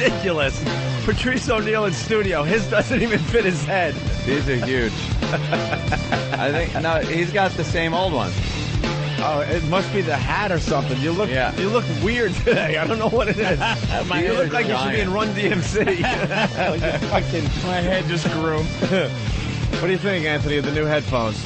ridiculous. Patrice O'Neal in studio. His doesn't even fit his head. These are huge. I think no, he's got the same old ones. Oh, it must be the hat or something. You look weird today. I don't know what it is. You look like you should be in Run DMC. My head just grew. What do you think, Anthony, of the new headphones?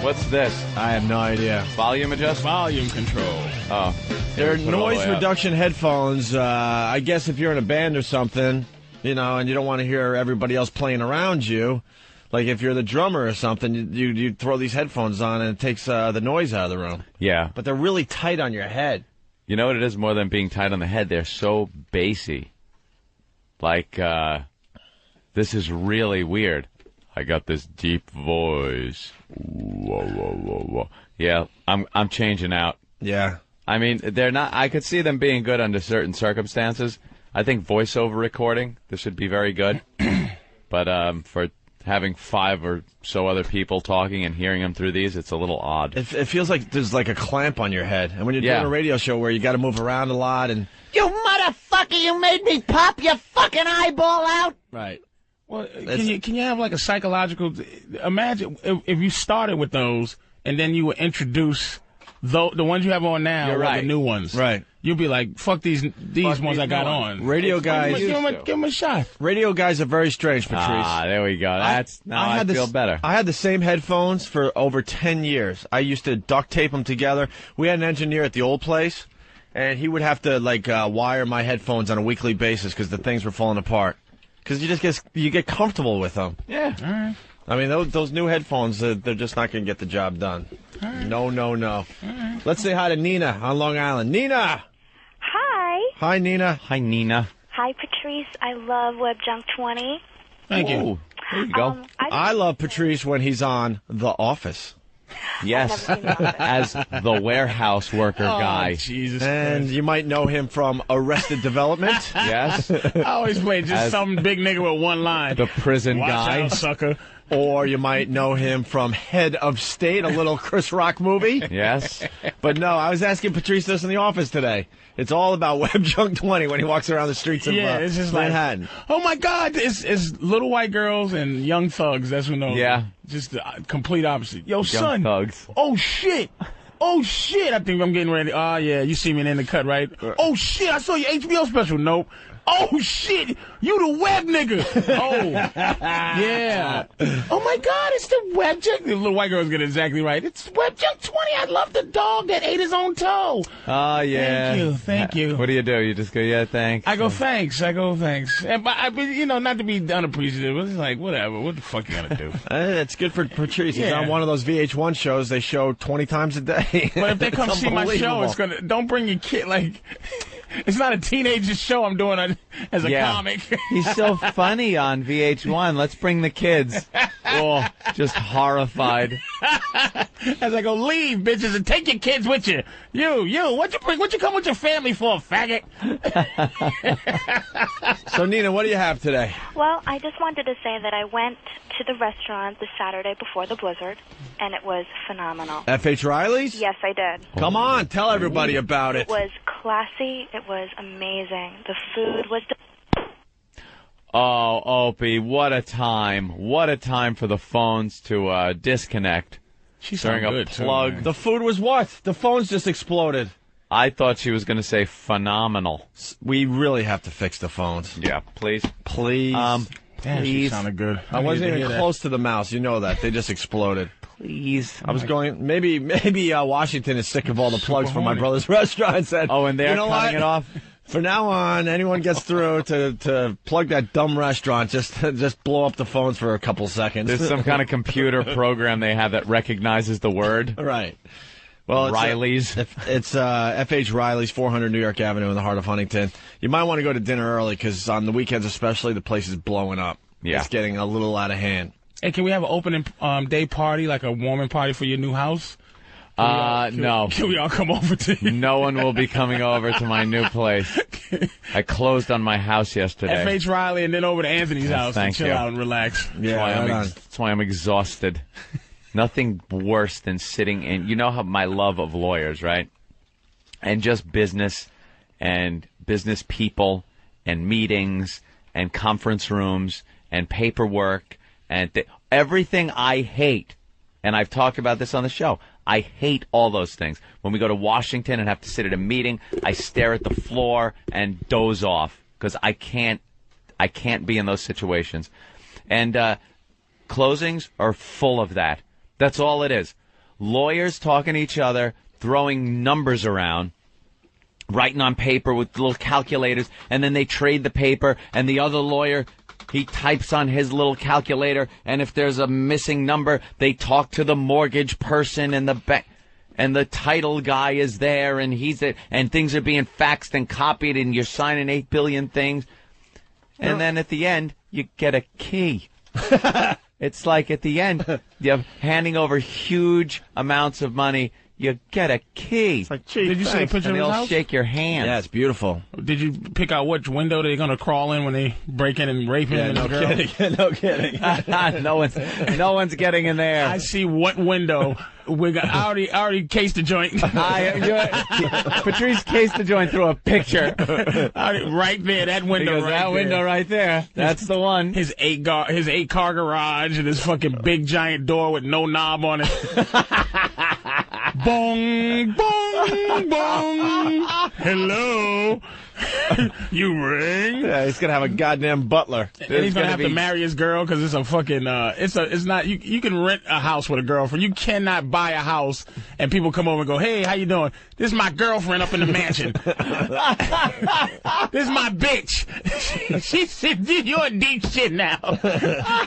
What's this? I have no idea. Volume adjust? Volume control. Oh. They're noise reduction headphones. I guess if you're in a band or something, you know, and you don't want to hear everybody else playing around you, like if you're the drummer or something, you throw these headphones on and it takes the noise out of the room. Yeah. But they're really tight on your head. You know what it is more than being tight on the head? They're so bassy. Like, this is really weird. I got this deep voice. Whoa, whoa, whoa, whoa. Yeah, I'm changing out. Yeah. I mean, they're not. I could see them being good under certain circumstances. I think voiceover recording, this would be very good. But for having 5 or so other people talking and hearing them through these, it's a little odd. It feels like there's like a clamp on your head. And when you're doing a radio show where you got to move around a lot and... You motherfucker, you made me pop your fucking eyeball out. Right. Well, can you have like a psychological... Imagine if you started with those and then you would introduce the ones you have on now, You're right. the new ones. Right. You'd be like, fuck these ones I got on. Radio guys... Give them a shot. Radio guys are very strange, Patrice. Ah, there we go. I feel better. I had the same headphones for over 10 years. I used to duct tape them together. We had an engineer at the old place, and he would have to like wire my headphones on a weekly basis because the things were falling apart. Because you get comfortable with them. Yeah. All right. I mean, those new headphones, they're just not going to get the job done. Right. No. Right. Let's say hi to Nina on Long Island. Nina! Hi. Hi, Nina. Hi, Nina. Hi, Patrice. I love Web Junk 20. Thank you. Ooh, there you go. I love Patrice when he's on The Office. Yes, I've never seen The as the warehouse worker guy. Jesus And Christ. you might know him from Arrested Development. Yes, I always play just some big nigga with one line. the prison Watch guy. out, sucker. Or you might know him from Head of State, a little Chris Rock movie. Yes. But no, I was asking Patrice this in the office today. It's all about Web Junk 20 when he walks around the streets of It's just Manhattan. like, oh my God, it's little white girls and young thugs. That's who knows. Yeah. Just the complete opposite. Yo, son. thugs. Oh shit. Oh shit. I think I'm getting ready. Oh yeah, you see me in the cut, right? Oh shit, I saw your HBO special. Nope. Oh shit, you the web nigga. Oh, yeah. Oh my God, it's the Web Junk. The little white girls get it exactly right. It's Web Junk 20. I love the dog that ate his own toe. Oh, yeah. Thank you. What do? You just go, yeah, thanks? I go, thanks. And, but you know, not to be unappreciative, but it's like, whatever. What the fuck you gonna do? It's good for Patrice. He's Yeah. on one of those VH1 shows they show 20 times a day. But if they come see my show, it's gonna. Don't bring your kid. Like, it's not a teenager show I'm doing as a comic. He's so funny on VH1. Let's bring the kids. Oh, just horrified. As I go, leave, bitches, and take your kids with you. You, what you come with your family for, faggot? So, Nina, what do you have today? Well, I just wanted to say that I went to the restaurant the Saturday before the blizzard, and it was phenomenal. F.H. Riley's? Yes, I did. Come on, tell everybody about It it. was classy. It was amazing. The food was... Oh, Opie, what a time. What a time for the phones to disconnect. She's during a good, plug. too, The food was what? The phones just exploded. I thought she was going to say phenomenal. We really have to fix the phones. Yeah, please. Please. Damn, she Please. sounded good. I wasn't even close to the mouse. You know that. They just exploded. Please. I was going, maybe Washington is sick of all the plugs from my horny. brother's restaurant. Said, Oh, and they're you know cutting what? it off? For now on, anyone gets through to plug that dumb restaurant, just blow up the phones for a couple seconds. There's some kind of computer program they have that recognizes the word. Right. Well, it's, Riley's. It's F.H. Riley's, 400 New York Avenue in the heart of Huntington. You might want to go to dinner early because on the weekends especially, the place is blowing up. Yeah. It's getting a little out of hand. Hey, can we have an opening day party, like a warming party for your new house? No. Can we all come over to you? No one will be coming over to my new place. I closed on my house yesterday. F.H. Riley and then over to Anthony's house to thank chill you. out and relax. That's why I'm exhausted. Nothing worse than sitting in. You know how my love of lawyers, right? And just business and business people and meetings and conference rooms and paperwork and everything I hate. And I've talked about this on the show. I hate all those things. When we go to Washington and have to sit at a meeting, I stare at the floor and doze off because I can't be in those situations. And closings are full of that. That's all it is. Lawyers talking to each other, throwing numbers around, writing on paper with little calculators, and then they trade the paper, and the other lawyer, he types on his little calculator, and if there's a missing number, they talk to the mortgage person and the bank, and the title guy is there, and and things are being faxed and copied, and you're signing 8 billion things. And then at the end, you get a key. It's like at the end, you're handing over huge amounts of money. You get a key. It's like, did you see the picture and of his they'll house? shake your hand. Yeah, it's beautiful. Did you pick out which window they're going to crawl in when they break in and rape him? Yeah, and no the girl? kidding. No kidding. No one's getting in there. I see what window. I already cased the joint. Patrice cased the joint through a picture. Right there, that window. Because that window right there. That's the one. His 8-car garage and his fucking big giant door with no knob on it. Bong, bong, bong. Hello. You ring? Yeah, he's gonna have a goddamn butler. And he's gonna have to marry his girl because it's a fucking it's not you can rent a house with a girlfriend. You cannot buy a house and people come over and go, hey, how you doing? This is my girlfriend up in the mansion. This is my bitch. She said you're in deep shit now.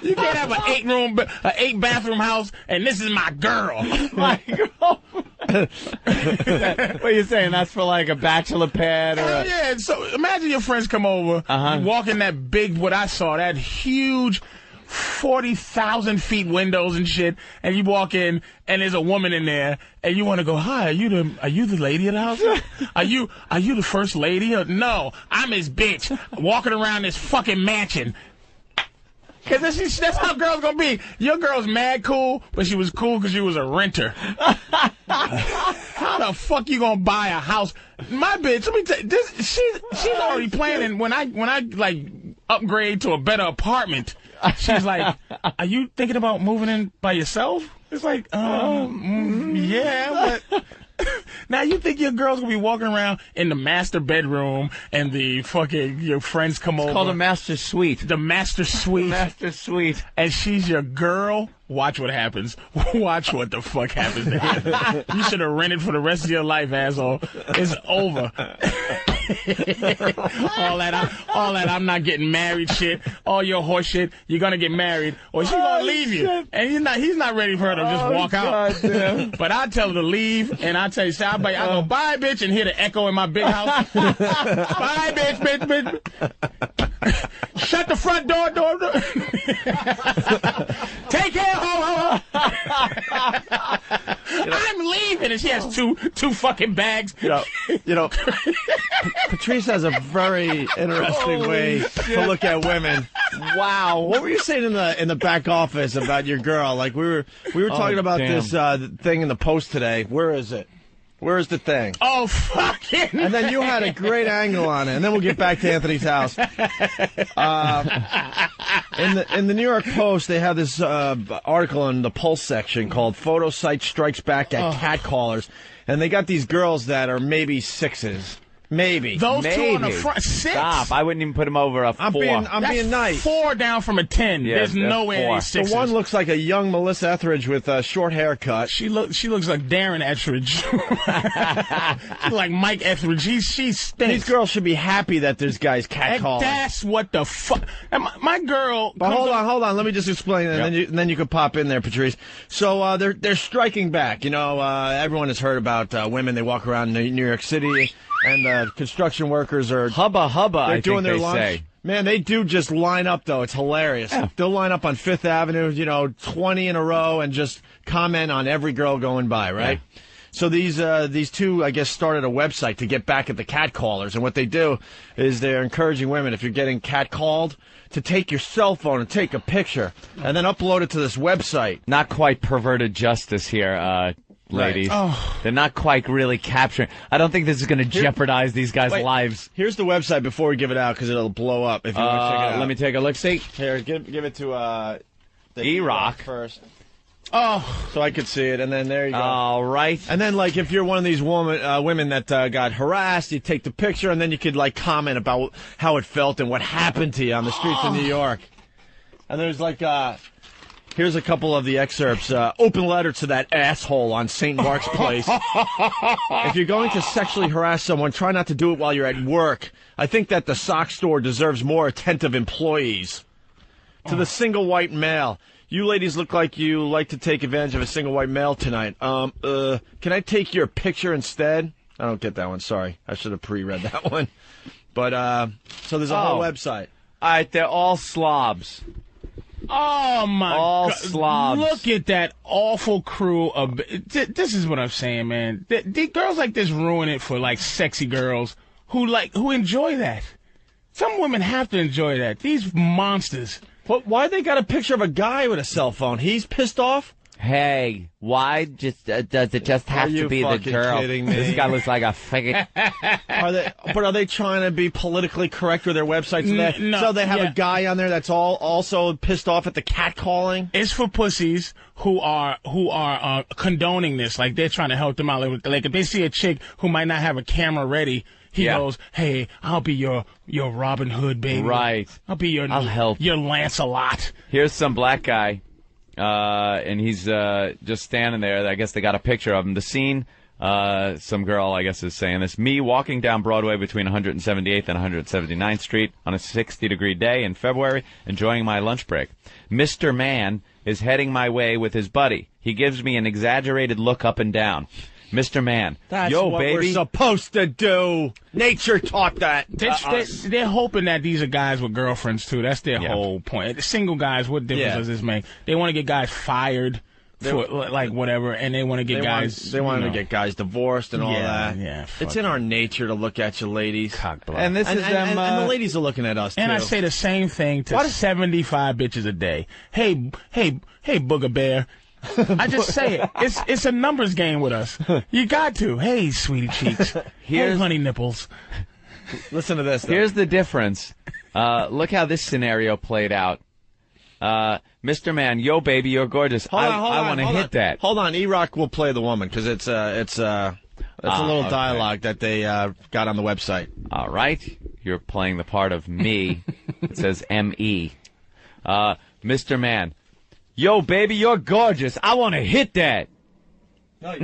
You can't have an 8-bathroom house and this is my girl. My girl. What are you saying? That's for like a bachelor pad or yeah. So imagine your friends come over, you walk in that big, what I saw, that huge 40,000 feet windows and shit, and you walk in and there's a woman in there and you want to go, hi, are you the lady of the house? Are you the first lady? Or, no, I'm his bitch walking around this fucking mansion. Cause that's how girls gonna be. Your girl's mad cool, but she was cool because she was a renter. How the fuck you gonna buy a house? My bitch, let me tell you, she's already planning when I like upgrade to a better apartment. She's like, are you thinking about moving in by yourself? It's like, yeah, but now you think your girl's gonna be walking around in the master bedroom and the fucking your friends come over. It's called a master suite. The master suite. Master suite. And she's your girl. Watch what happens. Watch what the fuck happens to him. You should have rented for the rest of your life, asshole. It's over. all that I'm not getting married shit, all your horse shit, you're gonna get married or she's gonna leave you. And he's not ready for her to just walk out. But I tell her to leave and I tell you, I go, bye bitch, and hear the echo in my big house. Bye bitch. Shut the front door. Take care, ho. I'm leaving, and she has two fucking bags. You know, Patrice has a very interesting way to look at women. Wow, what were you saying in the back office about your girl? Like we were talking about this thing in the Post today. Where is it? Where is the thing? Oh, fucking! And then you had a great angle on it, and then we'll get back to Anthony's house. In the New York Post, they have this article in the Pulse section called "Photo Site Strikes Back at Catcallers," and they got these girls that are maybe 6s. Maybe. Those two on the front. 6? Stop. I wouldn't even put him over a 4. I'm being nice. 4 down from a 10. Yeah, there's no way 4. 6. The one looks like a young Melissa Etheridge with a short haircut. She looks like Darren Etheridge. Like Mike Etheridge. She stinks. These girls should be happy that there's guys catcalling. That's what the fuck. My girl. But hold on. Let me just explain, and then you can pop in there, Patrice. So they're striking back. You know, everyone has heard about women. They walk around New York City. And the construction workers are hubba. They're doing their lunch. Say. Man, they do just line up though. It's hilarious. Yeah. They'll line up on Fifth Avenue, 20 in a row, and just comment on every girl going by, right? Yeah. So these two, I guess, started a website to get back at the catcallers, and what they do is they're encouraging women, if you're getting catcalled, to take your cell phone and take a picture, and then upload it to this website. Not quite perverted justice here. ladies. Right. Oh. They're not quite really capturing. I don't think this is going to jeopardize these guys' Wait, lives. Here's the website before we give it out because it'll blow up if you want to check it out. Let me take a look. See, Here, give it to the E-Rock first, Oh. so I could see it, and then there you go. all right. And then, like, if you're one of these women that got harassed, you take the picture, and then you could, like, comment about how it felt and what happened to you on the streets of New York. And there's, like, here's a couple of the excerpts. Open letter to that asshole on St. Mark's Place. If you're going to sexually harass someone, try not to do it while you're at work. I think that the sock store deserves more attentive employees. To the single white male. You ladies look like you like to take advantage of a single white male tonight. Can I take your picture instead? I don't get that one. Sorry. I should have pre-read that one. But, so there's a whole website. All right, they're all slobs. Oh, my All God. slobs. Look at that awful crew of... This is what I'm saying, man. The girls like this ruin it for, like, sexy girls who enjoy that. Some women have to enjoy that. These monsters. But why they got a picture of a guy with a cell phone? He's pissed off? Hey, why does it just have you to be the fucking girl? kidding me? This guy looks like a faggot. Are they trying to be politically correct with their websites? No, so they have yeah. a guy on there that's also pissed off at the catcalling? It's for pussies who are condoning this. Like, they're trying to help them out. Like if they see a chick who might not have a camera ready, he goes, "Hey, I'll be your Robin Hood, baby. Right. I'll be your I'll help. your Lancelot." Here's some black guy, and he's just standing there. I guess they got a picture of him. The scene, some girl, I guess, is saying this. Me walking down Broadway between 178th and 179th Street on a 60-degree day in February, enjoying my lunch break. Mr. Man is heading my way with his buddy. He gives me an exaggerated look up and down. Mr. Man, That's yo, what baby. we're supposed to do. Nature taught that. They're hoping that these are guys with girlfriends too. That's their whole point. The single guys, what difference does this make? They want to get guys fired for like whatever, and they want to get guys. They want to get guys divorced and all that. Yeah, it's in our nature to look at you, ladies. And this is them. And the ladies are looking at us too. And I say the same thing to 75 bitches a day. Hey, booger bear. I just say it. It's a numbers game with us. You got to. Hey, sweetie cheeks. Hey, honey nipples. Listen to this. Though. Here's the difference. Look how this scenario played out. Mr. Man, yo, baby, you're gorgeous. I want to hit that. Hold on. E-Rock will play the woman because it's a little dialogue that they got on the website. All right. You're playing the part of me. It says M.E. Mr. Man. Yo, baby, you're gorgeous. I want to hit that. No, I thought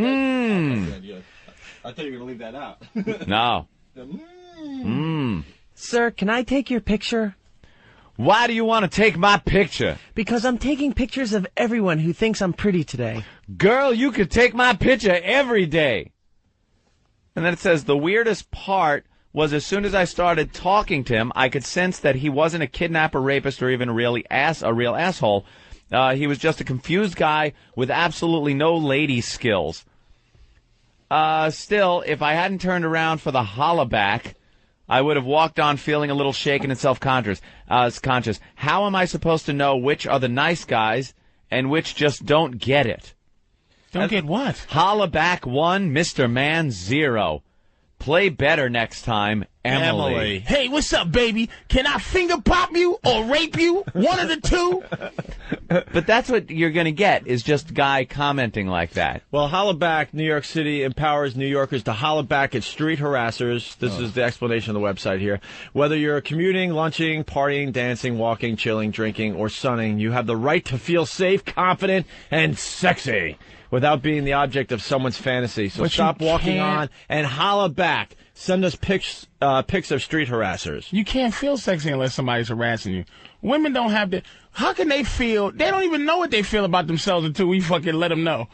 you were going to leave that out. No. Sir, can I take your picture? Why do you want to take my picture? Because I'm taking pictures of everyone who thinks I'm pretty today. Girl, you could take my picture every day. And then it says, the weirdest part was as soon as I started talking to him, I could sense that he wasn't a kidnapper, rapist, or even a real asshole. He was just a confused guy with absolutely no lady skills. Still, if I hadn't turned around for the hollaback, I would have walked on feeling a little shaken and self-conscious. How am I supposed to know which are the nice guys and which just don't get it? Don't get what? Hollaback 1, Mr. Man 0. Play better next time, Emily. Hey, what's up, baby? Can I finger pop you or rape you? One of the two? But that's what you're going to get, is just guy commenting like that. Well, holla back. New York City empowers New Yorkers to holla back at street harassers. This is the explanation on the website here. Whether you're commuting, lunching, partying, dancing, walking, chilling, drinking, or sunning, you have the right to feel safe, confident, and sexy without being the object of someone's fantasy. So stop walking on and holla back. Send us pics of street harassers. You can't feel sexy unless somebody's harassing you. Women don't have to. How can they feel? They don't even know what they feel about themselves until we fucking let them know.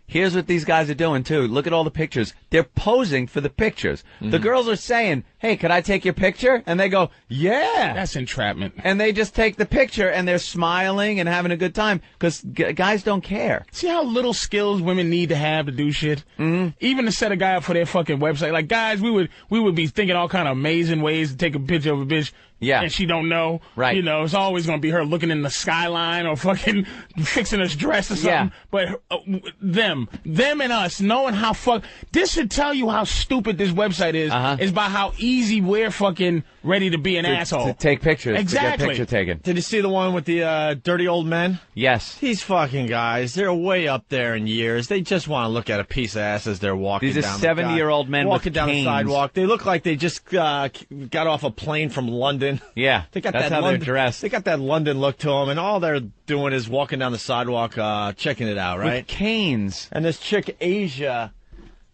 Here's what these guys are doing, too. Look at all the pictures. They're posing for the pictures. Mm-hmm. The girls are saying, hey, could I take your picture? And they go, yeah. That's entrapment. And they just take the picture, and they're smiling and having a good time because guys don't care. See how little skills women need to have to do shit? Mm-hmm. Even to set a guy up for their fucking website. Like, guys, we would be thinking all kind of amazing ways to take a picture of a bitch. Yeah. And she don't know. Right. You know, it's always going to be her looking in the skyline or fucking fixing her dress or something. Yeah. But them and us knowing how this should tell you how stupid this website is by how easy we're fucking ready to be an asshole. To take pictures. Exactly. To get picture taken. Did you see the one with the dirty old men? Yes. These fucking guys, they're way up there in years. They just want to look at a piece of ass as they're walking These are down 70-year-old men walking with down canes. the sidewalk. They look like they just got off a plane from London. Yeah. They got that's that how London, they're dressed. They got that London look to them, and all they're doing is walking down the sidewalk, checking it out, right? With canes. And this chick, Asia,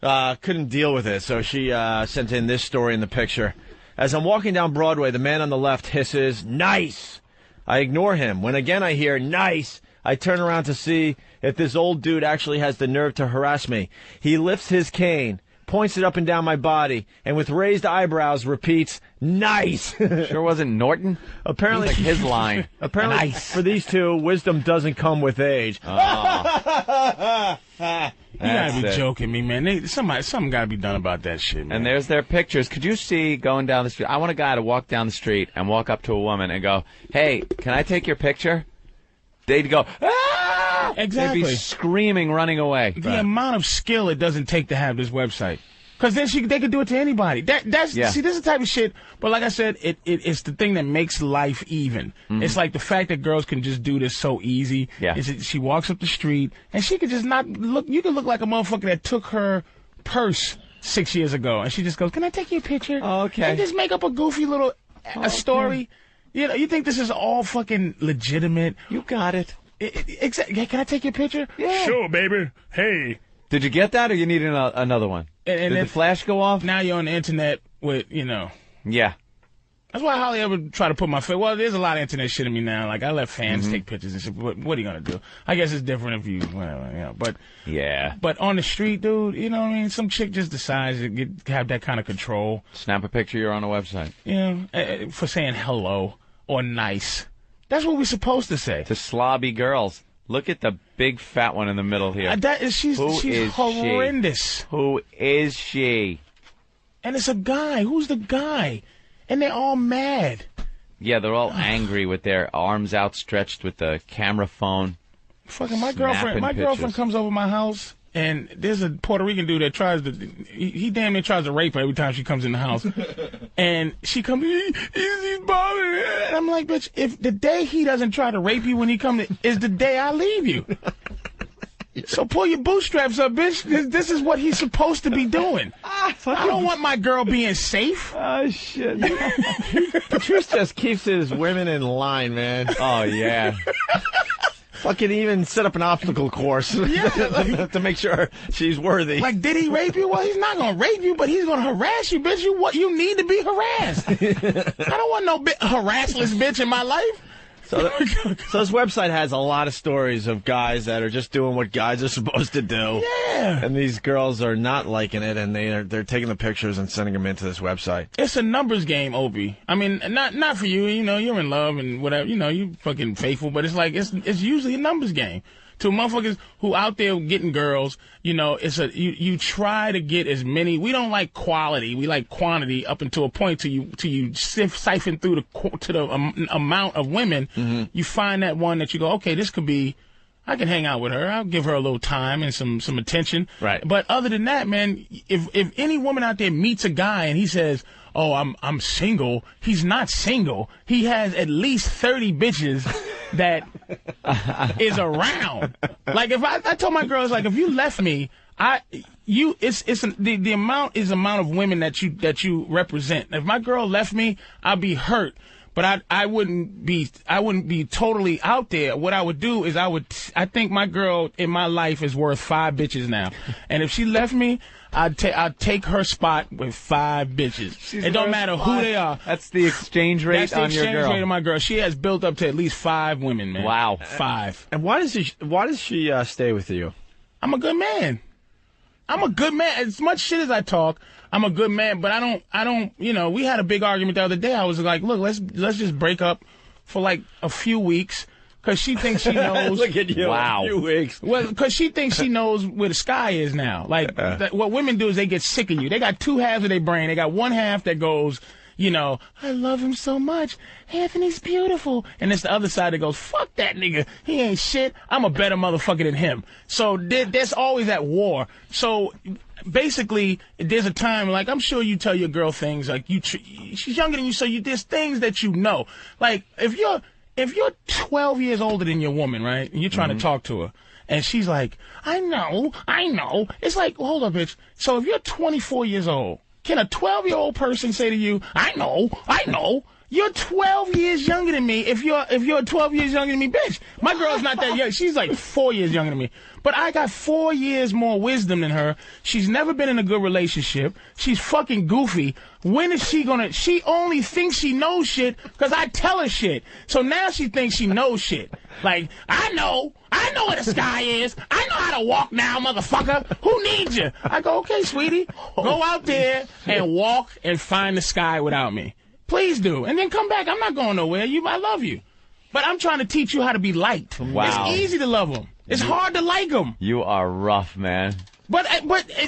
couldn't deal with it, so she sent in this story in the picture. As I'm walking down Broadway, the man on the left hisses, "Nice!" I ignore him. When again I hear, "Nice!" I turn around to see if this old dude actually has the nerve to harass me. He lifts his cane, points it up and down my body, and with raised eyebrows repeats, "Nice!" Sure wasn't Norton? Apparently, Like his line. Apparently, Nice. For these two, wisdom doesn't come with age. You gotta be joking me, man. Something gotta be done about that shit, man. And there's their pictures. Could you see going down the street? I want a guy to walk down the street and walk up to a woman and go, "Hey, can I take your picture?" They'd go, "Ah!" Exactly. They'd be screaming, running away. The amount of skill it doesn't take to have this website. Because then they could do it to anybody. See, this is the type of shit. But like I said, it's the thing that makes life even. Mm-hmm. It's like the fact that girls can just do this so easy. Yeah. She walks up the street and she could just not look. You could look like a motherfucker that took her purse 6 years ago, and she just goes, "Can I take your picture?" Oh, okay. And just make up a goofy little a story. You know, you think this is all fucking legitimate? You got it. Exactly. Can I take your picture? Yeah. Sure, baby. Hey. Did you get that, or you need another one? And Did the flash go off? Now you're on the internet with, Yeah. That's why I hardly ever try to put my face. Well, there's a lot of internet shit in me now. Like, I let fans take pictures and shit. What are you going to do? I guess it's different if you, whatever, But, yeah. But on the street, dude, you know what I mean? Some chick just decides to have that kind of control. Snap a picture, you're on a website. For saying hello or nice. That's what we're supposed to say. To slobby girls. Look at the big fat one in the middle here. She's horrendous. Who is she? And it's a guy. Who's the guy? And they're all mad. Yeah, they're all angry with their arms outstretched with the camera phone. Fucking my girlfriend comes over my house, and there's a Puerto Rican dude that tries to, he damn near tries to rape her every time she comes in the house. And she comes, he's bothering her. And I'm like, bitch, if the day he doesn't try to rape you when he comes, is the day I leave you. So pull your bootstraps up, bitch. This is what he's supposed to be doing. I don't want my girl being safe. Oh, shit. Patrice just keeps his women in line, man. Oh, yeah. Fucking even set up an obstacle course to make sure she's worthy. Like, did he rape you? Well, he's not going to rape you, but he's going to harass you, bitch. You need to be harassed. I don't want no harassless bitch in my life. So this website has a lot of stories of guys that are just doing what guys are supposed to do. Yeah. And these girls are not liking it, and they're taking the pictures and sending them into this website. It's a numbers game, Opie. I mean, not for you. You're in love and whatever. You fucking faithful, but it's like it's usually a numbers game. To motherfuckers who out there getting girls, you try to get as many. We don't like quality, we like quantity up until a point till you siphon through the amount of women. Mm-hmm. You find that one that you go, okay, this could be. I can hang out with her. I'll give her a little time and some attention. Right. But other than that, man, if any woman out there meets a guy and he says, "Oh, I'm single," he's not single. He has at least 30 bitches that is around. Like if I told my girls, like, if you left me, the amount of women that you represent. If my girl left me, I'd be hurt. But I wouldn't be totally out there. What I would do is I think my girl in my life is worth 5 bitches now. And if she left me, I'd take her spot with 5 bitches. It don't matter who they are. That's the exchange rate on your girl. That's the exchange rate of my girl. She has built up to at least 5 women, man. Wow. 5. And why does she stay with you? I'm a good man. I'm a good man. As much shit as I talk, I'm a good man, but I don't, you know, we had a big argument the other day. I was like, look, let's just break up for like a few weeks. Because she thinks she knows. Look at you. Wow. A few weeks. Well, because she thinks she knows where the sky is now. Like, what women do is they get sick of you. They got two halves of their brain. They got one half that goes, you know, I love him so much. Anthony's beautiful. And it's the other side that goes, fuck that nigga. He ain't shit. I'm a better motherfucker than him. So there's always that war. So basically, there's a time, like, I'm sure you tell your girl things, like, she's younger than you, so there's things that you know. Like, if you're 12 years older than your woman, right, and you're trying to talk to her, and she's like, I know. It's like, hold up, bitch. So if you're 24 years old, can a 12-year-old person say to you, I know. You're 12 years younger than me if you're 12 years younger than me, bitch. My girl's not that young. She's like 4 years younger than me. But I got 4 years more wisdom than her. She's never been in a good relationship. She's fucking goofy. When is she gonna... She only thinks she knows shit because I tell her shit. So now she thinks she knows shit. Like, I know where the sky is. I know how to walk now, motherfucker. Who needs you? I go, okay, sweetie. Go out there and walk and find the sky without me. Please do. And then come back. I'm not going nowhere. I love you. But I'm trying to teach you how to be liked. Wow. It's easy to love them. It's hard to like them. You are rough, man. But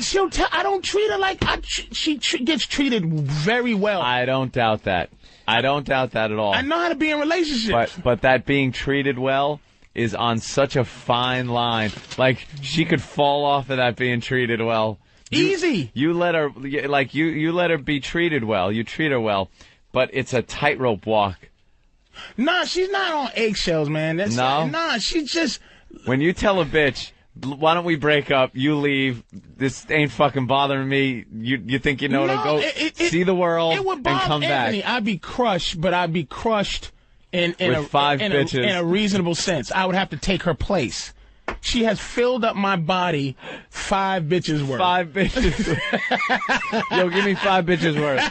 she'll tell. I don't treat her like she gets treated very well. I don't doubt that. I don't doubt that at all. I know how to be in relationships. But that being treated well is on such a fine line. Like, she could fall off of that being treated well. Easy. You let her, like, you let her be treated well. You treat her well. But it's a tightrope walk. Nah, she's not on eggshells, man. Nah, she's just... When you tell a bitch, why don't we break up, you leave, this ain't fucking bothering me, you think you know to go see the world and come Anthony, back. I'd be crushed, but I'd be crushed in a reasonable sense. I would have to take her place. She has filled up my body 5 bitches worth. 5 bitches. Yo, give me 5 bitches worth.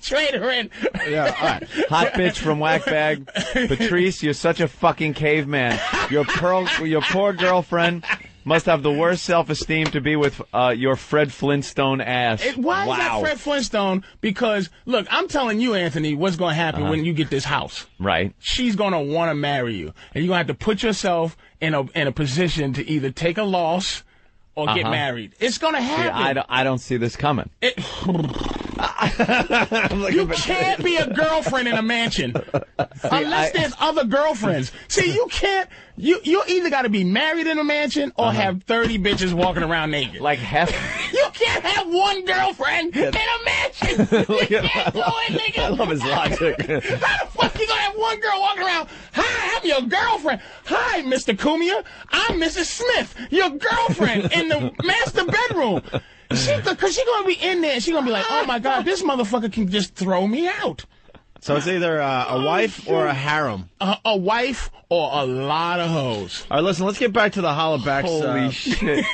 Trade her in. Yeah, all right. Hot bitch from Whackbag. Patrice, you're such a fucking caveman. Your poor girlfriend must have the worst self-esteem to be with your Fred Flintstone ass. Why is that Fred Flintstone? Because, look, I'm telling you, Anthony, what's going to happen when you get this house. Right. She's going to want to marry you. And you're going to have to put yourself in a position to either take a loss or get married. It's going to happen. See, I don't see this coming. You can't be a girlfriend in a mansion unless there's other girlfriends. See, you can't. You either got to be married in a mansion or have 30 bitches walking around naked. Like half. You can't have one girlfriend in a mansion. You can't do it, nigga. I love his logic. How the fuck you gonna have one girl walking around? Hi, I'm your girlfriend. Hi, Mr. Cumia. I'm Mrs. Smith, your girlfriend in the master bedroom. Because she's going to be in there and she's going to be like, oh, my God, this motherfucker can just throw me out. So it's either a wife or a harem. A wife or a lot of hoes. All right, listen, let's get back to the hollowbacks. Holy shit.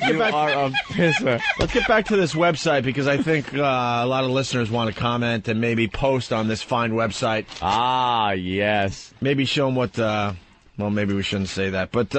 You are a pisser. Let's get back to this website because I think a lot of listeners want to comment and maybe post on this fine website. Ah, yes. Maybe show them what... well, maybe we shouldn't say that, but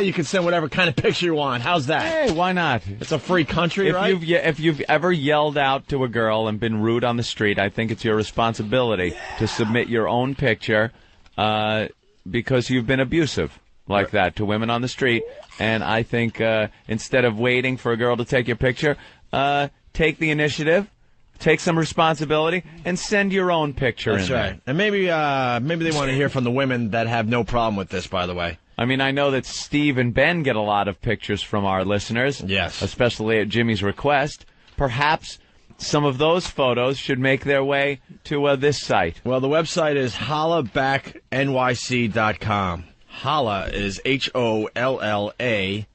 you can send whatever kind of picture you want. How's that? Hey, why not? It's a free country, right? If you've ever yelled out to a girl and been rude on the street, I think it's your responsibility to submit your own picture because you've been abusive like that to women on the street. And I think instead of waiting for a girl to take your picture, take the initiative. Take some responsibility and send your own picture That's in right. there. And maybe they want to hear from the women that have no problem with this, by the way. I mean, I know that Steve and Ben get a lot of pictures from our listeners. Yes. Especially at Jimmy's request. Perhaps some of those photos should make their way to this site. Well, the website is hollabacknyc.com. Holla is HOLLA.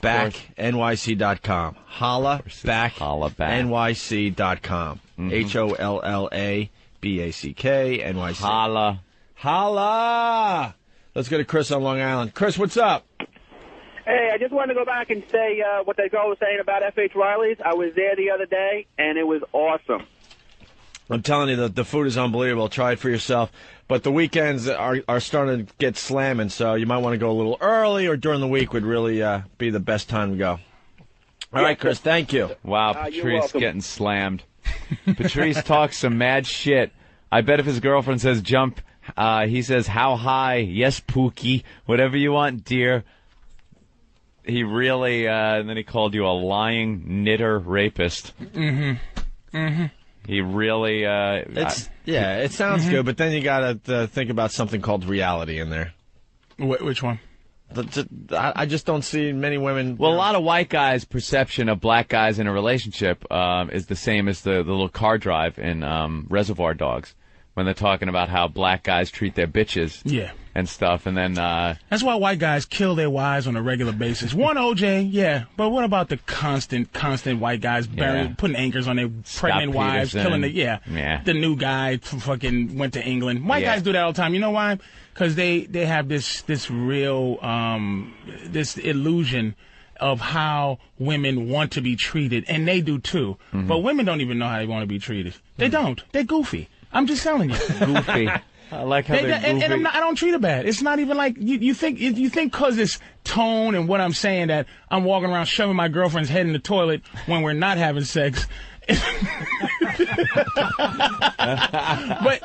BackNYC.com. HollaBackNYC.com. HOLLABACK NYC. Holla. Let's go to Chris on Long Island. Chris, what's up? Hey, I just wanted to go back and say what that girl was saying about F.H. Riley's. I was there the other day, and it was awesome. I'm telling you, the food is unbelievable. Try it for yourself. But the weekends are starting to get slamming, so you might want to go a little early or during the week would really be the best time to go. All right, Chris, thank you. Wow, you're Patrice welcome. getting slammed. Patrice talks some mad shit. I bet if his girlfriend says jump, he says, how high? Yes, Pookie. Whatever you want, dear. He really, and then he called you a lying knitter rapist. He really, it sounds good, but then you got to think about something called reality in there. Which one? I just don't see many women. Well, a lot of white guys' perception of black guys in a relationship is the same as the little car drive in Reservoir Dogs when they're talking about how black guys treat their bitches and stuff. And then that's why white guys kill their wives on a regular basis. One OJ, yeah, but what about the constant white guys putting anchors on their pregnant wives, killing the new guy fucking went to England. White guys do that all the time. You know why? Because they have this real this illusion of how women want to be treated, and they do too. But women don't even know how they want to be treated. They don't. They're goofy. I'm just telling you. Goofy. I like how they're goofy. And I don't treat her bad. It's not even like you think because it's tone and what I'm saying that I'm walking around shoving my girlfriend's head in the toilet when we're not having sex. But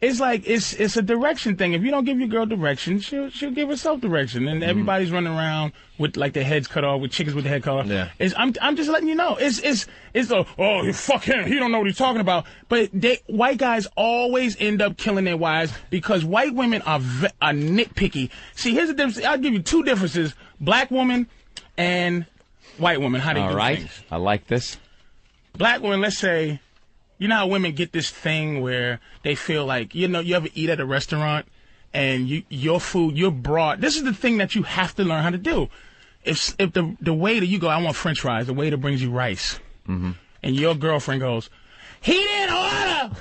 it's a direction thing. If you don't give your girl direction, she'll give herself direction. And everybody's running around with like their heads cut off, with chickens with their head cut off. Yeah. I'm just letting you know. It's fuck him. He don't know what he's talking about. But white guys always end up killing their wives because white women are nitpicky. See, here's the difference. I'll give you two differences: black woman and white woman. How they do things. I like this. Black women, let's say, you know how women get this thing where they feel like, you ever eat at a restaurant and your food, you're brought. This is the thing that you have to learn how to do. If the waiter, you go, I want French fries, the waiter brings you rice. And your girlfriend goes, he didn't order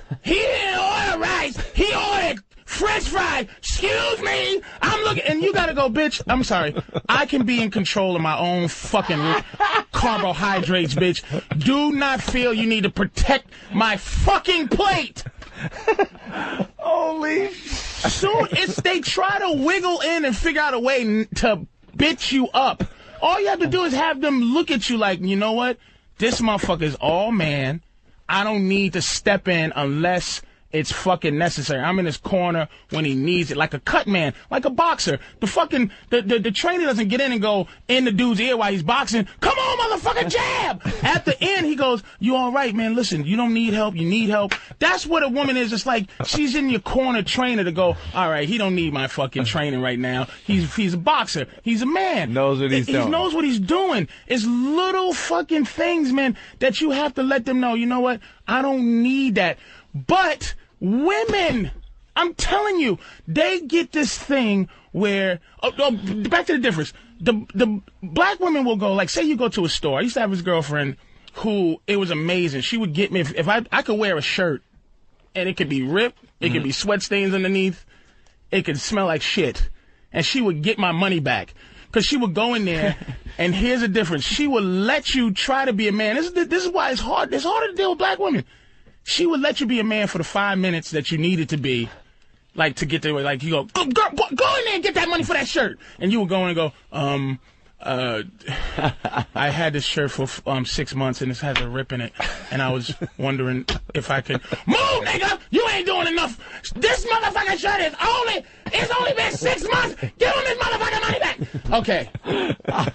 rice. He ordered French fries. Excuse me. I'm looking, and you gotta go, bitch. I'm sorry. I can be in control of my own fucking carbohydrates, bitch. Do not feel you need to protect my fucking plate. Holy. Soon they try to wiggle in and figure out a way to bitch you up. All you have to do is have them look at you like, you know what? This motherfucker's all man. I don't need to step in unless it's fucking necessary. I'm in his corner when he needs it, like a cut man, like a boxer. The fucking the trainer doesn't get in and go in the dude's ear while he's boxing. Come on, motherfucker, jab! At the end, he goes, "You all right, man? Listen, you don't need help. You need help." That's what a woman is. It's like she's in your corner trainer to go, "All right, he don't need my fucking training right now. He's a boxer. He's a man. Knows what he's doing. He knows what he's doing." It's little fucking things, man, that you have to let them know. You know what? I don't need that. But women, I'm telling you, they get this thing where, back to the difference. The black women will go, like, say you go to a store. I used to have this girlfriend who, it was amazing. She would get me, if I could wear a shirt and it could be ripped, it could be sweat stains underneath, it could smell like shit, and she would get my money back. Because she would go in there, and here's the difference. She would let you try to be a man. This is why it's hard. It's harder to deal with black women. She would let you be a man for the 5 minutes that you needed to be, like, to get there. Like, you go, girl, go in there and get that money for that shirt. And you would go in and go, I had this shirt for 6 months, and this has a rip in it. And I was wondering if I could move, nigga. You ain't doing enough. This motherfucking shirt it's only been 6 months. Give him his motherfucking money back. Okay.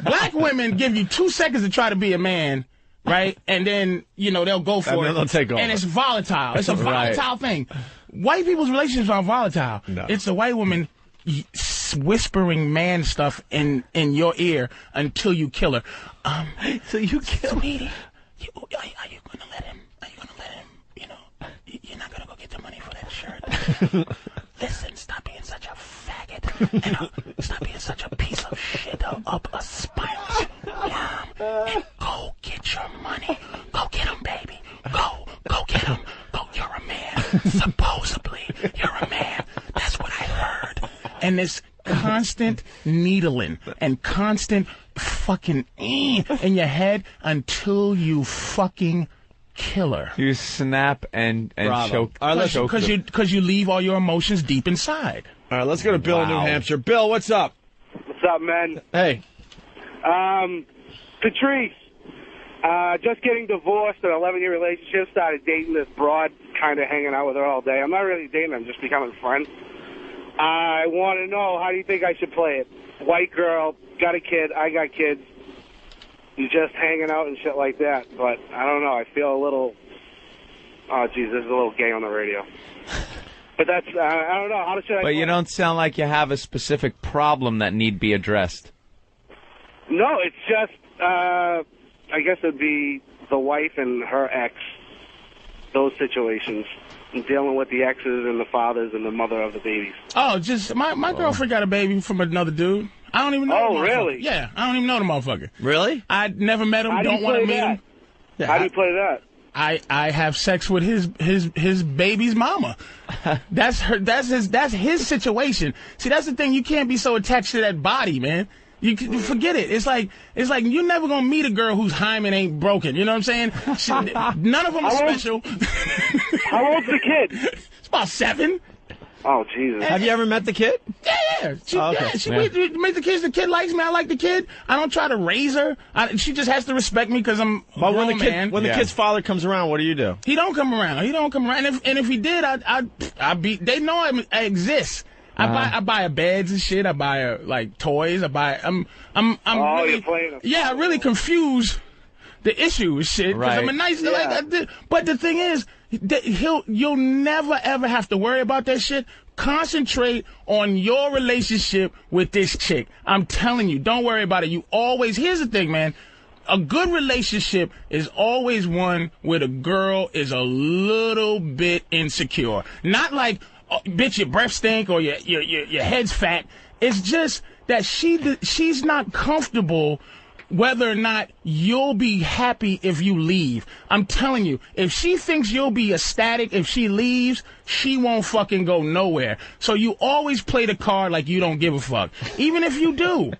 Black women give you 2 seconds to try to be a man. Right? And then, they'll go for it. They'll take over. And it's volatile. It's a volatile thing. White people's relationships aren't volatile. No. It's the white woman whispering man stuff in your ear until you kill her. So you kill Sweetie, are you gonna let him, you're not gonna go get the money for that shirt. Listen, stop being such a faggot. And stop being such a piece of shit up a spineless worm. And go get your money. Go get him, baby. Go get him. Go, you're a man. Supposedly, you're a man. That's what I heard. And this constant needling and constant fucking in your head until you fucking kill her. You snap and choke. Because you leave all your emotions deep inside. All right, let's go to Bill in New Hampshire. Bill, what's up? What's up, man? Hey. Patrice, Just getting divorced, an 11-year relationship, started dating this broad, kind of hanging out with her all day. I'm not really dating her, I'm just becoming friends. I want to know, how do you think I should play it? White girl, got a kid, I got kids. You just hanging out and shit like that. But I don't know, I feel a little, oh, geez, this is a little gay on the radio. But that's, I don't know, how should I But play you don't sound like you have a specific problem that need be addressed. No, it's just, I guess it'd be the wife and her ex, those situations, and dealing with the exes and the fathers and the mother of the babies. Oh, just, my girlfriend got a baby from another dude. I don't even know Oh, the motherfucker. really? Yeah, I don't even know the motherfucker. Really? I never met him, How do don't you want to play meet him. that? How do you play that? I have sex with his baby's mama. That's his situation. See, that's the thing. You can't be so attached to that body, man. You forget it. It's like you're never gonna meet a girl whose hymen ain't broken. You know what I'm saying? None of them are special. How old's the kid? It's about 7. Oh, Jesus. Have you ever met the kid? Yeah. We meet the kids. The kid likes me. I like the kid. I don't try to raise her. She just has to respect me because I'm a grown man. When the kid's father comes around, what do you do? He don't come around. And if he did, I'd be. They know I exist. I buy her beds and shit. I buy her like toys. I'm really, you're playing I really confuse the issue with shit. Right. I'm a nice but the thing is, you'll never ever have to worry about that shit. Concentrate on your relationship with this chick. I'm telling you, don't worry about it. Here's the thing, man. A good relationship is always one where the girl is a little bit insecure. Not like, oh, bitch, your breath stink or your head's fat. It's just that she's not comfortable whether or not you'll be happy if you leave. I'm telling you, if she thinks you'll be ecstatic if she leaves, she won't fucking go nowhere. So you always play the card like you don't give a fuck, even if you do.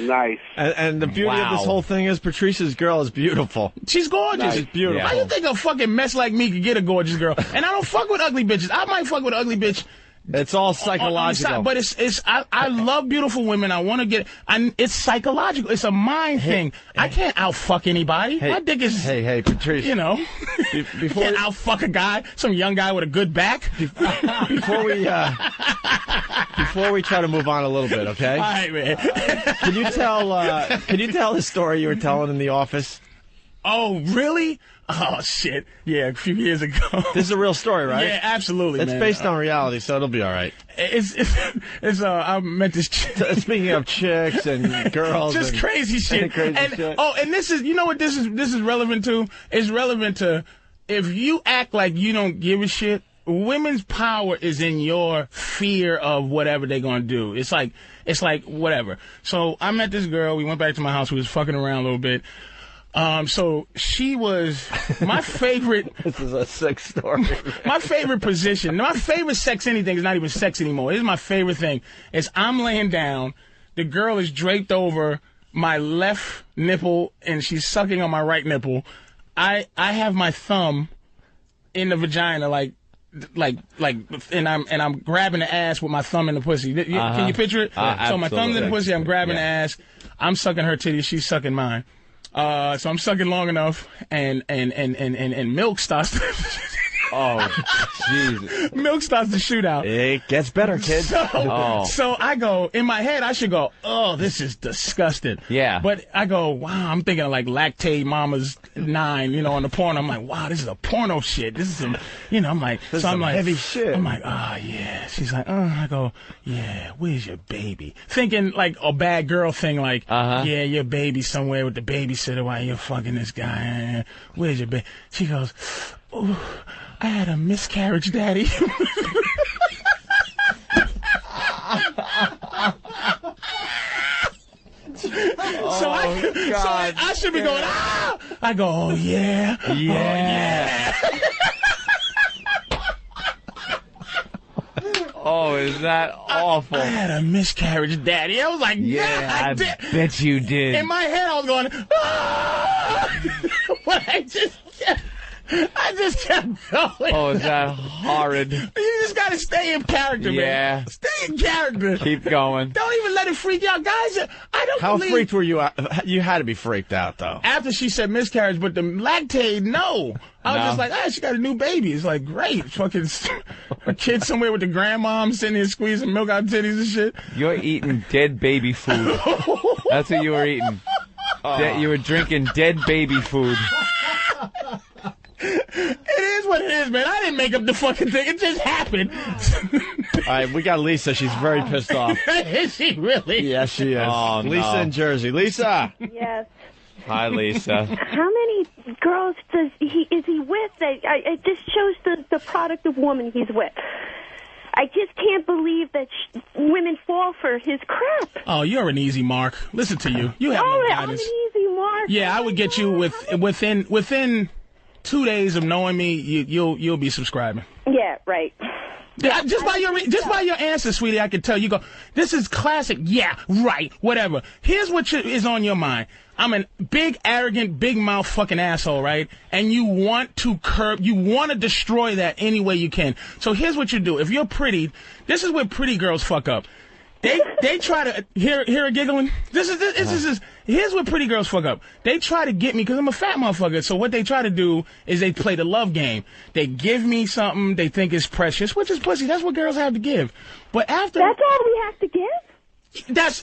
Nice. And the beauty of this whole thing is Patrice's girl is beautiful. She's gorgeous. Nice. She's beautiful. How you think a fucking mess like me could get a gorgeous girl? And I don't fuck with ugly bitches. I might fuck with an ugly bitch. It's all psychological. But I love beautiful women. I want to get, it's psychological. It's a mind thing. I can't outfuck anybody. My dick is, hey, Patrice. You know, before can't outfuck a guy, some young guy with a good back. Before we try to move on a little bit, okay? All right, man. Can you tell the story you were telling in the office? Oh, really? Oh, shit. Yeah, a few years ago. This is a real story, right? Yeah, absolutely, It's based on reality, so it'll be all right. I met this chick. Speaking of chicks and girls. Just crazy shit. Shit. Oh, and this is, you know what this is relevant to? It's relevant to, if you act like you don't give a shit, women's power is in your fear of whatever they're going to do. It's like, whatever. So I met this girl. We went back to my house. We was fucking around a little bit. So she was my favorite. This is a sex story. My favorite position. My favorite sex anything is not even sex anymore. This is my favorite thing. Is I'm laying down. The girl is draped over my left nipple and she's sucking on my right nipple. I have my thumb in the vagina like, and I'm grabbing the ass with my thumb in the pussy. Can you picture it? So my thumb's in the pussy. I'm grabbing the ass. I'm sucking her titty. She's sucking mine. So I'm sucking long enough, and milk starts to Oh, Jesus. Milk starts to shoot out. It gets better, kid. So I go, in my head, I should go, oh, this is disgusting. Yeah. But I go, wow, I'm thinking of like Lactate Mama's 9, you know, on the porn. I'm like, wow, this is a porno shit. This is some, you know, I'm like, this so is I'm like, heavy shit. I'm like, oh, yeah. She's like, I go, yeah, where's your baby? Thinking like a bad girl thing, like, yeah, your baby's somewhere with the babysitter while you're fucking this guy. Where's your baby? She goes, oh, I had a miscarriage, Daddy. So I should be going, ah! I go, oh, yeah. Yeah. Oh, yeah. Oh, is that awful? I had a miscarriage, Daddy. I was like, yeah, I bet you did. In my head, I was going, ah! But I just kept going. Oh, is that horrid? You just gotta stay in character, man. Yeah. Stay in character. Keep going. Don't even let it freak you out. Guys, I don't How believe... freaked were you out? You had to be freaked out, though. After she said miscarriage, but the lactate, no. I was just like, she got a new baby. It's like, great. Fucking a kid somewhere with the grandmom sitting there squeezing milk out titties and shit. You're eating dead baby food. That's what you were eating. You were drinking dead baby food. It is what it is, man. I didn't make up the fucking thing. It just happened. All right, we got Lisa. She's very pissed off. Is she really? Yes, she is. Oh, Lisa in Jersey. Lisa. Yes. Hi, Lisa. How many girls is he with? It just shows the product of woman he's with. I just can't believe that women fall for his crap. Oh, you're an easy mark. Listen to you. You have no I'm an guidance. easy mark. Yeah, I would get you within 2 days of knowing me. You'll be subscribing. Yeah, right. Yeah, just by your answer, sweetie, I can tell you go. This is classic. Yeah, right. Whatever. Here's what is on your mind. I'm a big, arrogant, big mouth fucking asshole, right? And you want to destroy that any way you can. So here's what you do. If you're pretty, this is where pretty girls fuck up. They try to hear her giggling. This is here's where pretty girls fuck up. They try to get me because I'm a fat motherfucker. So what they try to do is they play the love game. They give me something they think is precious, which is pussy. That's what girls have to give. But after that's all we have to give.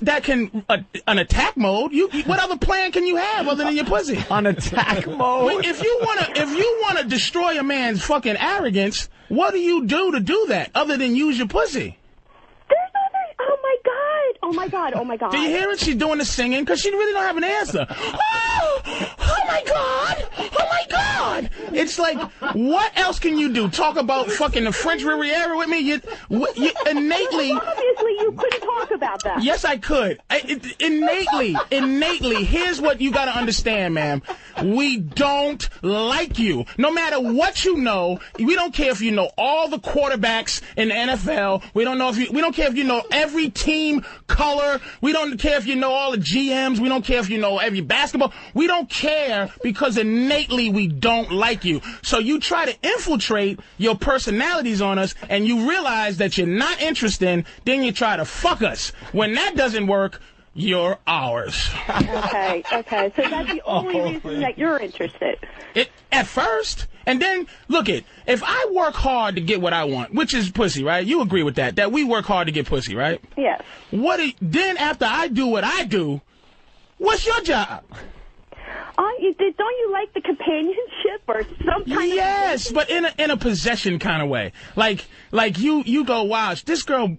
That can an attack mode. What other plan can you have other than your pussy? On attack mode. If you wanna destroy a man's fucking arrogance, what do you do to do that other than use your pussy? Oh my god. Oh my god. Do you hear it? She's doing the singing because she really don't have an answer. Oh my god. Oh my god. It's like, what else can you do? Talk about fucking the French Riviera with me? You innately. Obviously, you couldn't talk about that. Yes, I could. Innately. Here's what you got to understand, ma'am. We don't like you. No matter what you know, we don't care if you know all the quarterbacks in the NFL. We don't care if you know every team color. We don't care if you know all the GMs. We don't care if you know every basketball. We don't care because innately we don't like you. So you try to infiltrate your personalities on us and you realize that you're not interested, then you try to fuck us. When that doesn't work, you're ours. Okay. So that's the only reason that you're interested. At first. And then, look if I work hard to get what I want, which is pussy, right? You agree with that? That we work hard to get pussy, right? Yes. Then after I do what I do, what's your job? Don't you like the companionship or some kind of... Yes, but in a possession kind of way. Like you go, wow, this girl,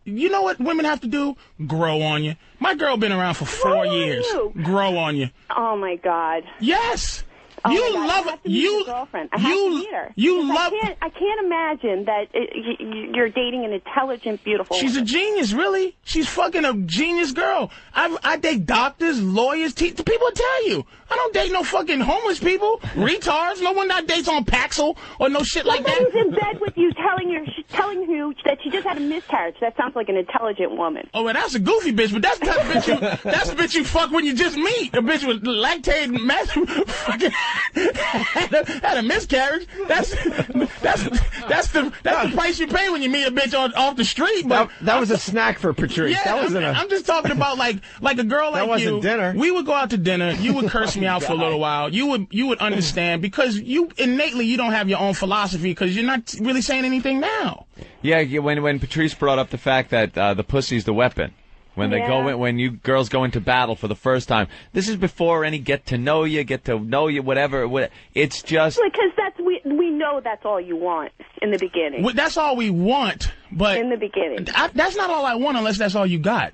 you know what women have to do? Grow on you. My girl been around for 4 years. Grow on you. Oh, my God. Yes. Oh you my God, love I have to meet your girlfriend. I have to meet her. I can't imagine that you're dating an intelligent, beautiful She's woman. a genius, really. She's fucking a genius girl. I date doctors, lawyers, people tell you. I don't date no fucking homeless people, retards. No one that dates on Paxil or no shit like that. Somebody's in bed with you telling you that she just had a miscarriage. That sounds like an intelligent woman. Oh, well, that's a goofy bitch, but that's the type of bitch you fuck when you just meet. A bitch with lactate fucking had a miscarriage. That's the price you pay when you meet a bitch off the street. But that was a snack for Patrice. Yeah, I'm just talking about like a girl like you. That wasn't dinner. We would go out to dinner. You would curse me out for a little while. You would understand because you innately don't have your own philosophy because you're not really saying anything now. Yeah, when Patrice brought up the fact that the pussy's the weapon. When you girls go into battle for the first time, this is before any get to know you, whatever. It's just because we know that's all you want in the beginning. Well, that's all we want, but in the beginning, that's not all I want unless that's all you got.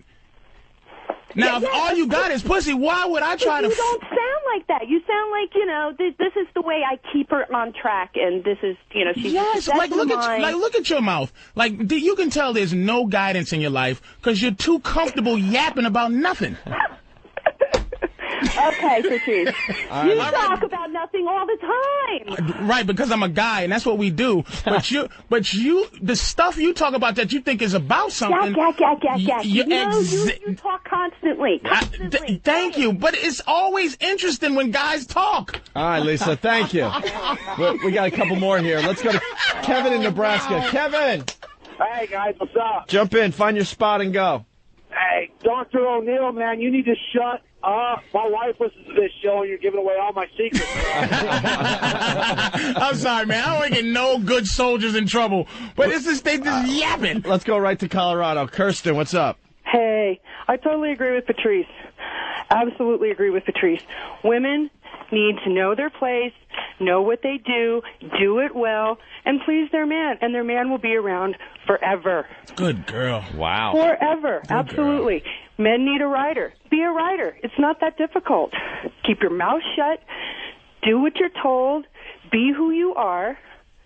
Now, if all you got is pussy, why would I try to... You don't sound like that. You sound like, this is the way I keep her on track, and this is, she's... Yes, look at your mouth. Like, you can tell there's no guidance in your life because you're too comfortable yapping about nothing. Okay, Patrice. You talk about nothing all the time. Right, because I'm a guy, and that's what we do. But the stuff you talk about that you think is about something. You talk constantly. Thank you, but it's always interesting when guys talk. All right, Lisa, thank you. We got a couple more here. Let's go to Kevin in Nebraska. Kevin. Hey, guys, what's up? Jump in, find your spot, and go. Hey, Dr. O'Neill, man, you need to shut up. My wife listens to this show, and you're giving away all my secrets. I'm sorry, man. I don't want to get no good soldiers in trouble. But it's just, they just yapping. Let's go right to Colorado. Kirsten, what's up? Hey, I totally agree with Patrice. Absolutely agree with Patrice. Women need to know their place, know what they do it well, and please their man. And their man will be around forever. Good girl. Wow. Forever. Good Absolutely. Girl. Men need a writer. Be a writer. It's not that difficult. Keep your mouth shut. Do what you're told. Be who you are.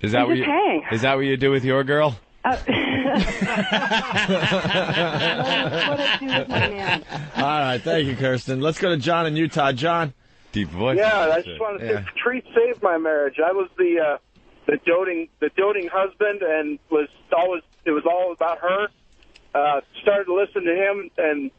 Is that what hang. Is that what you do with your girl? What I do with my man. All right, thank you, Kirsten. Let's go to John in Utah. John. Deep voice. Yeah, I just wanted to say Patrice saved my marriage. I was the doting husband, and it was all about her. Started to listen to him, and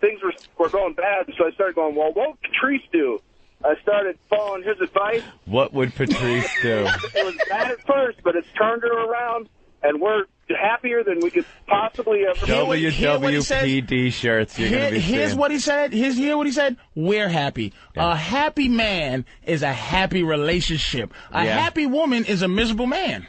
things were going bad, so I started going, well, what would Patrice do? I started following his advice. What would Patrice do? It was bad at first, but it's turned her around, and we're happier than we could possibly ever be. WWPD shirts. Here's what he said. Hear what he said. We're happy. Yeah. A happy man is a happy relationship. A happy woman is a miserable man.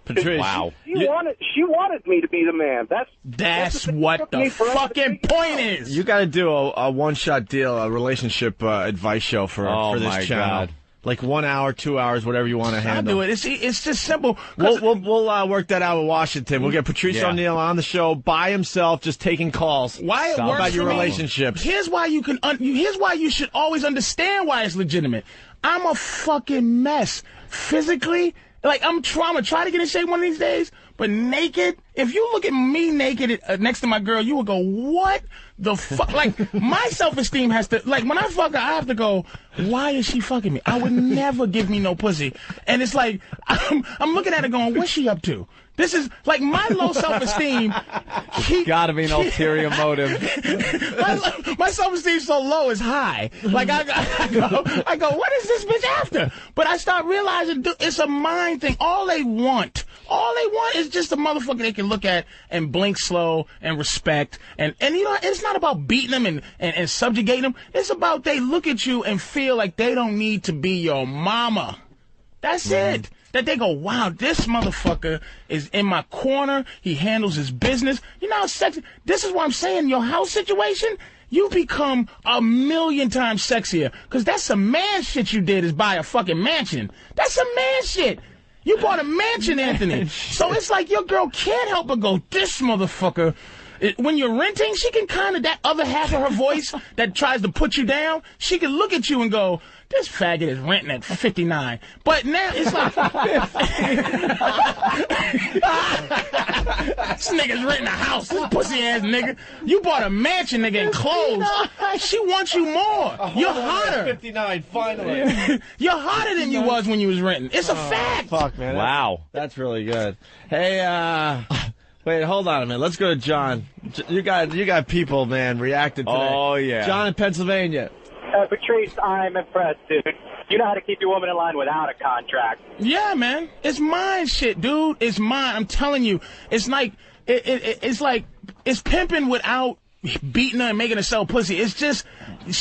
Patrice, wow. She wanted me to be the man. That's what the fucking point is. You got to do a one-shot deal, a relationship advice show for this channel. God. Like 1 hour, 2 hours, whatever you want to handle. I'll do it. It's just simple. We'll work that out with Washington. We'll get Patrice O'Neill on the show by himself, just taking calls. Why it works about your for me. relationships. Here's why here's why you should always understand why it's legitimate. I'm a fucking mess physically. Like, I'm trying to try to get in shape one of these days, but naked, if you look at me naked next to my girl, you will go, what the fuck? Like, my self-esteem has to, like, when I fuck her, I have to go, why is she fucking me? I would never give me no pussy. And it's like, I'm looking at her going, what's she up to? This is, like, my low self-esteem. Gotta be an ulterior motive. my self-esteem so low is high. Like, I go, what is this bitch after? But I start realizing it's a mind thing. All they want is just a motherfucker they can look at and blink slow and respect. And you know, it's not about beating them and subjugating them. It's about they look at you and feel like they don't need to be your mama. That's it. That they go, wow, this motherfucker is in my corner. He handles his business. You know how sexy. This is what I'm saying. Your house situation, you become 1,000,000 times sexier. Because that's some man shit you did is buy a fucking mansion. That's some man shit. You bought a mansion, Anthony. So it's like your girl can't help but go, this motherfucker. When you're renting, she can kind of, that other half of her voice that tries to put you down, she can look at you and go, this faggot is renting at 59. But now it's like, this nigga's renting a house, this pussy ass nigga. You bought a mansion, nigga, and clothes. She wants you more. You're hotter. 59, finally. You're hotter than you was when you was renting. It's a fact. Fuck, man. Wow. That's really good. Hey, wait, hold on a minute. Let's go to John. You got people, man, reacted today. Oh, yeah. John in Pennsylvania. Patrice, I'm impressed, dude. You know how to keep your woman in line without a contract. Yeah, man. It's mine shit, dude. It's mine. I'm telling you. It's like, it's pimping without beating her and making her sell pussy. It's just,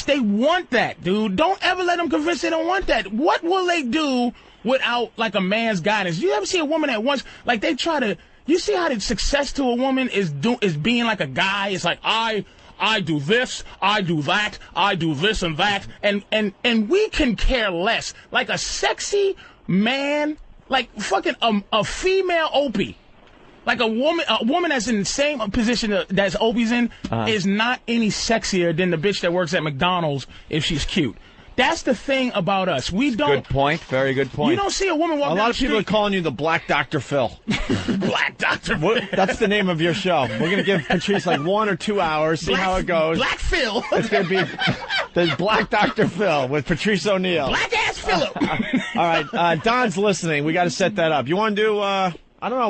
they want that, dude. Don't ever let them convince they don't want that. What will they do without, like, a man's guidance? You ever see a woman that once, like, they try to, you see how the success to a woman is being like a guy? It's like, I do this, I do that, I do this and that, and we can care less. Like a sexy man, like fucking a female Opie, like a woman that's in the same position that's Opie's in, is not any sexier than the bitch that works at McDonald's if she's cute. That's the thing about us. We don't. Good point. Very good point. You don't see a woman walk down the street. A lot of people are calling you the Black Dr. Phil. Black Dr. Phil. That's the name of your show. We're going to give Patrice like 1 or 2 hours, see how it goes. Black Phil. It's going to be the Black Dr. Phil with Patrice O'Neill. Black ass Phillip. All right. Don's listening. We got to set that up. You want to do, I don't know,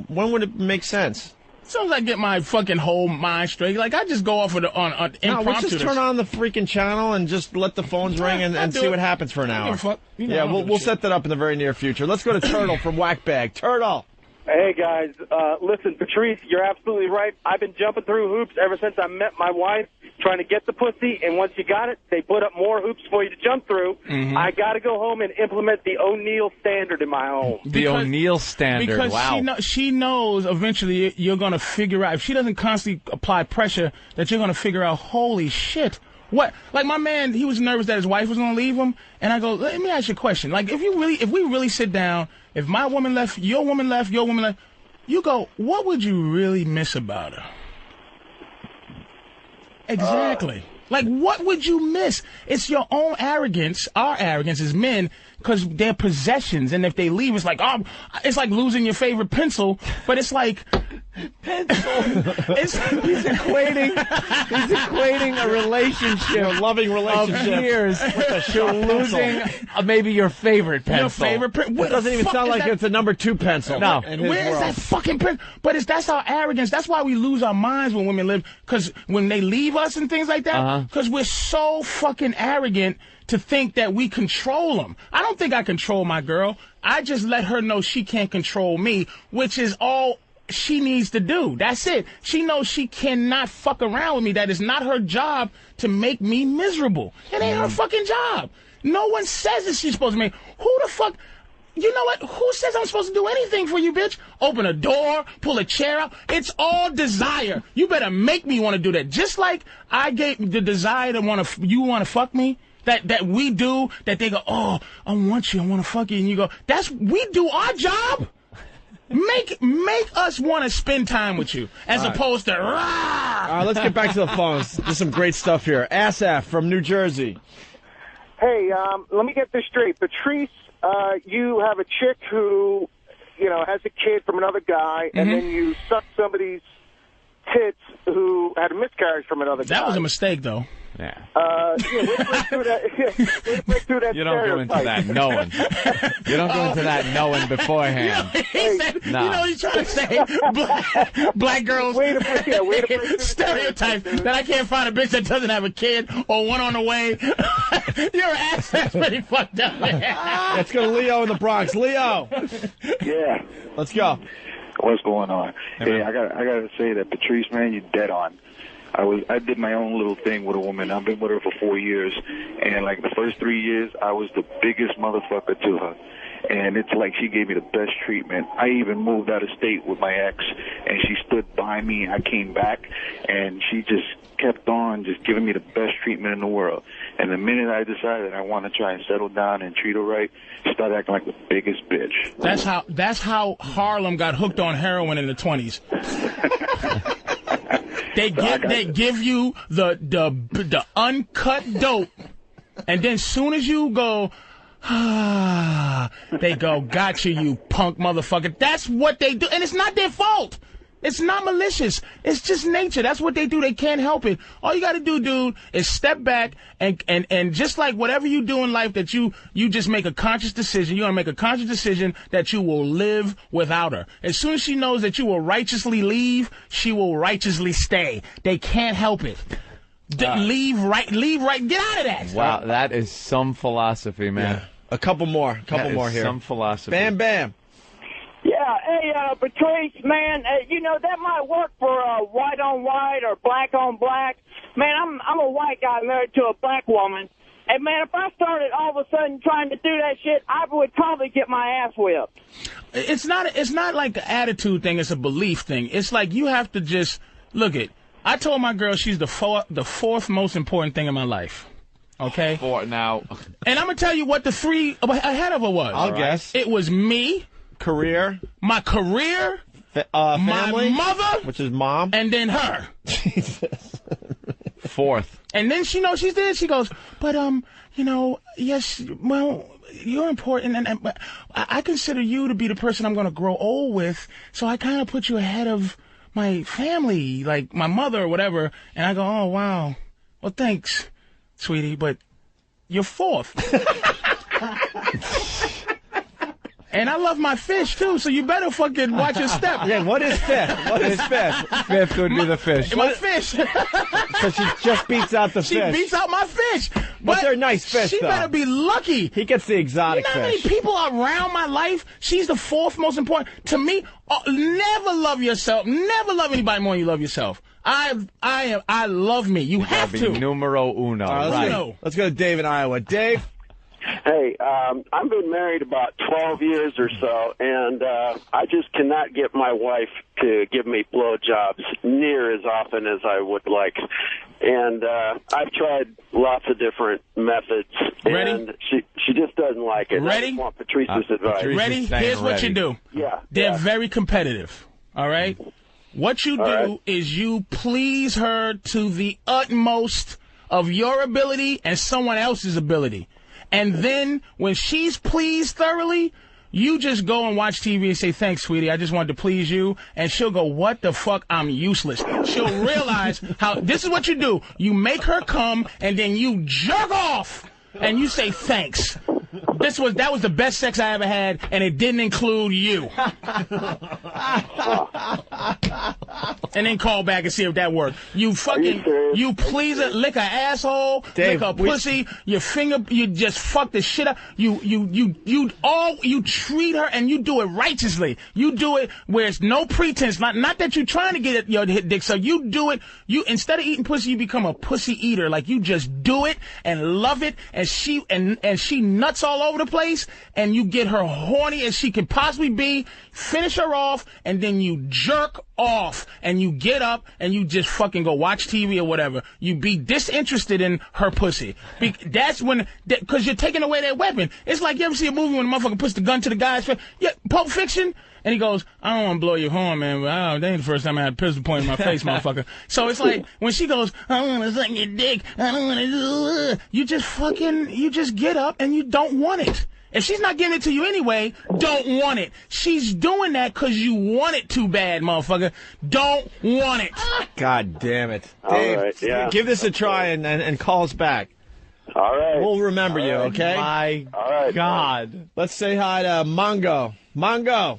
when would it make sense? As soon as I get my fucking whole mind straight, like I just go off on impromptu. No, let's just turn on the freaking channel and just let the phones ring and see what happens for an hour. Fuck. You know, we'll set that up in the very near future. Let's go to Turtle from Whackbag. Turtle. Hey, guys. Listen, Patrice, you're absolutely right. I've been jumping through hoops ever since I met my wife, trying to get the pussy, and once you got it, they put up more hoops for you to jump through. I got to go home and implement the O'Neill standard in my home. The O'Neill standard, because wow. she knows eventually you're going to figure out, if she doesn't constantly apply pressure, that you're going to figure out, holy shit. What? Like, my man, he was nervous that his wife was going to leave him, and I go, let me ask you a question. Like, if we really sit down, if my woman left, your woman left, you go, what would you really miss about her? Exactly. Like, what would you miss? It's your own arrogance, our arrogance as men, because they're possessions, and if they leave, it's like, oh, it's like losing your favorite pencil, but it's like... He's equating a relationship, a loving relationship of years to losing maybe your favorite pencil. It doesn't even sound like it's a number 2 pencil. No. Where is that fucking pencil? But that's our arrogance. That's why we lose our minds when women live, because when they leave us and things like that, because we're so fucking arrogant to think that we control them. I don't think I control my girl. I just let her know she can't control me, which is all she needs to do. That's it. She knows she cannot fuck around with me. That is not her job to make me miserable. It ain't her fucking job. No one says that she's supposed to make. Who the fuck? You know what? Who says I'm supposed to do anything for you, bitch? Open a door, pull a chair out. It's all desire. You better make me want to do that. Just like I gave the desire to you want to fuck me. That we do, that they go, oh, I want you, I want to fuck you, and you go, we do our job. Make us want to spend time with you, as opposed to, rah! All right, let's get back to the phones. There's some great stuff here. Asaf from New Jersey. Hey, let me get this straight. Patrice, you have a chick who, has a kid from another guy, and then you suck somebody's tits who had a miscarriage from another guy. That was a mistake, though. Yeah. Way to break through that You don't go into that knowing. You don't go into that knowing beforehand. He said, you know what he's trying to say? Black girls stereotype that I can't find a bitch that doesn't have a kid or one on the way. Your ass, that's pretty fucked up, man. Let's go to Leo in the Bronx. Leo. Yeah. Let's go. What's going on? Hey, I got to say that Patrice, man, you're dead on. I did my own little thing with a woman. I've been with her for 4 years, and like the first 3 years, I was the biggest motherfucker to her. And it's like she gave me the best treatment. I even moved out of state with my ex, and she stood by me. I came back, and she just kept on just giving me the best treatment in the world. And the minute I decided I want to try and settle down and treat her right, she started acting like the biggest bitch. That's how Harlem got hooked on heroin in the 20s. They give you the uncut dope, and then soon as you go, they go, got you punk motherfucker. That's what they do, and it's not their fault. It's not malicious. It's just nature. That's what they do. They can't help it. All you got to do, dude, is step back and just like whatever you do in life that you just make a conscious decision. You're going to make a conscious decision that you will live without her. As soon as she knows that you will righteously leave, she will righteously stay. They can't help it. Leave right. Get out of that. Wow, that is some philosophy, man. Yeah. A couple more here. Some philosophy. Bam, bam. Yeah, hey, Patrice, man, that might work for white on white or black on black. Man, I'm a white guy married to a black woman. And, man, if I started all of a sudden trying to do that shit, I would probably get my ass whipped. It's not like an attitude thing. It's a belief thing. It's like you have to just look at. I told my girl she's the fourth most important thing in my life. Okay? Now. And I'm going to tell you what the three ahead of her was. I'll guess. It was me. Career. My career. Family. My mother. Which is mom. And then her. Jesus. Fourth. And then she knows she's there. She goes, but, yes, well, you're important. And I consider you to be the person I'm going to grow old with. So I kind of put you ahead of my family, like my mother or whatever. And I go, oh, wow. Well, thanks, sweetie, but you're fourth. And I love my fish, too, so you better fucking watch your step. Yeah, what is fifth? What is fifth? Fifth would be the fish. My fish. So she just beats out the She fish. beats out my fish. But they're nice fish, She though. better be lucky. He gets the exotic You know how many fish. people are around my life? She's the fourth most important. To me, never love yourself. Never love anybody more than you love yourself. I love me. You have Be to. numero uno. All right, let's go to Dave in Iowa. Dave? Hey, I've been married about 12 years or so, and I just cannot get my wife to give me blowjobs near as often as I would like. And I've tried lots of different methods, and she just doesn't like it. Ready? I just want Patrice's advice. Ready? Here's what you do. Yeah. They're very competitive. All right? What you do is you please her to the utmost of your ability and someone else's ability. And then when she's pleased thoroughly, you just go and watch TV and say, thanks, sweetie, I just wanted to please you. And she'll go, what the fuck? I'm useless. She'll realize how this is what you do. You make her come and then you jerk off and you say, thanks. That was the best sex I ever had, and it didn't include you. And then call back and see if that worked. You please her, lick her asshole, Dave, lick her pussy, your finger, you just fuck the shit up. You treat her and you do it righteously. You do it where it's no pretense. Not that you're trying to get your dick. So you do it. You instead of eating pussy, you become a pussy eater. Like you just do it and love it, and she nuts all over the place, and you get her horny as she can possibly be, finish her off, and then you jerk off, and you get up, and you just fucking go watch TV or whatever. You be disinterested in her pussy. That's when, because you're taking away their weapon. It's like, you ever see a movie when a motherfucker puts the gun to the guy's face? Yeah, Pulp Fiction? And he goes, I don't want to blow your horn, man, but that ain't the first time I had a pistol point in my face, motherfucker. So it's like, when she goes, I don't want to suck your dick, I don't want to you just get up and you don't want it. If she's not giving it to you anyway, don't want it. She's doing that because you want it too bad, motherfucker. Don't want it. God damn it. All Dave, right, yeah. give this a try and call us back. All right. We'll remember you, okay? My God. Let's say hi to Mongo. Mongo.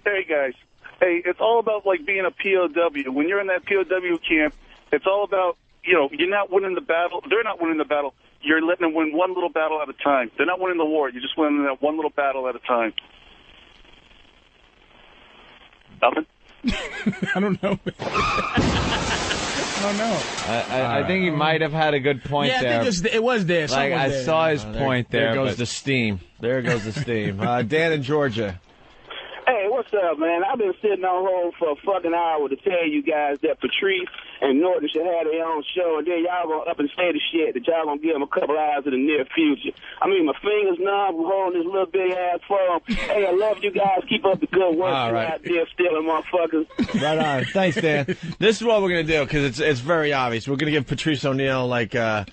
Hey, guys. Hey, it's all about, like, being a POW. When you're in that POW camp, it's all about, you're not winning the battle. They're not winning the battle. You're letting them win one little battle at a time. They're not winning the war. You're just winning that one little battle at a time. Nothing? I don't know. I don't know. I think he might have had a good point there. Yeah, I think it was there. Like, I saw his point there. There goes the steam. There goes the steam. Dan in Georgia. Hey, what's up, man? I've been sitting on hold for a fucking hour to tell you guys that Patrice and Norton should have their own show, and then y'all gonna up and say the shit that y'all gonna give them a couple hours in the near future. I mean, my fingers numb from holding this little big ass phone. Hey, I love you guys. Keep up the good work. All right. Out there stealing motherfuckers. Right on. Thanks, Dan. This is what we're going to do, because it's very obvious. We're going to give Patrice O'Neal, like, a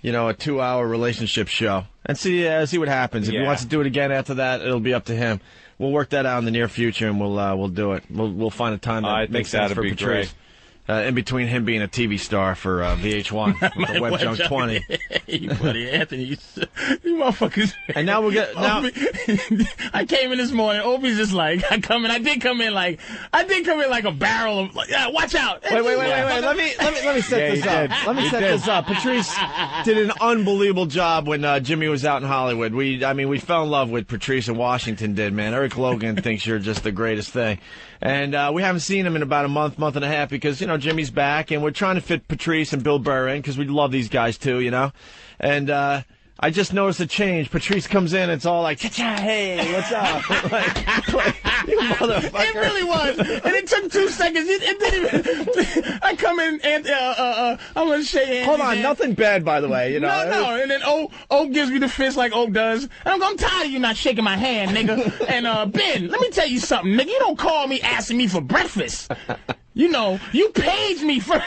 2-hour relationship show and see what happens. If he wants to do it again after that, it'll be up to him. We'll work that out in the near future, and we'll do it. We'll find a time that makes sense for Patrice. Great. In between him being a TV star for VH1 with the Web Junk 20. You buddy Anthony, you motherfuckers. And now we'll get I came in this morning. Opie's just like I did come in like a barrel of watch out. Wait. Let me set this up. Let me set this up. Patrice did an unbelievable job when Jimmy was out in Hollywood. We fell in love with Patrice in Washington. Did man? Eric Logan thinks you're just the greatest thing. And we haven't seen him in about a month and a half because, Jimmy's back, and we're trying to fit Patrice and Bill Burr in because we love these guys too, And I just noticed a change. Patrice comes in, it's all like, cha-cha, hey, what's up? like, you motherfucker. It really was. And it took 2 seconds. It didn't even... I come in, and I'm going to shake hands. Hold on, nothing bad, by the way. No. And then O gives me the fist like O does. And I'm tired of you not shaking my hand, nigga. And Ben, let me tell you something, nigga. You don't call me asking me for breakfast. You know, you paged me for...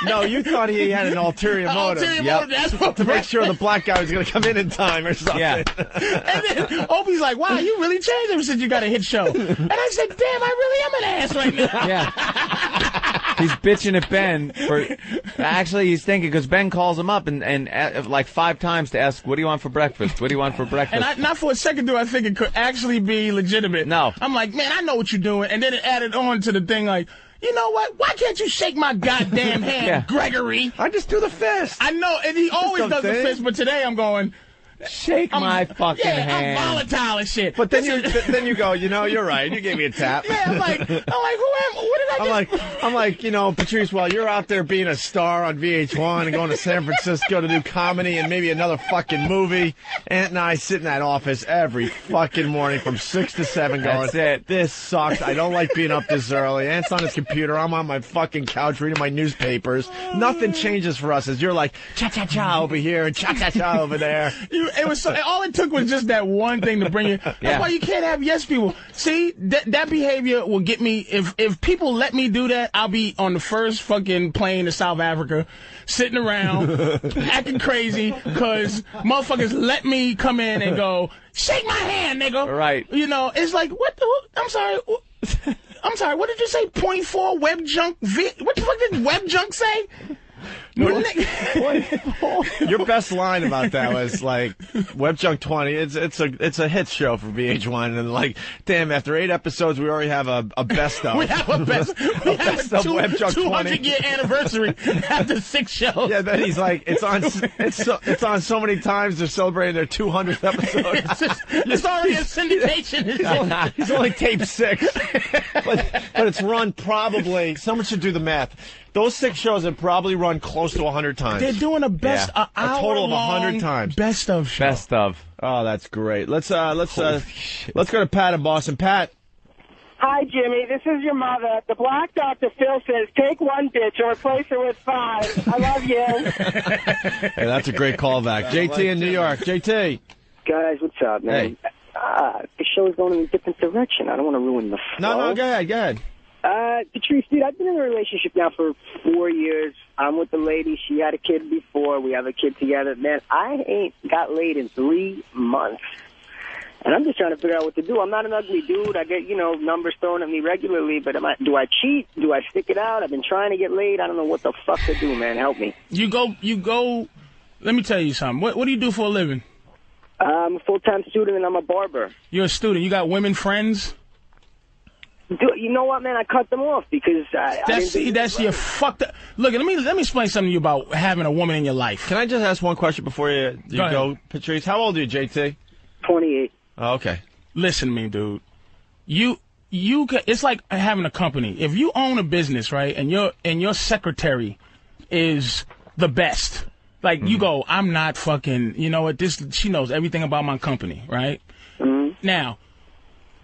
No, you thought he had an ulterior motive. That's what to make sure the black guy was going to come in time or something. Yeah. And then Opie's like, wow, you really changed ever since you got a hit show. And I said, damn, I really am an ass right now. Yeah. He's bitching at Ben for... Actually, he's thinking, because Ben calls him up and like 5 times to ask, what do you want for breakfast? What do you want for breakfast? And not for a second do I think it could actually be legitimate. No. I'm like, man, I know what you're doing. And then it added on to the thing like, you know what? Why can't you shake my goddamn hand, Gregory? I just do the fist. I know, and he always does the fist, but today I'm going... Shake my fucking hand. I'm volatile and shit. But then you go, you know, you're right. You gave me a tap. Yeah, I'm like, who am? What did I do? I'm like, you know, Patrice, while you're out there being a star on VH1 and going to San Francisco to do comedy and maybe another fucking movie, Aunt and I sit in that office every fucking morning from 6 to 7 going, That's it. This sucks. I don't like being up this early. Aunt's on his computer. I'm on my fucking couch reading my newspapers. Nothing changes for us as you're like, cha-cha-cha over here and cha-cha-cha over there. It was all it took was just that one thing to bring you. That's why you can't have yes people. See, that behavior will get me. If people let me do that, I'll be on the first fucking plane to South Africa, sitting around acting crazy because motherfuckers let me come in and go, shake my hand, nigga. Right. You know, it's like I'm sorry. What did you say? 0.4 web junk. What the fuck did web junk say? Your best line about that was like Web Junk 20. It's a hit show for VH1, and like, damn, after 8 episodes, we already have a best of. We have a best. We have a Web Junk 20 200-year anniversation after 6 shows. Yeah, then he's like, it's on so many times they're celebrating their 200th episode. It's already a syndication. He's only taped 6, but it's run probably. Someone should do the math. Those 6 shows have probably run close to 100 times. They're doing a best a total of 100 times. Best of show. Best of. Oh, that's great. Let's go to Pat in Boston. Pat. Hi, Jimmy. This is your mother. The black Dr. Phil says, take 1 bitch and replace her with 5. I love you. Hey, that's a great callback. JT in New York. JT. Guys, what's up, man? Hey. The show's going in a different direction. I don't want to ruin the flow. No, go ahead. Patrice, dude, I've been in a relationship now for 4 years. I'm with the lady. She had a kid before. We have a kid together. Man, I ain't got laid in 3 months. And I'm just trying to figure out what to do. I'm not an ugly dude. I get, numbers thrown at me regularly. But do I cheat? Do I stick it out? I've been trying to get laid. I don't know what the fuck to do, man. Help me. You go. Let me tell you something. What do you do for a living? I'm a full-time student, and I'm a barber. You're a student. You got women friends? You know what, man? I cut them off because that's your fucked up. Look, let me explain something to you about having a woman in your life. Can I just ask one question before you go, Patrice? How old are you, JT? 28. Oh, okay. Listen to me, dude. It's like having a company. If you own a business, right, and your secretary is the best, like you go, I'm not fucking. You know what? She knows everything about my company, right? Now.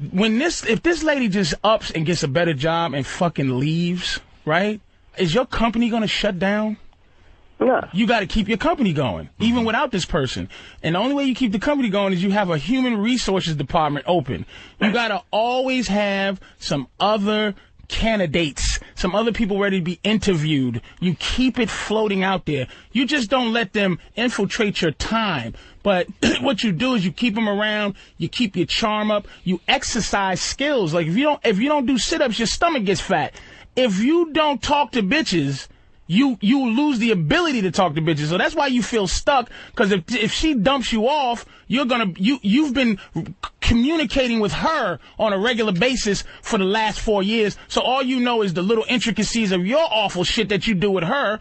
If this lady just ups and gets a better job and fucking leaves, right? Is your company going to shut down? No. You got to keep your company going, even without this person. And the only way you keep the company going is you have a human resources department open. You got to always have some other candidates, some other people ready to be interviewed. You keep it floating out there. You just don't let them infiltrate your time. But what you do is you keep them around, you keep your charm up, you exercise skills. Like if you don't do sit-ups, your stomach gets fat. If you don't talk to bitches, you lose the ability to talk to bitches. So that's why you feel stuck, because if she dumps you off, you've been communicating with her on a regular basis for the last 4 years. So all you know is the little intricacies of your awful shit that you do with her.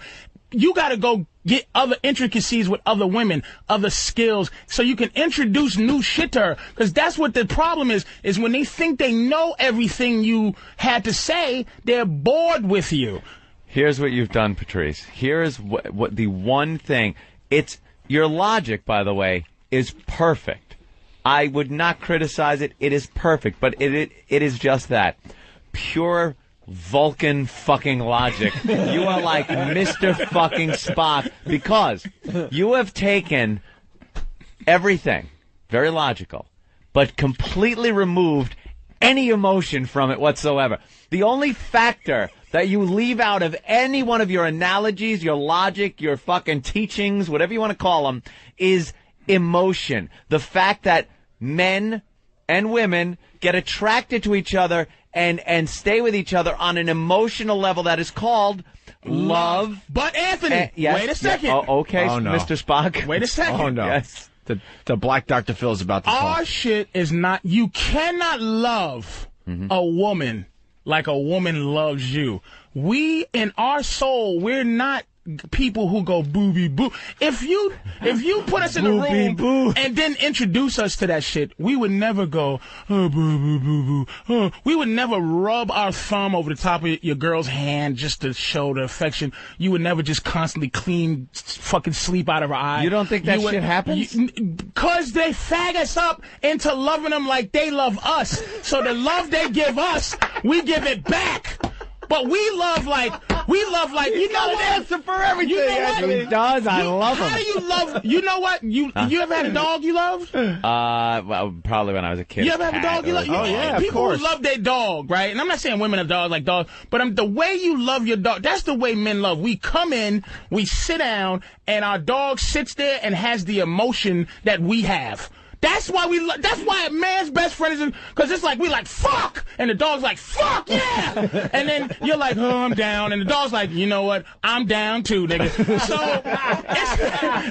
You got to go get other intricacies with other women, other skills, so you can introduce new shit to her. Because that's what the problem is when they think they know everything you had to say, they're bored with you. Here's what you've done, Patrice. Here is what the one thing. It's your logic, by the way, is perfect. I would not criticize it. It is perfect, but it is just that. Pure Vulcan fucking logic. You are like Mr. fucking Spock, because you have taken everything, very logical, but completely removed any emotion from it whatsoever. The only factor that you leave out of any one of your analogies, your logic, your fucking teachings, whatever you want to call them, is emotion. The fact that men and women get attracted to each other and stay with each other on an emotional level that is called love. But Anthony, yes, wait a second. Okay, Oh, no. Mr. Spock. Wait a second. Oh, no. Yes. The black Dr. Phil is about to call. Our shit is not, you cannot love a woman like a woman loves you. We, in our soul, we're not people who go booby boo. If you put us in a room and then introduce us to that shit, we would never go, oh, boo boo boo boo. We would never rub our thumb over the top of your girl's hand just to show the affection. You would never just constantly clean fucking sleep out of her eye. You don't think that shit happens? Because they fag us up into loving them like they love us. So the love they give us, we give it back. But we love like you know what? Answer for everything. You know what? He does. I love him. How do you love? You know what? You ever had a dog you loved? Well, probably when I was a kid. You ever have a dog you love? Oh, yeah, of people course. who love their dog, right? And I'm not saying women have dogs like dogs, but the way you love your dog, that's the way men love. We come in, we sit down, and our dog sits there and has the emotion that we have. That's why that's why a man's best friend is, because it's like, we like, fuck! And the dog's like, fuck, yeah! And then you're like, oh, I'm down. And the dog's like, you know what? I'm down too, nigga. So,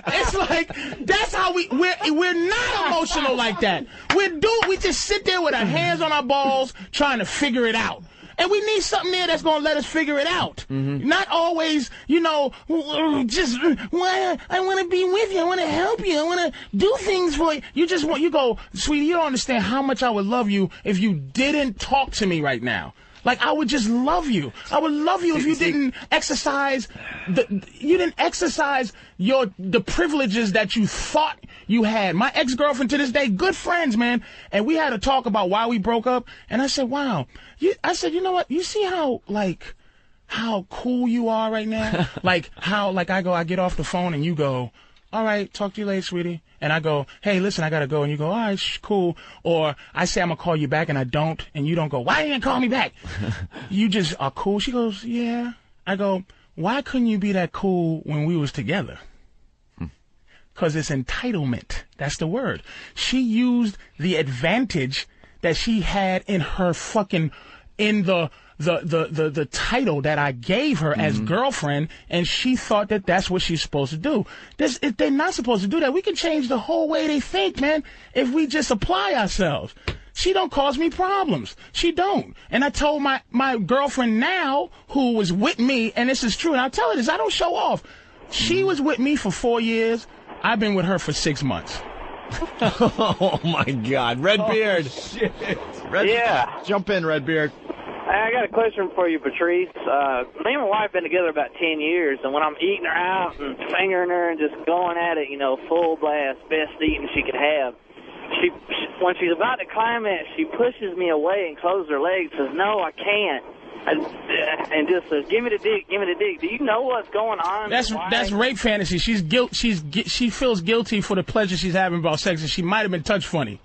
it's like, that's how we're not emotional like that. We just sit there with our hands on our balls trying to figure it out. And we need something there that's going to let us figure it out. Not always, just, well, I want to be with you. I want to help you. I want to do things for you. You go, sweetie, you don't understand how much I would love you if you didn't talk to me right now. Like, I would just love you. I would love you if you didn't exercise the privileges that you thought you had. My ex-girlfriend to this day, good friends, man. And we had a talk about why we broke up. And I said, wow. I said, you know what? You see how cool you are right now? I get off the phone and you go, all right, talk to you later, sweetie. And I go, hey, listen, I got to go. And you go, all right, cool. Or I say I'm going to call you back and I don't. And you don't go, why didn't you call me back? You just are cool. She goes, yeah. I go, why couldn't you be that cool when we was together? Because it's entitlement. That's the word. She used the advantage that she had in her fucking, in the title that I gave her as girlfriend, and she thought that that's what she's supposed to do. They're not supposed to do that. We can change the whole way they think, man, if we just apply ourselves. She don't cause me problems. She don't. And I told my girlfriend now, who was with me, and this is true, and I'll tell her this, I don't show off. She was with me for 4 years. I've been with her for 6 months. Oh, my God. Redbeard. Shit. Jump in, Redbeard. I got a question for you, Patrice. Me and my wife have been together about 10 years, and when I'm eating her out and fingering her and just going at it, full blast, best eating she could have, when she's about to climax, she pushes me away and closes her legs and says, no, I can't. And just says, give me the dick, give me the dick. Do you know what's going on? That's rape fantasy. She feels guilty for the pleasure she's having about sex, and she might have been touch funny.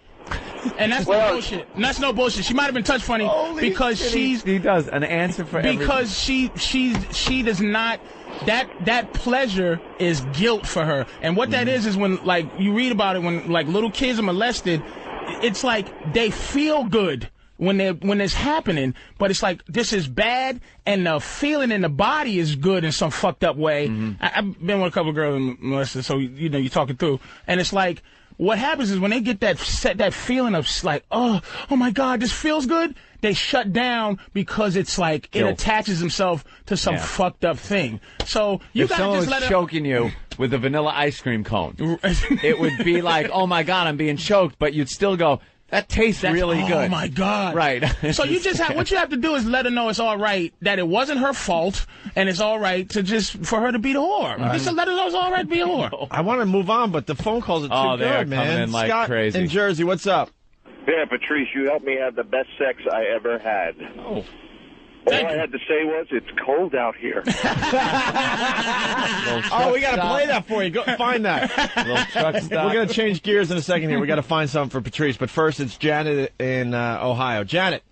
And that's no bullshit. And that's no bullshit. She might have been touch funny because he does an answer for everything. Because she does not. That pleasure is guilt for her. And what that is when, like, you read about it when, like, little kids are molested, it's like they feel good when it's happening, but it's like this is bad, and the feeling in the body is good in some fucked up way. I've been with a couple of girls molested, so you're talking through, and it's like what happens is when they get that feeling of like, oh my God, this feels good, they shut down because it's like it attaches themselves to some fucked up thing. So you if gotta someone just was let choking you with a vanilla ice cream cone, it would be like, oh my God, I'm being choked, but you'd still go, that tastes really good. Oh my God! Right. So you just what you have to do is let her know it's all right, that it wasn't her fault, and it's all right for her to be the whore. Just let her know it's all right to be a whore. I want to move on, but the phone calls are too good, man. Coming in like Scott crazy. in Jersey, what's up? Yeah, Patrice, you helped me have the best sex I ever had. Oh. All I had to say was, it's cold out here. Oh, we got to play that for you. Go find that. We're going to change gears in a second here. We got to find something for Patrice. But first, it's Janet in Ohio. Janet.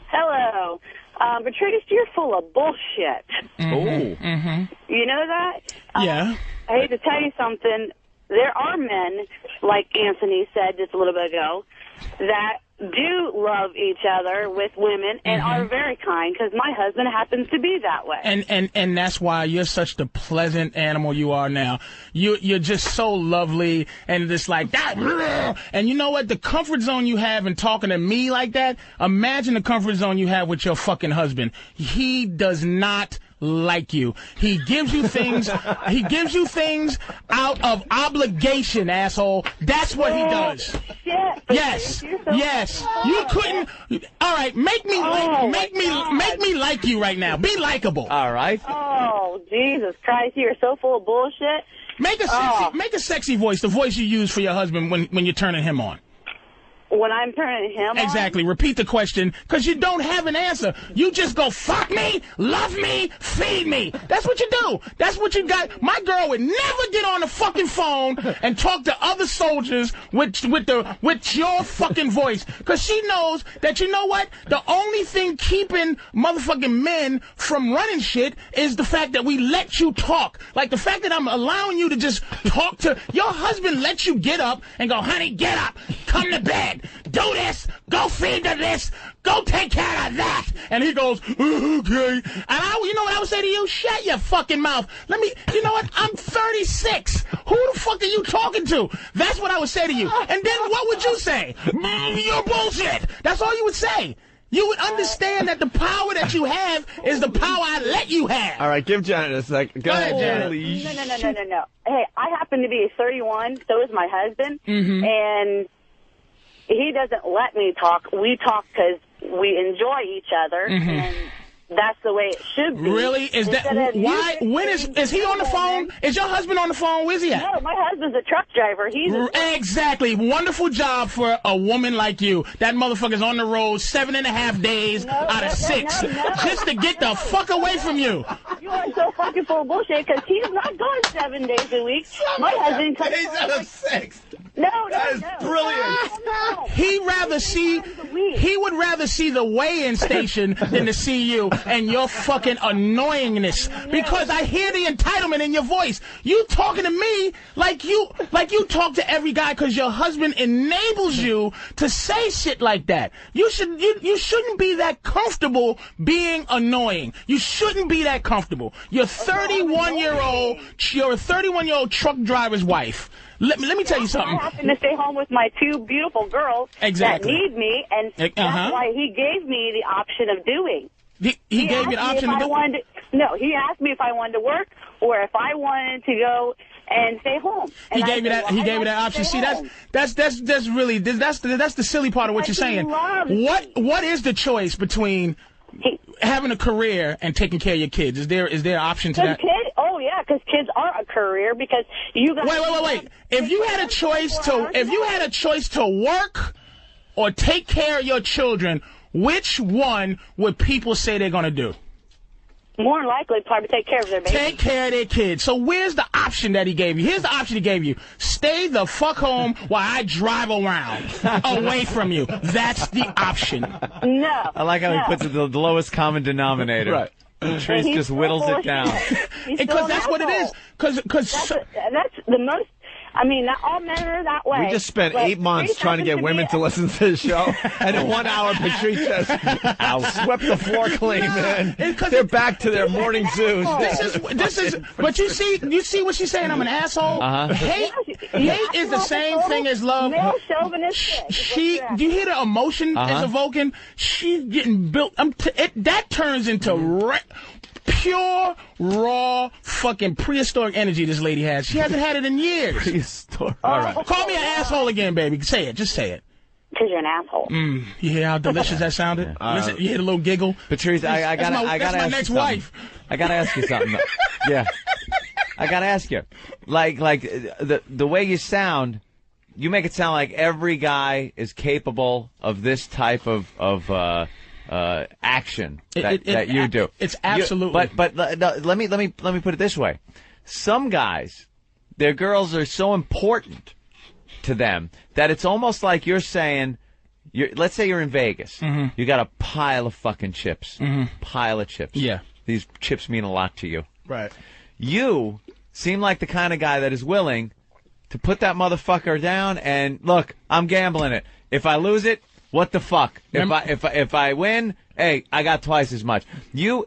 Hello. Patrice, you're full of bullshit. Mm-hmm. You know that? Yeah. I hate to tell you something. There are men, like Anthony said just a little bit ago, that do love each other with women and are very kind, because my husband happens to be that way. And that's why you're such the pleasant animal you are now. You're just so lovely and just like that. And you know what? The comfort zone you have in talking to me like that, imagine the comfort zone you have with your fucking husband. He does not like you. He gives you things. He gives you things out of obligation, asshole. That's what he does. Shit, yes, yes. You couldn't. All right, make me like you right now. Be likable. All right. Oh, Jesus Christ! You're so full of bullshit. Make a sexy voice. The voice you use for your husband when you're turning him on. When I'm turning him Exactly. on? Repeat the question, because you don't have an answer. You just go, fuck me, love me, feed me. That's what you do. That's what you got. My girl would never get on the fucking phone and talk to other soldiers with your fucking voice, because she knows that, you know what? The only thing keeping motherfucking men from running shit is the fact that we let you talk. Like the fact that I'm allowing you to just talk to your husband. Lets you get up and go, honey, get up, come to bed. Do this, go feed to this, go take care of that. And he goes, okay. And you know what I would say to you? Shut your fucking mouth. You know what? I'm 36. Who the fuck are you talking to? That's what I would say to you. And then what would you say? You're bullshit. That's all you would say. You would understand that the power that you have is the power I let you have. All right, give Janet a second. Go ahead, Janet. No. Hey, I happen to be 31, so is my husband, and he doesn't let me talk. We talk because we enjoy each other, and that's the way it should be. Really? Is that why? When is he on the phone? Is your husband on the phone? Where's he at? No, my husband's a truck driver. Exactly. Wonderful job for a woman like you. That motherfucker's on the road 7.5 days out of 6 just to get the fuck away from you. You are so fucking full of bullshit, because he's not gone 7 days a week. My husband comes days out of 6. That is brilliant. He would rather see the weigh-in station than to see you and your fucking annoyingness, because I hear the entitlement in your voice. You talking to me like you talk to every guy because your husband enables you to say shit like that. You shouldn't be that comfortable being annoying. You shouldn't be that comfortable. You're a 31-year-old truck driver's wife. Let me tell you something. I happen to stay home with my 2 beautiful girls that need me, and that's why he gave me the option of doing. He gave you the option to do? No, he asked me if I wanted to work or if I wanted to go and stay home. He gave you that. He gave you that option. See, that's the silly part of what you're saying. What is the choice between having a career and taking care of your kids? Is there an option to that? Oh yeah, because kids are a career. Because you got wait. If you had a choice to work or take care of your children, which one would people say they're going to do? More than likely, probably take care of their babies. Take care of their kids. So where's the option that he gave you? Here's the option he gave you. Stay the fuck home while I drive around away from you. That's the option. No. I like how he puts it the lowest common denominator. Right. Patrice just whittles it down. Because that's what it is. Because that's the most. I mean, all men are that way. We just spent 8 months trying to get women to listen to the show, and in 1 hour, Patrice just swept the floor clean, man. They're back to their morning zoos. This is. But you see what she's saying? I'm an asshole. Hate is the same thing as love. Male chauvinist. Do you hear the emotion it's evoking? She's getting built. That turns into pure, raw, fucking prehistoric energy this lady has. She hasn't had it in years. Prehistoric. All right. Call me an asshole again, baby. Say it. Just say it. Because you're an asshole. You hear how delicious that sounded? Listen, you hear the little giggle? Patrice, I gotta that's my ask next you wife. I gotta ask you something. Yeah. I gotta ask you. Like the way you sound, you make it sound like every guy is capable of this type of action that you do. It's absolutely. But let me put it this way. Some guys, their girls are so important to them that it's almost like you're saying, let's say you're in Vegas. You got a pile of fucking chips. Pile of chips. Yeah. These chips mean a lot to you. Right. You seem like the kind of guy that is willing to put that motherfucker down and, look, I'm gambling it. If I lose it, what the fuck? If I win, hey, I got twice as much. You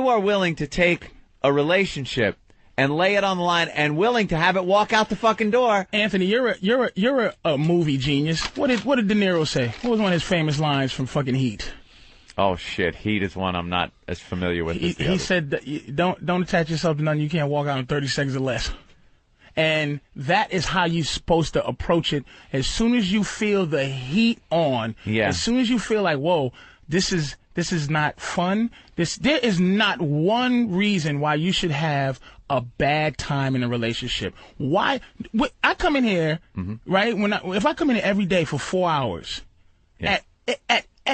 are willing to take a relationship and lay it on the line and willing to have it walk out the fucking door. Anthony, you're a movie genius. What did De Niro say? What was one of his famous lines from fucking Heat? Oh shit, Heat is one I'm not as familiar with. He said that don't attach yourself to nothing you can't walk out in 30 seconds or less. And that is how you're supposed to approach it. As soon as you feel the heat on, as soon as you feel like, whoa, this is not fun. There is not one reason why you should have a bad time in a relationship. Why? I come in here, right? If I come in here every day for 4 hours, at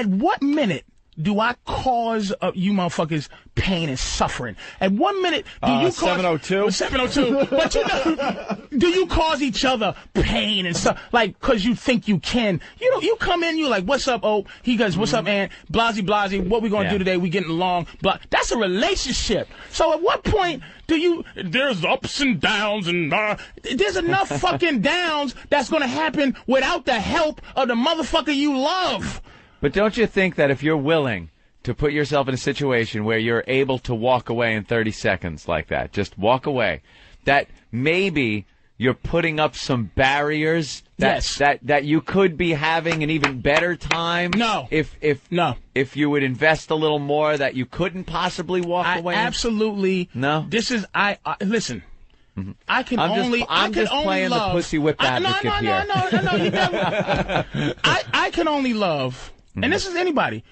what minute do I cause you motherfuckers pain and suffering? At 1 minute, do you cause 702? 702. But do you cause each other pain and stuff? Like, cause you think you can. You come in, you like, what's up, oh? He goes, what's up, man? Blasey, what we gonna do today? We getting along. Blah. That's a relationship. So at what point there's ups and downs and there's enough fucking downs that's gonna happen without the help of the motherfucker you love. But don't you think that if you're willing to put yourself in a situation where you're able to walk away in 30 seconds like that, just walk away, that maybe you're putting up some barriers that you could be having an even better time? No. If you would invest a little more, that you couldn't possibly walk away? Absolutely. No. This is listen. I'm just playing the pussy whip advocate here. No. I can only love, and this is anybody.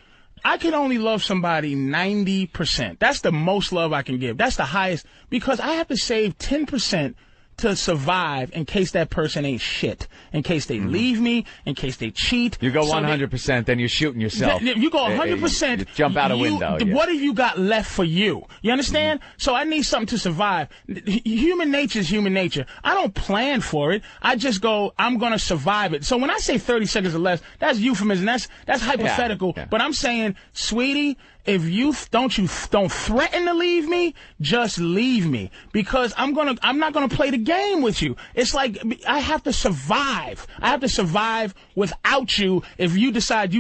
I can only love somebody 90%. That's the most love I can give. That's the highest, because I have to save 10% to survive in case that person ain't shit, in case they leave me, in case they cheat. You go 100%, then you're shooting yourself. You go 100%. You jump out a window. What have you got left for you? You understand? So I need something to survive. Human nature is human nature. I don't plan for it. I just go, I'm going to survive it. So when I say 30 seconds or less, that's euphemism. That's hypothetical. Yeah. But I'm saying, sweetie, if you don't threaten to leave me, just leave me, because I'm not gonna play the game with you. It's like I have to survive. I have to survive without you. If you decide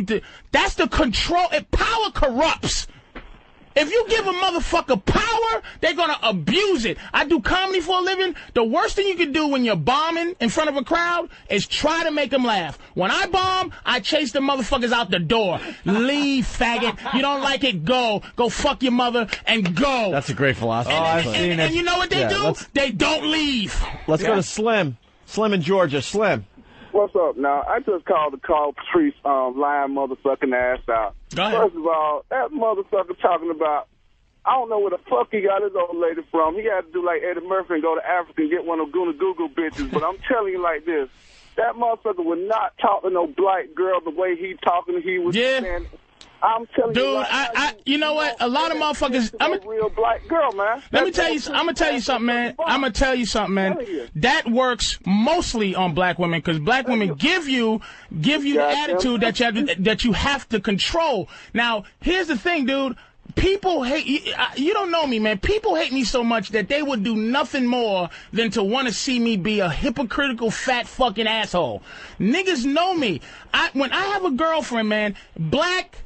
that's the control. Power corrupts. If you give a motherfucker power, they're going to abuse it. I do comedy for a living. The worst thing you can do when you're bombing in front of a crowd is try to make them laugh. When I bomb, I chase the motherfuckers out the door. Leave, faggot. You don't like it, go. Go fuck your mother and go. That's a great philosophy. And you know what they do? They don't leave. Let's go to Slim. Slim in Georgia. Slim. What's up now? I just called to call Patrice lying motherfucking ass out. Go ahead. First of all, that motherfucker talking about, I don't know where the fuck he got his old lady from. He had to do like Eddie Murphy and go to Africa and get one of Goona Google bitches. But I'm telling you like this, that motherfucker would not talk to no black girl the way he talking. He was saying, I'm telling you, dude. You know what? A lot of motherfuckers. I'm a real black girl, man. I'm gonna tell you something, man. That works mostly on black women, because black women give you the attitude that you have to control. Now, here's the thing, dude. People hate you. You don't know me, man. People hate me so much that they would do nothing more than to want to see me be a hypocritical, fat fucking asshole. Niggas know me. When I have a girlfriend, man, black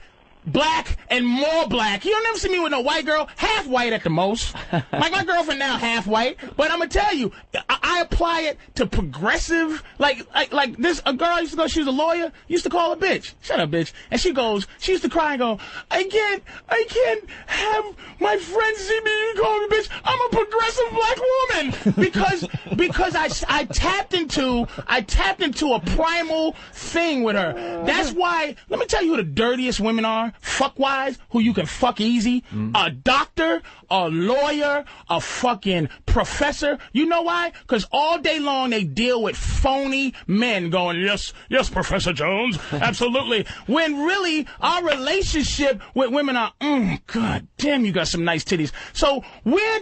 and more black. You don't never see me with no white girl. Half white at the most. Like my girlfriend now, half white. But I'm gonna tell you, I apply it to progressive. Like this. A girl I used to go. She was a lawyer. Used to call her bitch. Shut up, bitch. And she used to cry and go, I can't have my friends see me call me bitch. I'm a progressive black woman because I tapped into a primal thing with her. That's why. Let me tell you who the dirtiest women are. are fuck-wise, who you can fuck easy, a doctor, a lawyer, a fucking professor. You know why? Because all day long they deal with phony men going, yes, Professor Jones, absolutely. When really our relationship with women are, God damn, you got some nice titties. So where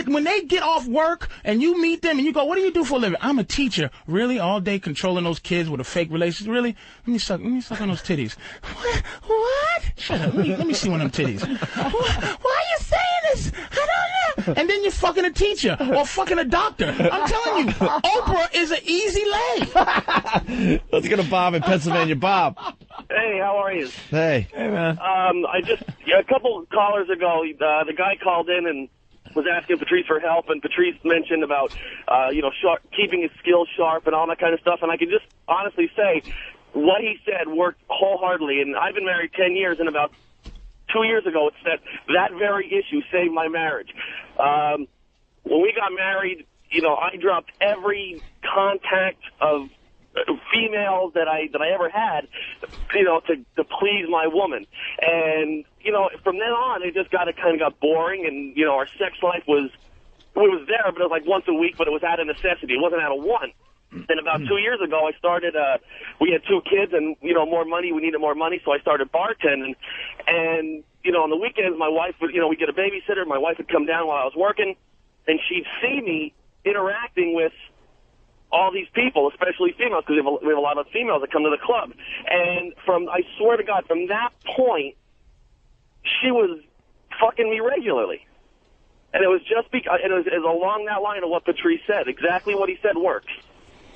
when they get off work and you meet them and you go, what do you do for a living? I'm a teacher. Really? All day controlling those kids with a fake relationship? Really? Let me suck on those titties. What? Shut up. Let me see one of them titties. Why are you saying this? I don't know. And then you're fucking a teacher or fucking a doctor. I'm telling you, Oprah is an easy lay. Let's go to Bob in Pennsylvania. Bob. Hey, how are you? Hey. Hey, man. A couple callers ago, the guy called in and was asking Patrice for help, and Patrice mentioned about, keeping his skills sharp and all that kind of stuff, and I can just honestly say what he said worked wholeheartedly, and I've been married 10 years, and about 2 years ago it said that very issue saved my marriage. When we got married, I dropped every contact of females that I ever had, to please my woman. And, from then on, it just kind of got boring, and, our sex life was there, but it was like once a week, but it was out of necessity. It wasn't out of want. And about 2 years ago, I started, we had 2 kids and, more money, we needed more money, so I started bartending. And, on the weekends, my wife would, we'd get a babysitter, my wife would come down while I was working, and she'd see me interacting with all these people, especially females, because we have a lot of females that come to the club. And I swear to God, from that point, she was fucking me regularly. And it was just because, it was along that line of what Patrice said. Exactly what he said works.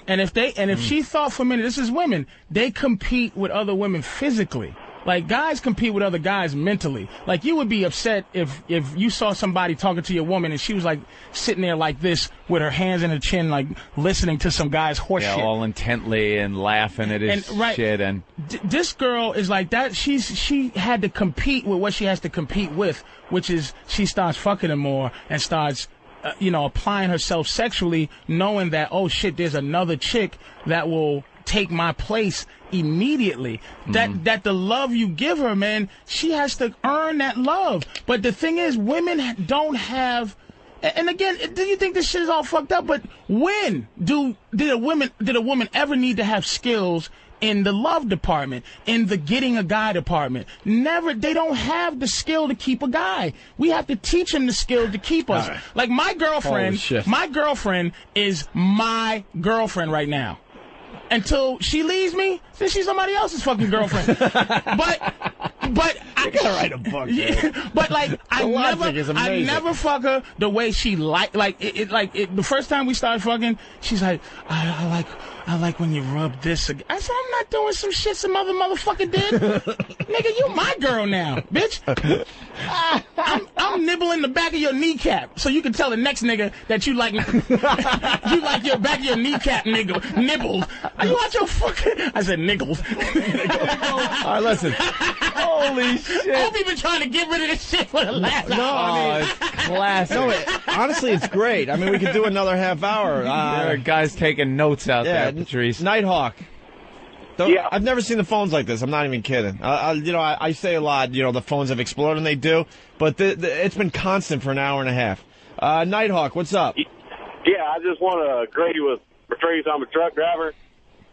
And if she thought for a minute, this is women, they compete with other women physically. Like, guys compete with other guys mentally. Like, you would be upset if you saw somebody talking to your woman and she was, like, sitting there like this with her hands in her chin, like, listening to some guy's horse shit. All intently and laughing at his shit. And this girl is like that. She had to compete with what she has to compete with, which is she starts fucking him more and starts applying herself sexually, knowing that, oh, shit, there's another chick that will take my place immediately. That the love you give her, man, she has to earn that love. But the thing is, women don't have. And again, do you think this shit is all fucked up? But when did a woman ever need to have skills in the love department, in the getting a guy department? Never. They don't have the skill to keep a guy. We have to teach them the skill to keep us. Right. Like my girlfriend is my girlfriend right now. Until she leaves me, then she's somebody else's fucking girlfriend. but I gotta write a book. Yeah, but like I never fuck her the way she the first time we started fucking, she's like, I like when you rub this again. I said, I'm not doing some shit some other motherfucker did. Nigga, you my girl now, bitch. I'm nibbling the back of your kneecap so you can tell the next nigga that you like you like your back of your kneecap nibbled. You want your fucking... I said niggles. All right, listen. Holy shit. Hope you've been trying to get rid of this shit for the last hour. It's classic. No, honestly, it's great. I mean, we could do another half hour. There are guys taking notes out there, Patrice. Nighthawk. Yeah. I've never seen the phones like this. I'm not even kidding. I say a lot, the phones have exploded, and they do, but it's been constant for an hour and a half. Nighthawk, what's up? Yeah, I just want to agree with Patrice. I'm a truck driver.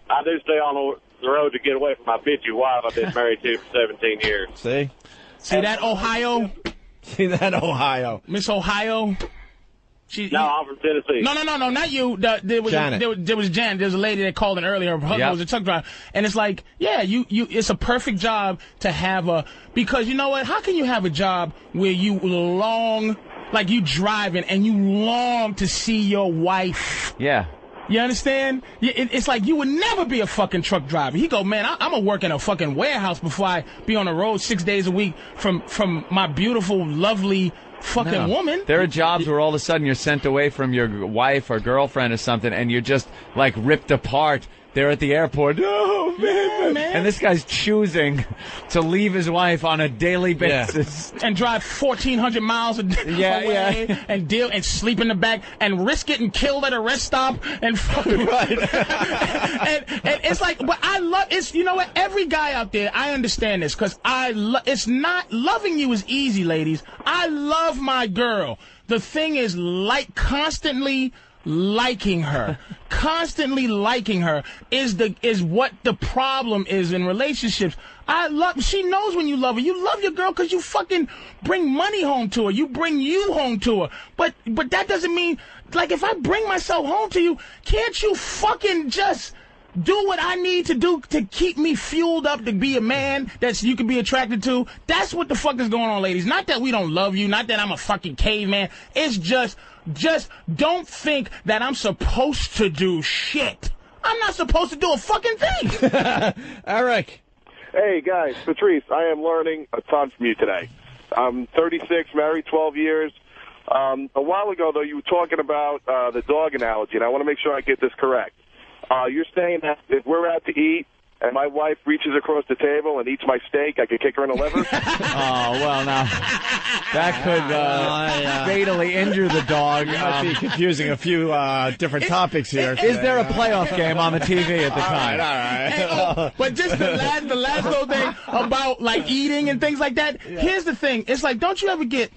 I do stay on the road to get away from my bitchy wife I've been married to for 17 years. See that, Ohio? See that, Ohio? Miss Ohio? No, I'm from Tennessee. No, not you. There was Janet. There was Jan. There was a lady that called in earlier. Her husband was a truck driver. And it's like, yeah, it's a perfect job to have because you know what? How can you have a job where you long, like you driving and you long to see your wife? Yeah. You understand? It's like you would never be a fucking truck driver. He go, man, I'm going to work in a fucking warehouse before I be on the road 6 days a week from my beautiful, lovely fucking woman. There are jobs where all of a sudden you're sent away from your wife or girlfriend or something and you're just like ripped apart they're at the airport. Oh, man. And this guy's choosing to leave his wife on a daily basis. And drive 1,400 miles away and deal and sleep in the back and risk getting killed at a rest stop and fucking and it's like, but I love it's. You know what? Every guy out there, I understand this because it's not loving you is easy, ladies. I love my girl. The thing is, constantly liking her, is what the problem is in relationships. She knows when you love her. You love your girl because you fucking bring money home to her. You bring you home to her. But that doesn't mean, like, if I bring myself home to you, can't you fucking just do what I need to do to keep me fueled up to be a man that you can be attracted to? That's what the fuck is going on, ladies. Not that we don't love you, not that I'm a fucking caveman. It's just don't think that I'm supposed to do shit. I'm not supposed to do a fucking thing. Eric. Hey, guys, Patrice, I am learning a ton from you today. I'm 36, married 12 years. A while ago, though, you were talking about the dog analogy, and I want to make sure I get this correct. You're saying that if we're out to eat and my wife reaches across the table and eats my steak, I could kick her in the liver? Oh, well, now, that could fatally injure the dog. Might be confusing a few different topics here. Is there a playoff game on the TV at the time? All right. But just the last little thing about, like, eating and things like that, here's the thing. It's like, don't you ever get...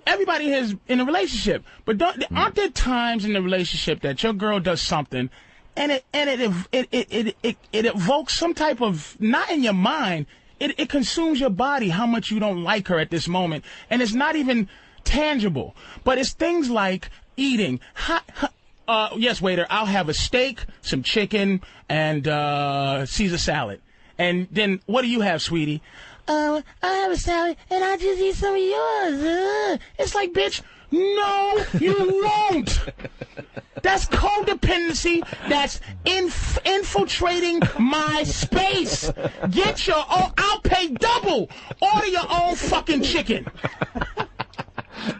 everybody is in a relationship, but aren't there times in the relationship that your girl does something and it evokes some type of, not in your mind, it consumes your body how much you don't like her at this moment, and it's not even tangible, but it's things like eating. Yes, waiter, I'll have a steak, some chicken, and Caesar salad. And then what do you have, sweetie? I have a salad, and I just eat some of yours. It's like, bitch, no, you won't. That's codependency. That's infiltrating my space. Get your own. I'll pay double. Order your own fucking chicken.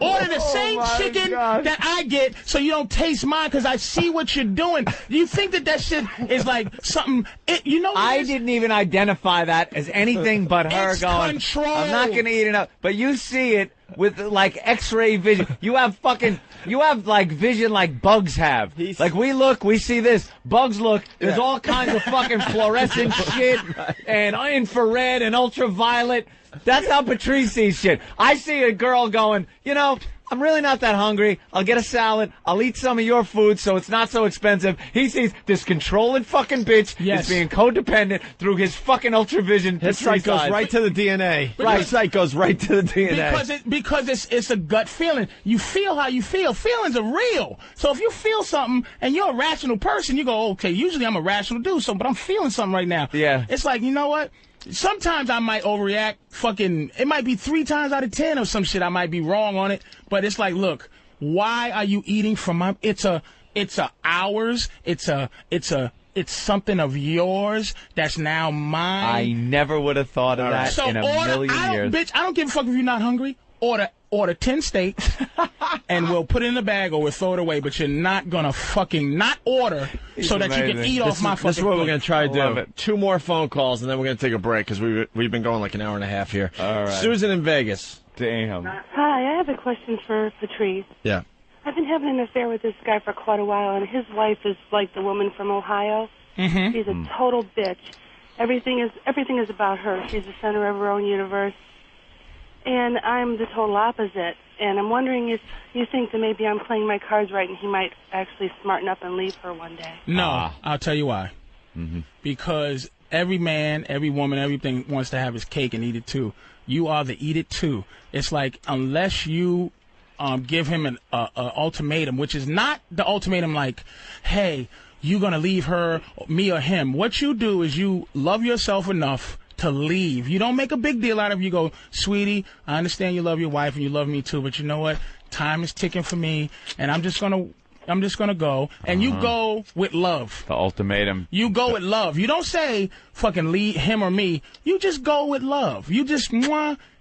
Order the same chicken that I get so you don't taste mine because I see what you're doing. Do you think that shit is like something, you know? I didn't even identify that as anything but her it's going, control. I'm not going to eat enough. But you see it with like X-ray vision. You have like vision like bugs have. Like we see this. Bugs look. There's all kinds of fucking fluorescent shit and infrared and ultraviolet. That's how Patrice sees shit. I see a girl going, you know, I'm really not that hungry. I'll get a salad. I'll eat some of your food so it's not so expensive. He sees this controlling fucking bitch is being codependent through his fucking ultravision. His sight goes right to the DNA. His sight goes right to the DNA. Because it's a gut feeling. You feel how you feel. Feelings are real. So if you feel something and you're a rational person, you go, okay, usually I'm a rational dude, but I'm feeling something right now. Yeah. It's like, you know what? Sometimes I might overreact. It might be 3 times out of 10 or some shit. I might be wrong on it. But it's like, look, why are you eating from my? It's ours. It's something of yours that's now mine. I never would have thought of that in a million years. Bitch, I don't give a fuck if you're not hungry. Order 10 steaks, and we'll put it in the bag or we'll throw it away. But you're not gonna fucking not order so that you can eat off my fucking. This is what we're gonna try to do. 2 more phone calls, and then we're gonna take a break because we've been going like an hour and a half here. All right. Susan in Vegas. Damn. Hi, I have a question for Patrice. Yeah. I've been having an affair with this guy for quite a while, and his wife is like the woman from Ohio. Mm-hmm. She's a total bitch. Everything is about her. She's the center of her own universe. And I'm the total opposite. And I'm wondering if you think that maybe I'm playing my cards right and he might actually smarten up and leave her one day. No, I'll tell you why. Mm-hmm. Because every man, every woman, everything wants to have his cake and eat it too. You are the eat it too. It's like unless you give him an ultimatum, which is not the ultimatum like, hey, you're going to leave her, me or him. What you do is you love yourself enough to leave. You don't make a big deal out of it. You go, sweetie, I understand you love your wife and you love me too, but you know what? Time is ticking for me, and I'm just gonna go. And you go with love. The ultimatum. You go with love. You don't say fucking leave him or me. You just go with love. You just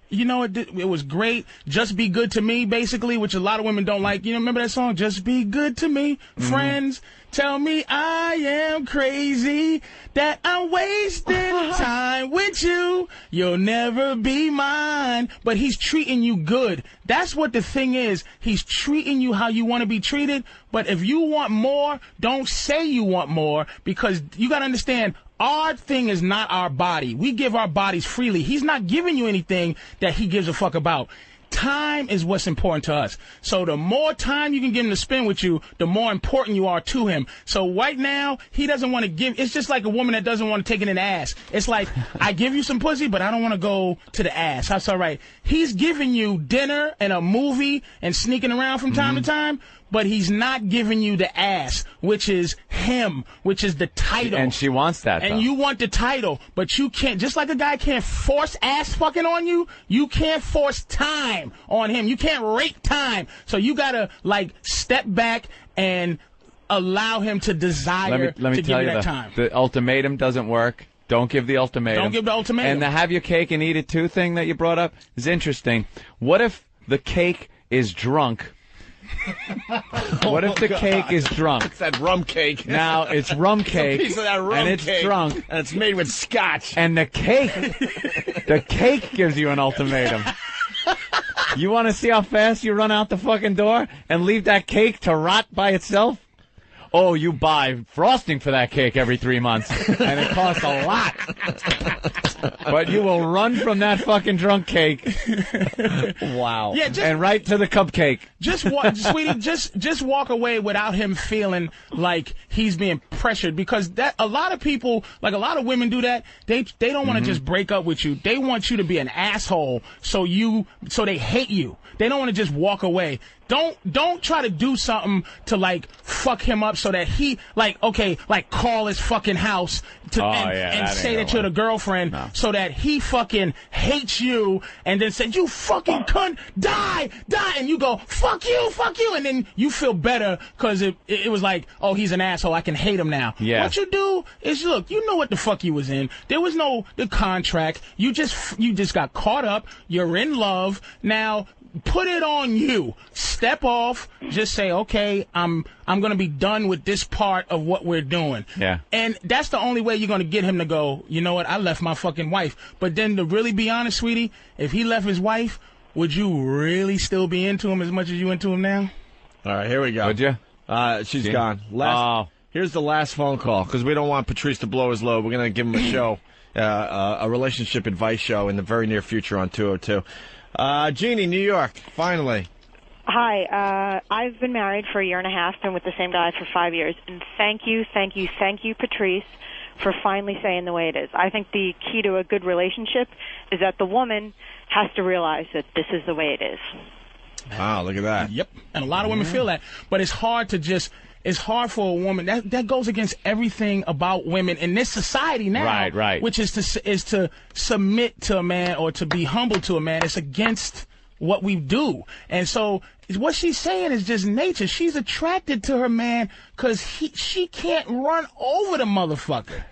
You know, it was great. Just be good to me, basically, which a lot of women don't like. You know, remember that song? Just be good to me, friends. Tell me I am crazy, that I'm wasting time with you. You'll never be mine. But he's treating you good. That's what the thing is. He's treating you how you want to be treated. But if you want more, don't say you want more, because you got to understand, our thing is not our body. We give our bodies freely. He's not giving you anything that he gives a fuck about. Time is what's important to us. So the more time you can give him to spend with you, the more important you are to him. So right now, he doesn't want to give. It's just like a woman that doesn't want to take it in the ass. It's like, I give you some pussy, but I don't want to go to the ass. That's all right. He's giving you dinner and a movie and sneaking around from time to time, but he's not giving you the ass, which is him, which is the title. And she wants that, And though. you want the title, but you can't. Just like a guy can't force ass fucking on you, you can't force time on him. You can't rape time. So you gotta, like, step back and allow him to desire Let me to tell give you, you that time. the ultimatum doesn't work. Don't give the ultimatum. Don't give the ultimatum. And the have your cake and eat it too thing that you brought up is interesting. What if the cake is drunk? What if the cake is drunk? It's that rum cake. Now it's rum cake, It's a piece of that rum and it's cake, drunk, and it's made with scotch. and the cake gives you an ultimatum. You want to see how fast you run out the fucking door and leave that cake to rot by itself? Oh, you buy frosting for that cake every 3 months, and it costs a lot. But you will run from that fucking drunk cake. Wow. Yeah, and right to the cupcake. Just walk, sweetie. Just walk away without him feeling like he's being pressured, because that a lot of people, like a lot of women, do that. They don't want to just break up with you. They want you to be an asshole, so they hate you. They don't want to just walk away. Don't try to do something to, like, fuck him up so that he, like, okay, like, call his fucking house and say that you're the girlfriend, so that he fucking hates you and then say, you fucking cunt, die, and you go, fuck you, and then you feel better because it was like, oh, he's an asshole, I can hate him now. Yeah. What you do is, look, you know what the fuck you was in. There was the contract. You just got caught up. You're in love. Now, put it on you. Step off. Just say, okay, I'm gonna be done with this part of what we're doing. Yeah. And that's the only way you're gonna get him to go, you know what, I left my fucking wife. But then to really be honest, sweetie, if he left his wife, would you really still be into him as much as you into him now? All right, here we go. Would you? She's gone. Here's the last phone call, because we don't want Patrice to blow his load. We're going to give him a show, a relationship advice show in the very near future on 202. Jeannie, New York, finally. Hi, I've been married for a year and a half, been with the same guy for 5 years, and thank you, Patrice, for finally saying the way it is. I think the key to a good relationship is that the woman has to realize that this is the way it is. Wow, look at that. Yep, and a lot of women feel that, but it's hard for a woman. That goes against everything about women in this society now. Right. Which is to submit to a man or to be humble to a man. It's against what we do. And so what she's saying is just nature. She's attracted to her man because she can't run over the motherfucker.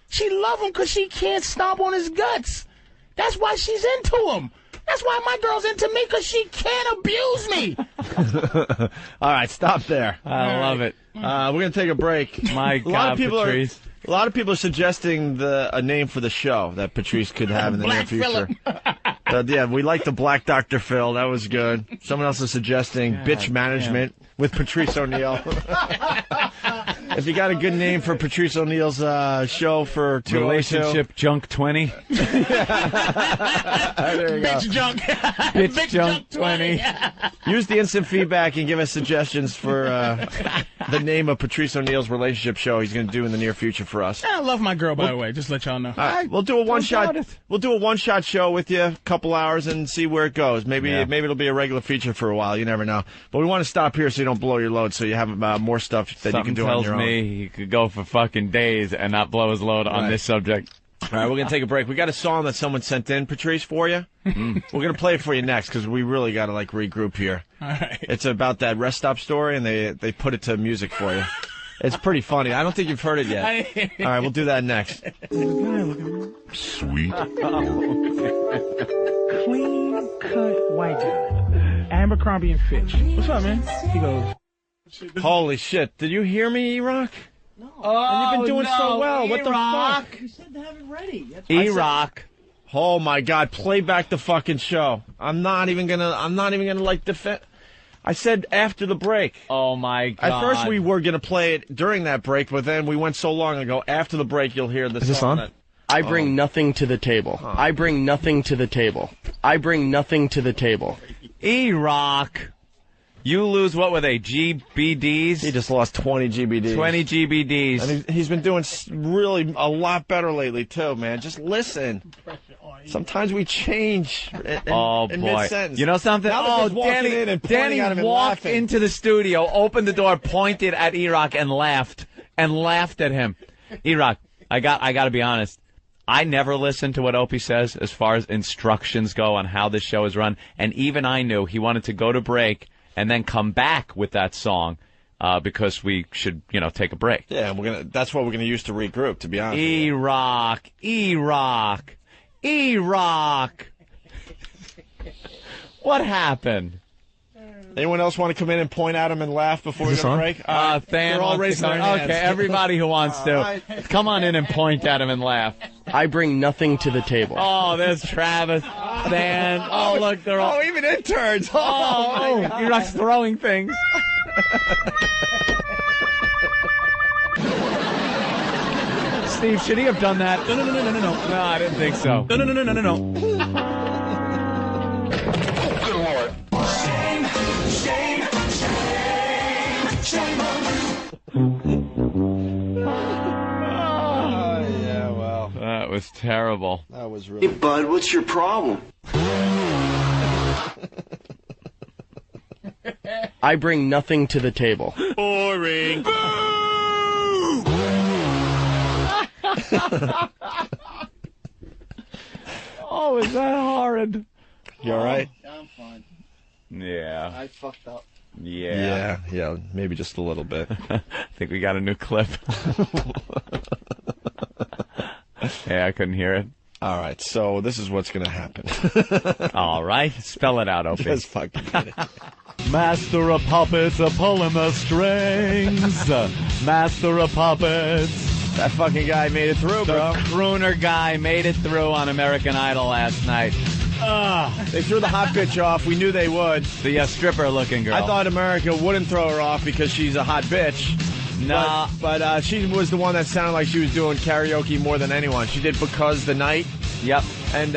She love him because she can't stomp on his guts. That's why she's into him. That's why my girl's into me, because she can't abuse me. All right, stop there. I love it. We're going to take a break. My God, Patrice. A lot of people are suggesting a name for the show that Patrice could have in the near future. Yeah, we like the Black Dr. Phil. That was good. Someone else is suggesting Bitch Management with Patrice O'Neill. If you got a good name for Patrice O'Neill's show for 202. Relationship Junk 20. There you go. Bitch junk. Bitch Junk 20. Use the instant feedback and give us suggestions for the name of Patrice O'Neill's relationship show he's going to do in the near future for us. I love my girl, by the way. Just to let y'all know. All right, we'll do a one-shot show with you, a couple hours, and see where it goes. Maybe it'll be a regular feature for a while. You never know. But we want to stop here so you don't blow your load, so you have more stuff that you can do on your own. He could go for fucking days and not blow his load on this subject. All right, we're going to take a break. We got a song that someone sent in, Patrice, for you. We're going to play it for you next because we really got to regroup here. All right. It's about that rest stop story, and they put it to music for you. It's pretty funny. I don't think you've heard it yet. All right, we'll do that next. Sweet. Clean. clear-cut white guy. Abercrombie and Fitch. What's up, man? He goes, Holy shit. Did you hear me, E-Rock? Oh, and you've been doing so well. What the E-Rock. fuck? You said to have it ready. E-Rock. Oh my God! Play back the fucking show. I'm not even gonna like defend. I said after the break. Oh my God! At first we were gonna play it during that break, but then we went so long ago. After the break, you'll hear the song. Is this on? That, I bring nothing to the table. I bring nothing to the table. I bring nothing to the table. E-Rock. You lose, what were they, GBDs? He just lost 20 GBDs. 20 GBDs. And he's been doing really a lot better lately, too, man. Just listen. Sometimes we change in boy. mid-sentence. You know something? Now Danny walked into the studio, opened the door, pointed at E-Rock, and laughed at him. E-Rock, I got to be honest. I never listen to what Opie says as far as instructions go on how this show is run. And even I knew he wanted to go to break and then come back with that song because we should, take a break. Yeah, that's what we're gonna use to regroup. To be honest, E-Rock. What happened? Anyone else want to come in and point at him and laugh before we go to break? They're all raising their hands. Okay, everybody who wants to, come on in and point at him and laugh. I bring nothing to the table. Oh, there's Travis, Dan. Oh, look, they're all. Oh, even interns. Oh, you're not throwing things. Steve, should he have done that? No. No, I didn't think so. No. That was terrible. That was really. Hey, bud, what's your problem? I bring nothing to the table. Boring. Oh, is that horrid? You all right? I'm fine. Yeah. I fucked up. Yeah, maybe just a little bit. I think we got a new clip. Hey, I couldn't hear it. All right, so this is what's going to happen. All right, spell it out, Opie. Just fucking get it. Master of puppets, a pulling the strings. Master of puppets. That fucking guy made it through, bro. The crooner guy made it through on American Idol last night. They threw the hot bitch off. We knew they would. The stripper-looking girl. I thought America wouldn't throw her off because she's a hot bitch. No. But she was the one that sounded like she was doing karaoke more than anyone. She did Because the Night. Yep. And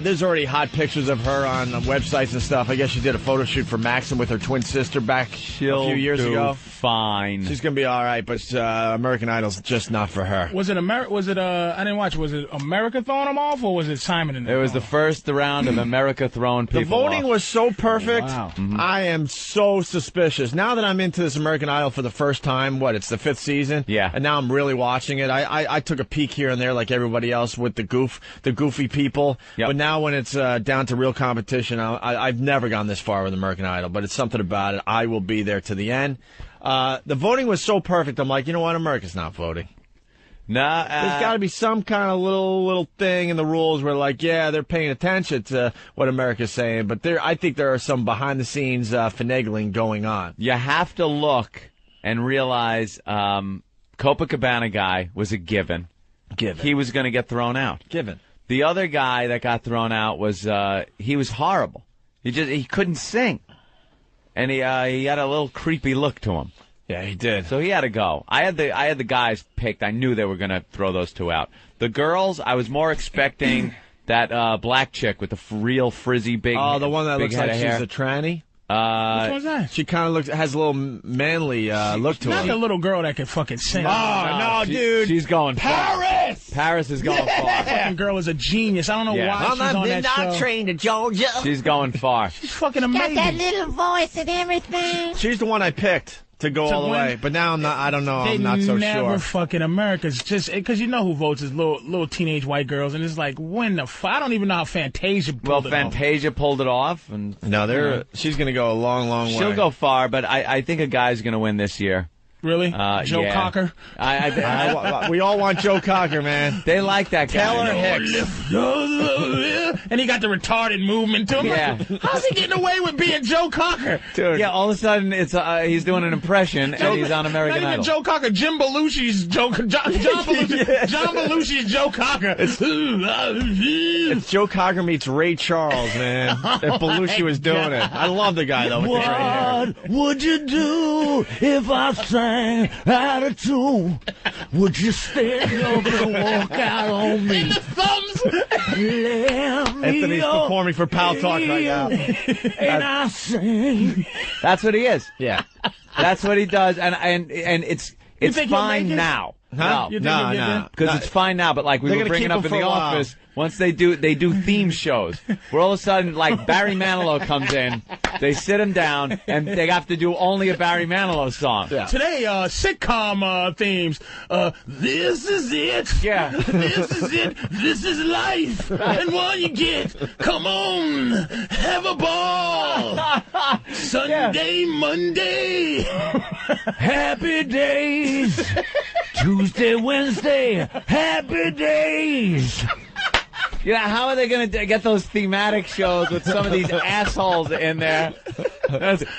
there's already hot pictures of her on websites and stuff. I guess she did a photo shoot for Maxim with her twin sister back a few years ago. Fine. She's gonna be all right, but American Idol's just not for her. Was it I didn't watch. Was it America throwing them off, or was it Simon and them? It was the first round of America throwing people The voting off. was so perfect. Wow. Mm-hmm. I am so suspicious. Now that I'm into this American Idol for the first time, it's the 5th season? Yeah. And now I'm really watching it. I took a peek here and there like everybody else with the goofy people. Yep. But now when it's down to real competition, I've never gone this far with American Idol, but it's something about it. I will be there to the end. The voting was so perfect. I'm like, you know what? America's not voting. Nah, there's got to be some kind of little thing in the rules where, they're paying attention to what America's saying, but I think there are some behind-the-scenes finagling going on. You have to look and realize Copacabana guy was a given. He was going to get thrown out. Given. The other guy that got thrown out was he was horrible. He couldn't sing. And he had a little creepy look to him. Yeah, he did. So he had to go. I had the guys picked. I knew they were going to throw those two out. The girls, I was more expecting that black chick with the real frizzy big. Oh, the one that big looks head like of she's hair. a tranny. Which one's that? She kind of has a little manly look to her. Not the little girl that can fucking sing. No, dude. She's going Paris. far. Paris is going far. That fucking girl is a genius. I don't know why she's on that show. trained to Georgia. She's going far. She's fucking amazing. Got that little voice and everything. She's the one I picked to go all the way, but now I'm not. I don't know. I'm not so never sure. Fucking America's just because you know who votes is little teenage white girls, and it's like when the I don't even know how Fantasia pulled it off. Fantasia pulled it off, and no, she's gonna go a long way. She'll go far, but I think a guy's gonna win this year. Really? Joe yeah. Cocker? We all want Joe Cocker, man. They like that guy. Taylor Hicks. And he got the retarded movement to him. Yeah. How's he getting away with being Joe Cocker? Dude. Yeah, all of a sudden it's he's doing an impression and he's on American Not even Idol. Joe Cocker. Jim Belushi's Joe. John Belushi. Yeah. John Belushi's Joe Cocker. It's Joe Cocker meets Ray Charles, man. If Belushi was doing it. I love the guy, though, with the gray hair. What would you do if I sang out of tune? Would you stand up and walk out on me? And the thumbs. Anthony's performing for Paltalk right now. And I sing. That's what he is. Yeah. That's what he does, and it's think he'll fine make it? now. Huh? You think he'll get there? Because it's fine now, but like we They're were gonna bringing keep up him in the for a while. office, once they do theme shows, where all of a sudden like Barry Manilow comes in, they sit him down, and they have to do only a Barry Manilow song. Yeah. Today, sitcom themes. This is it. Yeah. This is it. This is life. And what you get. Come on. Have a ball. Sunday, Monday. Happy days. Tuesday, Wednesday. Happy days. Yeah, how are they going to get those thematic shows with some of these assholes in there?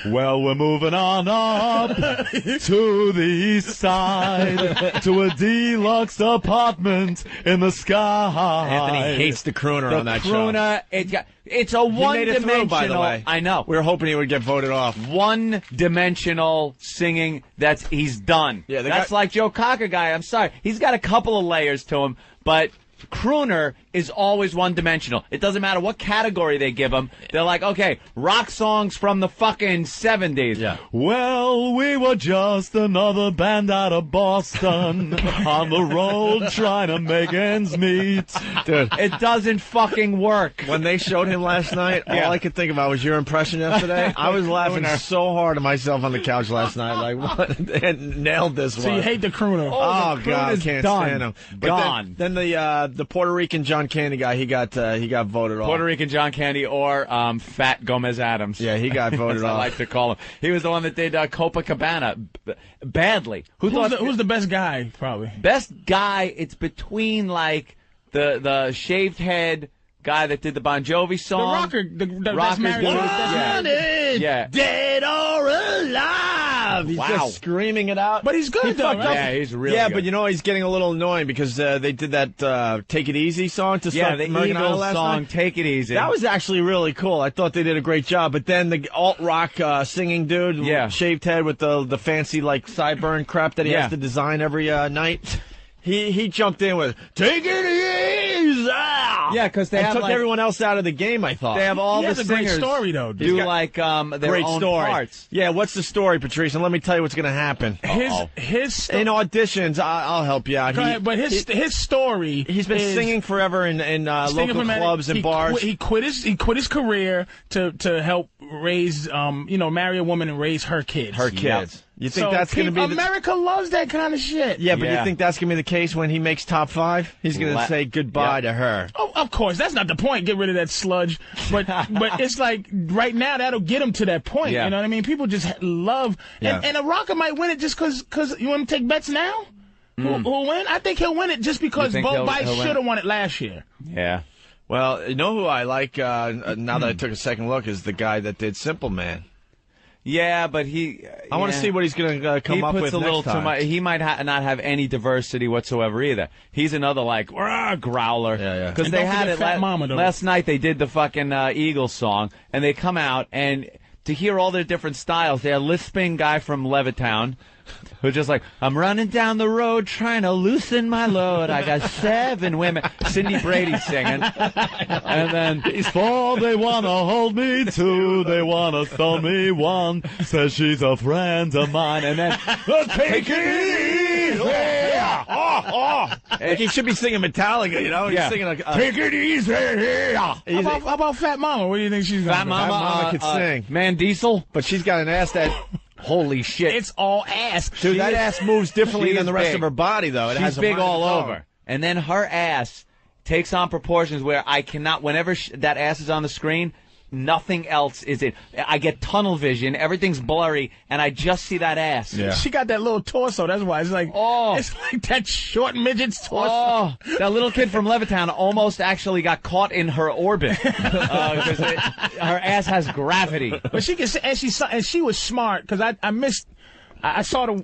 Well, we're moving on up to the east side to a deluxe apartment in the sky. Anthony hates the crooner on that crooner, it's a show. He made it one-dimensional. through, by the way. I know. We were hoping he would get voted off. One-dimensional singing. He's done. Yeah, that's like Joe Cocker guy. I'm sorry, he's got a couple of layers to him, but crooner is always one-dimensional. It doesn't matter what category they give him. They're like, okay, rock songs from the fucking 70s. Yeah. Well, we were just another band out of Boston on the road trying to make ends meet. Dude. It doesn't fucking work. When they showed him last night, Yeah. all I could think about was your impression yesterday. I was laughing so hard at myself on the couch last night. Like, what? They had nailed this So one. you hate the crooner. Oh, the God, I crooner's can't done. stand him. But Gone. Then the Puerto Rican John Candy guy, he got voted off. Puerto Rican John Candy or Fat Gomez Adams. Yeah, he got voted As off. I like to call him. He was the one that did Copacabana badly. Who's the best guy, probably? Best guy? It's between like the shaved head guy that did the Bon Jovi song. The rocker. The Rocker that's married dude. to that's married. Yeah. Dead or alive. He's Wow. just screaming it out. But he's good, though, fucked right? up. Yeah, he's really Yeah, good. but you know, he's getting a little annoying because they did that Take It Easy song to Yeah, start the American Idol Eagles last song, night. Take It Easy. That was actually really cool. I thought they did a great job. But then the alt-rock singing dude, Yeah. shaved head with the fancy like sideburn crap that he Yeah. has to design every night, he jumped in with Take It Easy. Yeah, because they and have took like, everyone else out of the game, I thought. they have all He the has a great singers story, though. do got like their great own story. parts. Yeah, what's the story, Patrice? And let me tell you what's going to happen. His In auditions, I'll help you out. Go ahead, but his story. He's been is singing forever in singing local for many- clubs and bars. He quit his career to help raise marry a woman and raise her kids. Her kids. You think So that's going to be America loves that kind of shit. Yeah, but Yeah. you think that's going to be the case when he makes top 5? He's going to say goodbye to her. Oh, of course, that's not the point. Get rid of that sludge. But it's like right now that'll get him to that point. Yeah. You know what I mean? People just love, and a rocker might win it just because you want to take bets now. Who'll win? I think he'll win it just because think Bo he'll Bice win? should have won it last year. Yeah. Well, you know who I like now that I took a second look is the guy that did Simple Man. Yeah, but I want to see what he's going to come up with a little next time. too much. He might not have any diversity whatsoever either. He's another like growler. Yeah. Because And they don't had forget it Fat Mama, though. last night. They did the fucking Eagles song, and they come out and to hear all their different styles. They're a lisping guy from Levittown. Who's just like, I'm running down the road trying to loosen my load. I got 7 women. Cindy Brady singing. And then, 4, they want to hold me. 2, they want to throw me. 1 says she's a friend of mine. And then, take it easy. Like he should be singing Metallica, you know? He's singing like, take it easy. How about Fat Mama? What do you think she's Fat gonna do? Mama, could sing. Man Diesel. But she's got an ass that... Holy shit. It's all ass. Dude, that ass moves differently she than is the rest big. of her body, though. It She's has a big mind all of its own. over. And then her ass takes on proportions where I cannot, whenever that ass is on the screen, nothing else is it. I get tunnel vision. Everything's blurry, and I just see that ass. Yeah. She got that little torso. That's why it's like that short midget's torso. Oh, that little kid from Levittown almost actually got caught in her orbit because her ass has gravity. But she can, and she was smart because I missed. I saw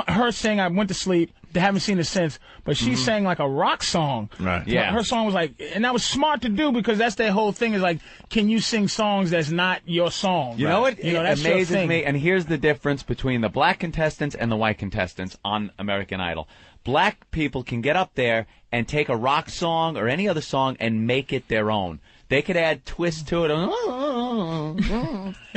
her saying I went to sleep. They haven't seen it since, but she sang like a rock song. Right. Yeah. Her song was like, and that was smart to do because that's their whole thing is like, can you sing songs that's not your song? You know what? You know, it that's amazes me, and here's the difference between the black contestants and the white contestants on American Idol. Black people can get up there and take a rock song or any other song and make it their own. They could add twists to it.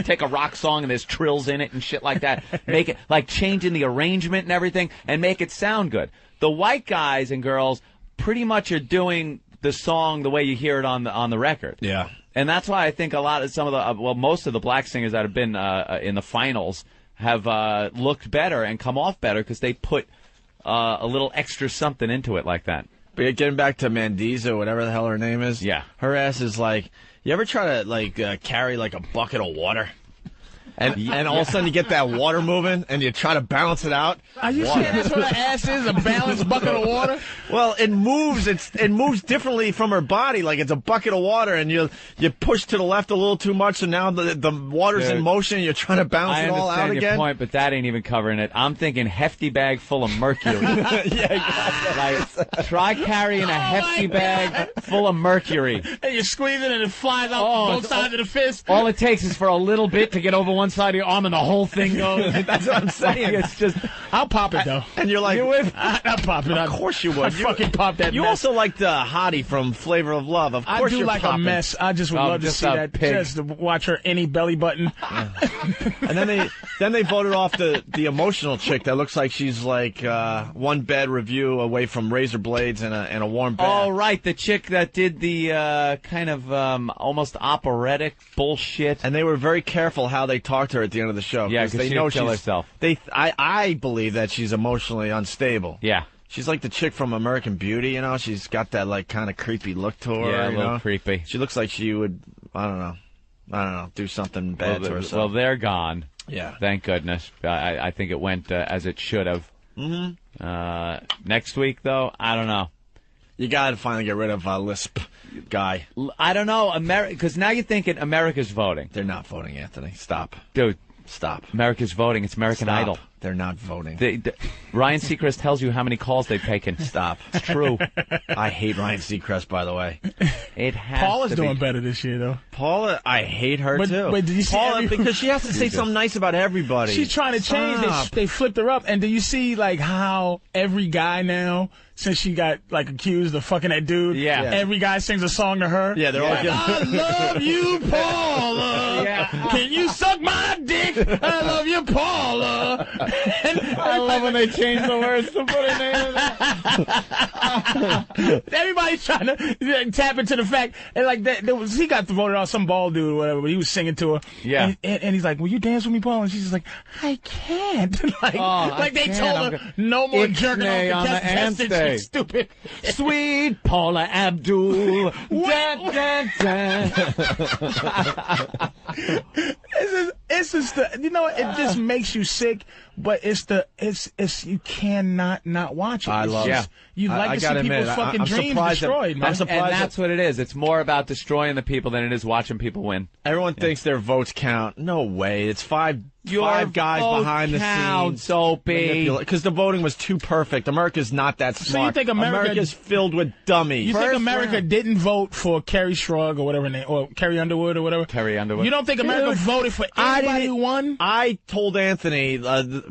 Take a rock song and there's trills in it and shit like that. Make it like changing the arrangement and everything and make it sound good. The white guys and girls pretty much are doing the song the way you hear it on the record. Yeah. And that's why I think most of the black singers that have been in the finals have looked better and come off better because they put a little extra something into it like that. But getting back to Mandiza, whatever the hell her name is. Yeah. Her ass is like, you ever try to carry like a bucket of water? And all of a sudden you get that water moving and you try to balance it out. Are you saying that's what her ass is, a balanced bucket of water? Well, it moves. It moves differently from her body. Like it's a bucket of water and you push to the left a little too much, so now the water's in motion and you're trying to balance it all out again. I understand your point, but that ain't even covering it. I'm thinking hefty bag full of mercury. Like, try carrying a hefty bag full of mercury. And you squeeze it and it flies out both sides of the fist. All it takes is for a little bit to get over one side of your arm and the whole thing goes. That's what I'm saying. It's just, I'll pop it though. And you're like, I'll pop it. Of course you would. I fucking pop that. You mess. also like the hottie from Flavor of Love. Of course, I do like popping. a mess. I just would love to see that. Pig. Just to watch her any belly button. And then they voted off the emotional chick that looks like she's like one bad review away from razor blades and a warm bath. Oh right, the chick that did the kind of almost operatic bullshit. And they were very careful how they talked to her at the end of the show. Yeah, because they she know would kill herself. I believe that she's emotionally unstable. Yeah. She's like the chick from American Beauty, you know? She's got that, like, kind of creepy look to her, Yeah, a you little know? creepy. She looks like she would, I don't know, do something bad to herself. Well, they're gone. Yeah. Thank goodness. I think it went as it should have. Mm-hmm. Next week, though, I don't know. You got to finally get rid of Lisp guy. I don't know, because now you're thinking America's voting. They're not voting, Anthony. Stop. Dude. Stop. America's voting. It's American Stop. Idol. They're not voting. Ryan Seacrest tells you how many calls they've taken. Stop. It's true. I hate Ryan Seacrest, by the way. It has Paula's to doing be. better this year, though. Paula, I hate her, too. But did you see Paula, because she has to say something nice about everybody. She's trying to change. They flipped her up. And do you see, like, how every guy now, since she got, like, accused of fucking that dude, every guy sings a song to her? Yeah, they're all getting... I love you, Paula. Can you suck my dick? I love you, Paula. I love when they change the words to put her name in it. Everybody's trying to tap into the fact, and like he got voted off, some bald dude or whatever, but he was singing to her. Yeah. And he's like, will you dance with me, Paula? And she's just like, I can't. like they told her, no more jerking off the contestants, stupid. Sweet Paula Abdul. It's just the, you know, it just makes you sick, but you cannot not watch it. I love it. You like to see people's fucking dreams destroyed, man. And that's what it is. It's more about destroying the people than it is watching people win. Everyone thinks their votes count. No way. It's five guys behind the scenes. Soapy. Because the voting was too perfect. America's not that smart. So you think America's filled with dummies. You think America didn't vote for Carrie Shrug or whatever her name, or Carrie Underwood or whatever? Carrie Underwood. You don't think America voted for anybody who won? I told Anthony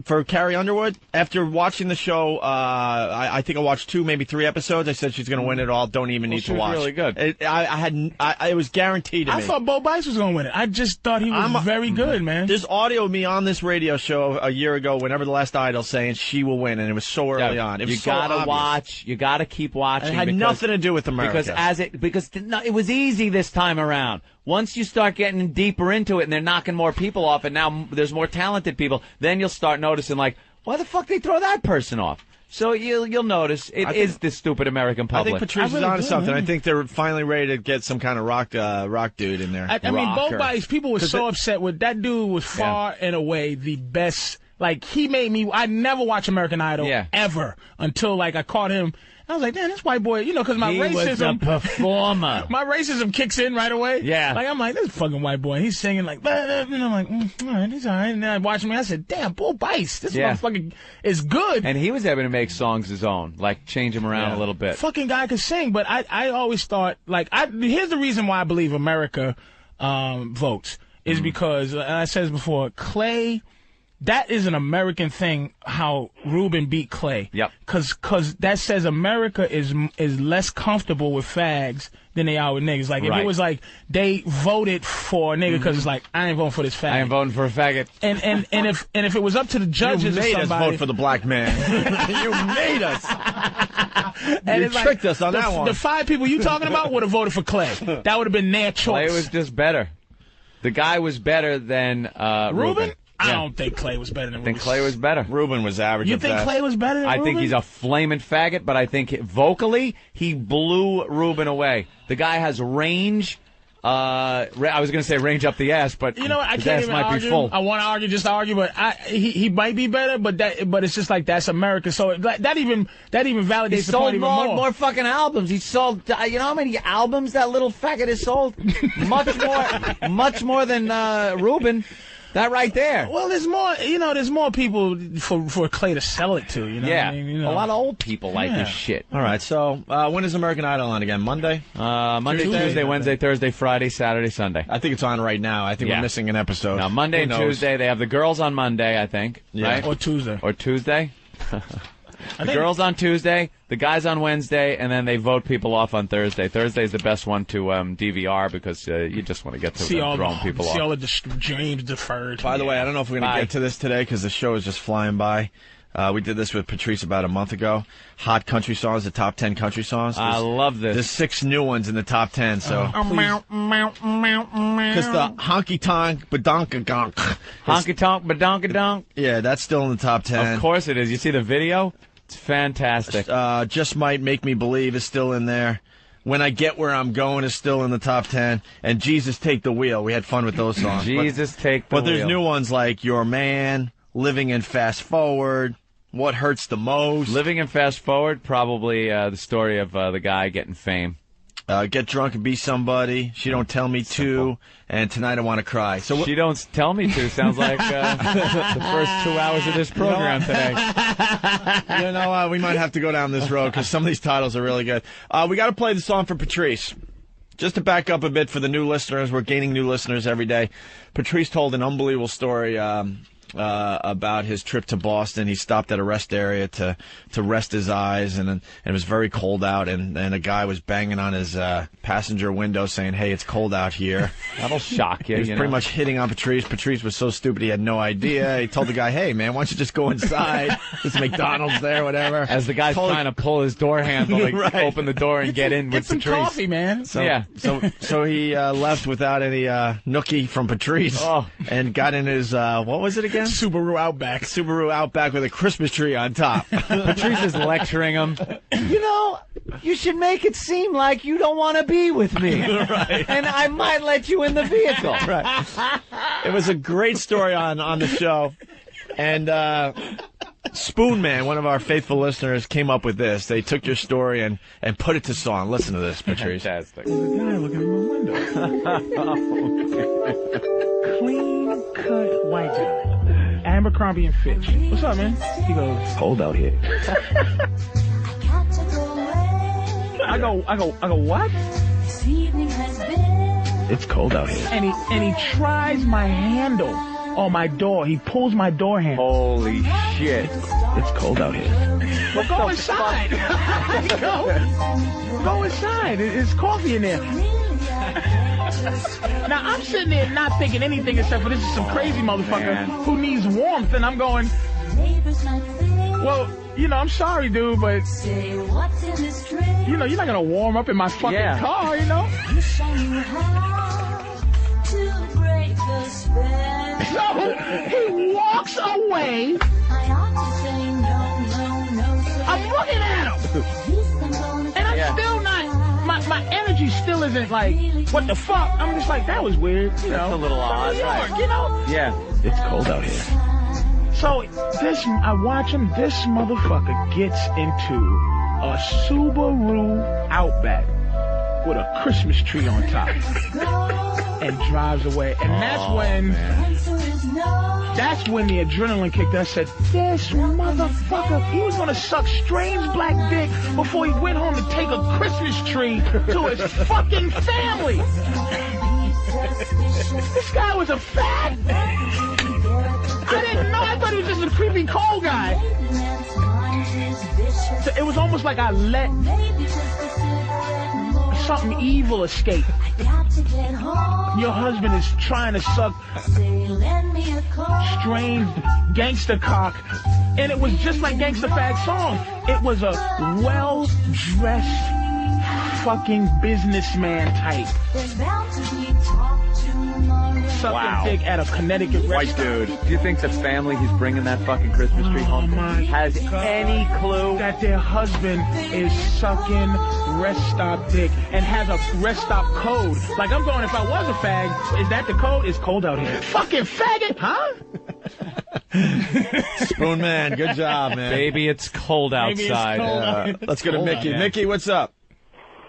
for Carrie Underwood, after watching the show, I think I watched 2, maybe 3 episodes. I said she's going to win it all. Don't even need to watch. Really good. It was guaranteed to me. I thought Bo Bice was going to win it. I just thought he was very good, man. There's audio of me on this radio show a year ago, whenever the last Idol, saying she will win, and it was so early on. It was you gotta watch. You gotta keep watching. It had nothing to do with America. Because it was easy this time around. Once you start getting deeper into it, and they're knocking more people off, and now there's more talented people, then you'll start noticing, like, why the fuck they throw that person off? So you'll notice it is the stupid American I public. think Patrice is onto something. I think they're finally ready to get some kind of rock dude in there. I mean, both bodies, people were so upset with that dude was far and away the best. Like, he made me, I never watch American Idol ever until, like, I caught him. I was like, damn, this white boy, because my racism. He was a performer. My racism kicks in right away. Yeah. Like, I'm like, this fucking white boy. He's singing like, and I'm like, all right, he's all right. And then I watched him, and I said, damn, Bull Bice. This motherfucker is good. And he was able to make songs his own, like change them around a little bit. Fucking guy could sing, but I always thought, like, here's the reason why I believe America votes, is because, and I said this before, Clay. That is an American thing, how Ruben beat Clay. Yep. Cause that says America is less comfortable with fags than they are with niggas. Like, if it was like, they voted for a nigga because it's like, I ain't voting for this faggot. I ain't voting for a faggot. And if it was up to the judges you made or somebody. us vote for the black man. You made us. And you tricked us on that one. The 5 people you talking about would have voted for Clay. That would have been their choice. Clay was just better. The guy was better than Ruben. I don't think Clay was better than Ruben. I think Clay was better. Ruben was average. You think Clay was better than I Ruben? think he's a flaming faggot, but I think vocally, he blew Ruben away. The guy has range. I was going to say range up the ass, but you know what? I his can't ass even might argue. be full. I want to argue just to argue, but he might be better. But it's just like that's America. So that even validates He the point sold even more fucking albums. He sold, you know how many albums that little faggot has sold? much more than Ruben. That right there. Well, there's more people for Clay to sell it to. You know what I mean? A lot of old people like this shit. All right, so when is American Idol on again? Monday? Monday, Tuesday, Wednesday, Thursday, Friday, Saturday, Sunday. I think it's on right now. I think we're missing an episode. Now, Monday and Tuesday, they have the girls on Monday, I think. Yeah. Right? Or Tuesday. The girls on Tuesday, the guys on Wednesday, and then they vote people off on Thursday. Thursday's the best one to DVR because you just want to get to throwing people off. See all the dreams deferred. By the way, I don't know if we're going to get to this today because the show is just flying by. We did this with Patrice about a month ago. Hot country songs, the top 10 country songs. I love this. There's 6 new ones in the top 10, so. Because the honky tonk badonka gonk. Honky tonk badonka donk. Yeah, that's still in the top 10. Of course it is. You see the video? It's fantastic. Just Might Make Me Believe is still in there. When I Get Where I'm Going is still in the top 10. And Jesus Take the Wheel. We had fun with those songs. Jesus Take the Wheel. But there's new ones like Your Man, Living in Fast Forward, What Hurts the Most. Living in Fast Forward, probably the story of the guy getting fame. Get Drunk and Be Somebody, She Don't Tell Me To, and Tonight I Want to Cry. So She Don't Tell Me To sounds like the first 2 hours of this program today. You know, we might have to go down this road because some of these titles are really good. We got to play the song for Patrice. Just to back up a bit for the new listeners, we're gaining new listeners every day. Patrice told an unbelievable story about his trip to Boston. He stopped at a rest area to rest his eyes, and it was very cold out, and a guy was banging on his passenger window saying, "Hey, it's cold out here." That'll shock you. He was pretty much hitting on Patrice. Patrice was so stupid he had no idea. He told the guy, "Hey, man, why don't you just go inside? There's McDonald's there, whatever." As the guy's trying to pull his door handle, like open the door and get in with some Patrice. coffee, man. So he left without any nookie from Patrice and got in his what was it again? Subaru Outback with a Christmas tree on top. Patrice is lecturing him. You know, you should make it seem like you don't want to be with me. Right. And I might let you in the vehicle. Right. It was a great story on the show. And Spoon Man, one of our faithful listeners, came up with this. They took your story and put it to song. Listen to this, Patrice. Fantastic. There's a guy looking in my window. Clean cut white guy. Abercrombie and Fitch. What's up, man? He goes, Cold out here. I go, what? It's cold out here. And he tries my handle on my door. He pulls my door handle. Holy shit. It's cold out here. Well, go inside. Go inside. There's coffee in there. Now, I'm sitting there not thinking anything except for this is some crazy motherfucker who needs warmth, and I'm going, well, I'm sorry, dude, but, you're not going to warm up in my fucking car, So, he walks away. looking at him. And I'm still not, my energy still isn't like, what the fuck? I'm just like, that was weird. You know, That's a little odd. New York, you know? Yeah. It's cold out here. So I watch him. This motherfucker gets into a Subaru Outback with a Christmas tree on top and drives away. And that's when the adrenaline kicked in. I said, this motherfucker, he was gonna suck strange black dick before he went home to take a Christmas tree to his fucking family. This guy was a fag. I didn't know. I thought he was just a creepy cold guy. So it was almost like I let something evil escape. Your husband is trying to suck strange gangster cock, and it was just like Gangsta Fag song. It was a well-dressed fucking businessman type. Sucking dick at a Connecticut White restaurant. dude. Do you think the family he's bringing that fucking Christmas tree home has any clue that their husband is sucking rest stop dick and has a rest stop code? Like, I'm going, if I was a fag, is that the code? It's cold out here. Fucking faggot, huh? Spoon Man, good job, man. Baby, it's cold outside. Let's go to Mickey. Mickey, what's up?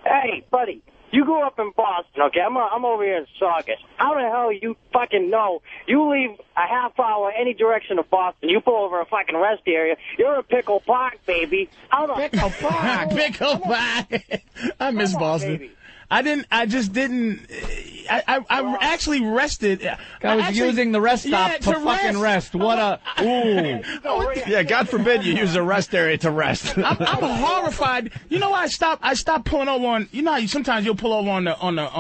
Hey, buddy. You grew up in Boston, okay? I'm over here in Saugus. How the hell you fucking know? You leave a half hour any direction of Boston, you pull over a fucking rest area, you're in Pickle Park, baby. How the Pickle Park? Pickle Park. I miss Boston. Baby. I just didn't. I actually rested. I was using the rest stop to fucking rest. What a ooh. Yeah, God forbid you use a rest area to rest. I'm horrified. You know why I stopped pulling over on. You know how sometimes you'll pull over on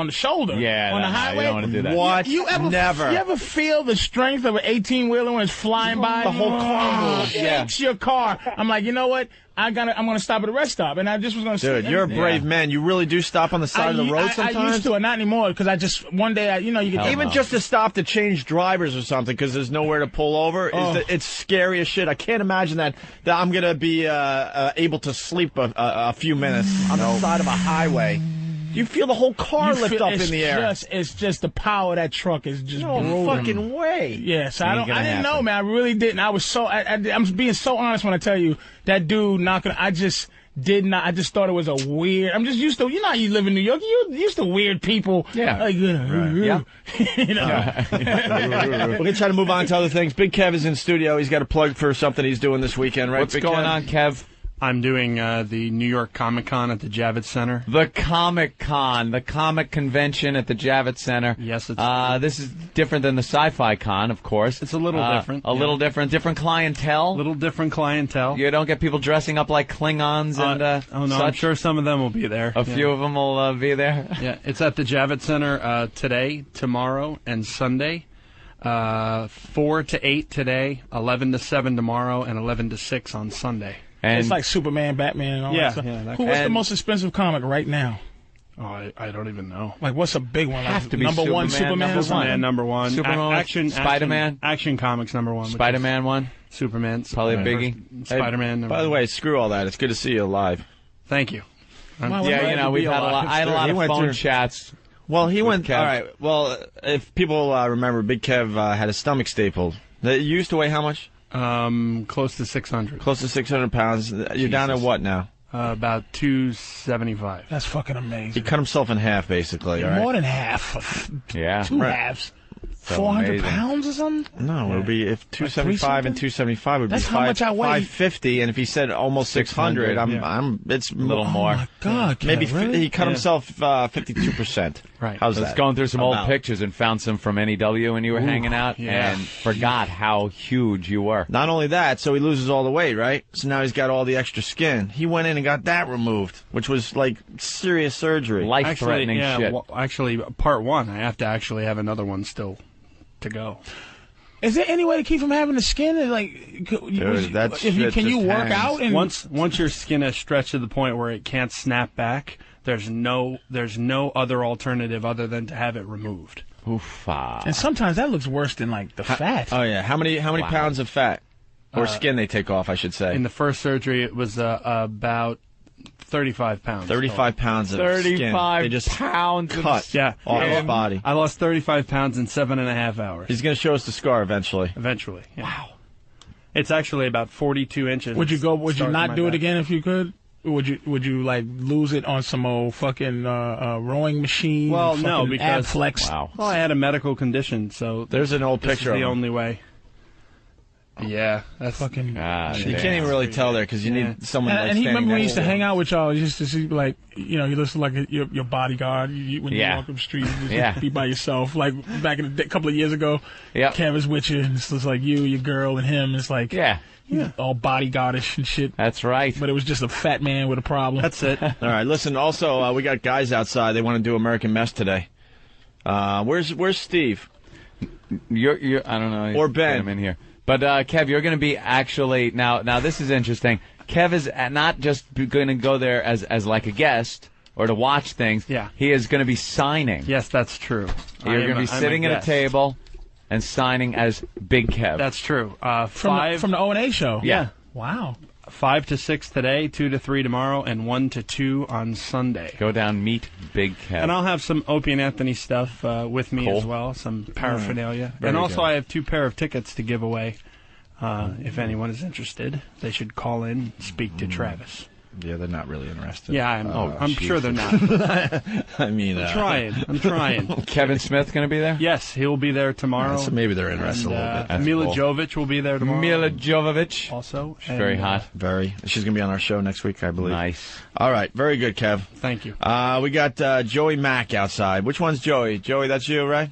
the shoulder. Yeah, on the highway. You don't want to do that. What? You ever feel the strength of an 18-wheeler when it's flying by? The whole car moves. Shakes your car. I'm like, you know what? I'm gonna stop at a rest stop, and I just was gonna. Dude, you're a brave man. You really do stop on the side of the road sometimes. I used to, not anymore, because I just one day, you get even just to stop to change drivers or something because there's nowhere to pull over. It's scary as shit. I can't imagine that I'm gonna be able to sleep a few minutes on the side of a highway. You feel the whole car lift up in the air. It's just the power of that truck is just no fucking way. Yes, I didn't know, man. I really didn't. I was so. I'm being so honest when I tell you that dude knocking. I just did not. I just thought it was a weird. I'm just used to. You know how you live in New York. You used to weird people. Yeah. Like, yeah. You know. We're gonna try to move on to other things. Big Kev is in studio. He's got a plug for something he's doing this weekend, right? What's going on, Kev? I'm doing the New York ComicCon at the Javits Center. The ComicCon, the comic convention at the Javits Center. Yes, it's this is different than the Sci-Fi Con, of course. It's a little different. Little different. Different clientele. Little different clientele. You don't get people dressing up like Klingons and oh, no, such. I'm sure some of them will be there. A few of them will be there. Yeah, it's at the Javits Center today, tomorrow, and Sunday. 4 to 8 today, 11 to 7 tomorrow, and 11 to 6 on Sunday. And it's like Superman, Batman, and all that stuff. What's the most expensive comic right now? Oh, I don't even know. Like, what's a big one? Have to be number one, Superman. Superman number one. Superman, Action, Spider-Man, Action Comics number one. Spider-Man one. Superman, probably a biggie. Spider-Man. By the way, screw all that. It's good to see you live. Thank you. We've had a lot. I had a lot of phone chats. Well, he went. All right. Well, if people remember, Big Kev had a stomach staple. You used to weigh how much? Close to 600. Close to 600 pounds. You're down to what now? About 275. That's fucking amazing. He cut himself in half, basically. Right? More than half. Yeah. Two halves. 400 pounds or something? No, it would be if 275 and 275 would That's be how much I weigh. 550, and if he said almost 600, it's a little more. Oh my God, maybe really? He cut himself 52%. Right. How's I was that? going through some old pictures and found some from NEW when you were hanging out, and forgot how huge you were. Not only that, so he loses all the weight, right? So now he's got all the extra skin. He went in and got that removed, which was like serious surgery, life-threatening shit. Well, actually, part one, I have to actually have another one still to go. Is there any way to keep from having the skin? Like, can you work out? And once your skin is stretched to the point where it can't snap back, there's no other alternative other than to have it removed. And sometimes that looks worse than like the fat. Oh yeah, how many pounds of fat? Or skin they take off, I should say. In the first surgery, it was about 35 pounds. 35 pounds of 35 skin. They just pounds cut of, off his body. I lost 35 pounds in 7.5 hours. He's going to show us the scar eventually. Eventually, yeah. Wow. It's actually about 42 inches. Would you not do it again if you could? Would you like lose it on some old fucking rowing machine? Well, no, because flex. Well, I had a medical condition, so there's an old picture. This is the of him. only way. Yeah, that's fucking. You can't even really tell there because you need someone. Like And he remember when he used to next hang out with y'all, just to see like you listen like your bodyguard when you walk up the street, you just be by yourself. Like back in a couple of years ago, Kevin's with you, and it's just like you, your girl, and him. It's like all bodyguardish and shit. That's right. But it was just a fat man with a problem. That's it. All right, listen. Also, we got guys outside. They want to do American Mess today. Where's Steve? You're I don't know. Or Ben. I'm in here. But, Kev, you're going to be actually, now this is interesting. Kev is not just going to go there as like a guest or to watch things. Yeah. He is going to be signing. Yes, that's true. You're going to be sitting at a table and signing as Big Kev. That's true. From the O&A show. Yeah. Wow. 5 to 6 today, 2 to 3 tomorrow, and 1 to 2 on Sunday. Go down, meet Big Kev. And I'll have some Opie and Anthony stuff with me as well, some paraphernalia. And also I have 2 pair of tickets to give away. If anyone is interested, they should call in and speak to Travis. Yeah, they're not really interested. Yeah, I'm sure they're not. I mean, I'm trying. Kevin Smith going to be there? Yes, he'll be there tomorrow. So maybe they're interested a little bit. Mila Jovovich will be there tomorrow. Mila Jovovich. Also. She's very hot. Very. She's going to be on our show next week, I believe. Nice. All right. Very good, Kev. Thank you. We got Joey Mac outside. Which one's Joey? Joey, that's you, right?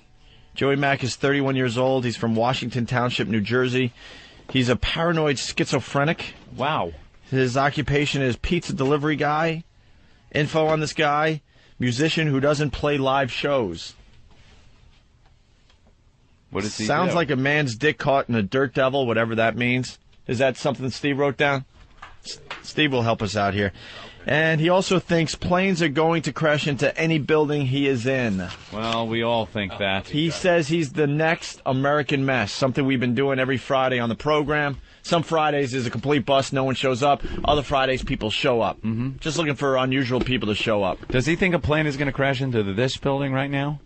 Joey Mac is 31 years old. He's from Washington Township, New Jersey. He's a paranoid schizophrenic. Wow. His occupation is pizza delivery guy. Info on this guy: musician who doesn't play live shows. What does he Sounds do? like a man's dick caught in a dirt devil, whatever that means. Is that something Steve wrote down? Steve will help us out here. And he also thinks planes are going to crash into any building he is in. Well, we all think that. He says he's the next American Mess, something we've been doing every Friday on the program. Some Fridays is a complete bust, no one shows up. Other Fridays, people show up. Mm-hmm. Just looking for unusual people to show up. Does he think a plane is going to crash into this building right now?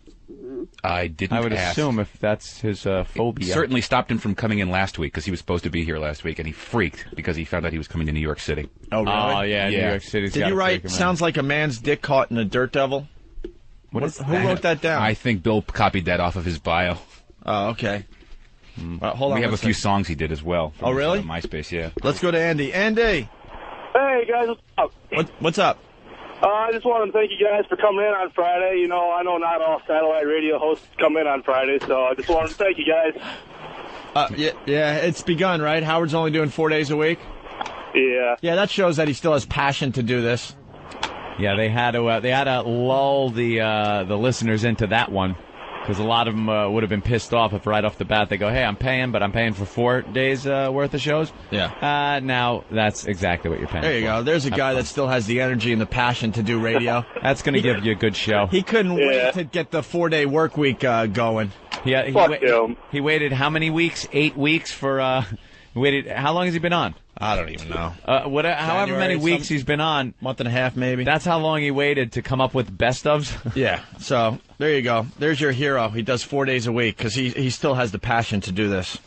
I didn't I would ask. assume if that's his phobia. It certainly stopped him from coming in last week because he was supposed to be here last week, and he freaked because he found out he was coming to New York City. Oh, really? Oh, yeah, New York City's Did gotta you write, freak him out. sounds like a man's dick caught in a dirt devil? Who wrote that down? I think Bill copied that off of his bio. Oh, okay. Hold on. We have a few songs he did as well. Oh, really? MySpace, yeah. Let's go to Andy. Andy! Hey, guys, what's up? What's up? I just wanted to thank you guys for coming in on Friday. You know, I know not all satellite radio hosts come in on Friday, so I just wanted to thank you guys. Yeah, it's begun, right? Howard's only doing 4 days a week? Yeah. Yeah, that shows that he still has passion to do this. Yeah, they had to lull the listeners into that one because a lot of them would have been pissed off if right off the bat they go, "Hey, I'm paying for 4 days worth of shows." Yeah. Now that's exactly what you're paying. There you go. There's a guy that still has the energy and the passion to do radio. That's going to give you a good show. He couldn't wait to get the 4-day work week going. He waited how many weeks? 8 weeks for. Waited. How long has he been on? I don't even know. However many weeks he's been on. Month and a half, maybe. That's how long he waited to come up with best ofs. Yeah. So there you go. There's your hero. He does 4 days a week because he still has the passion to do this.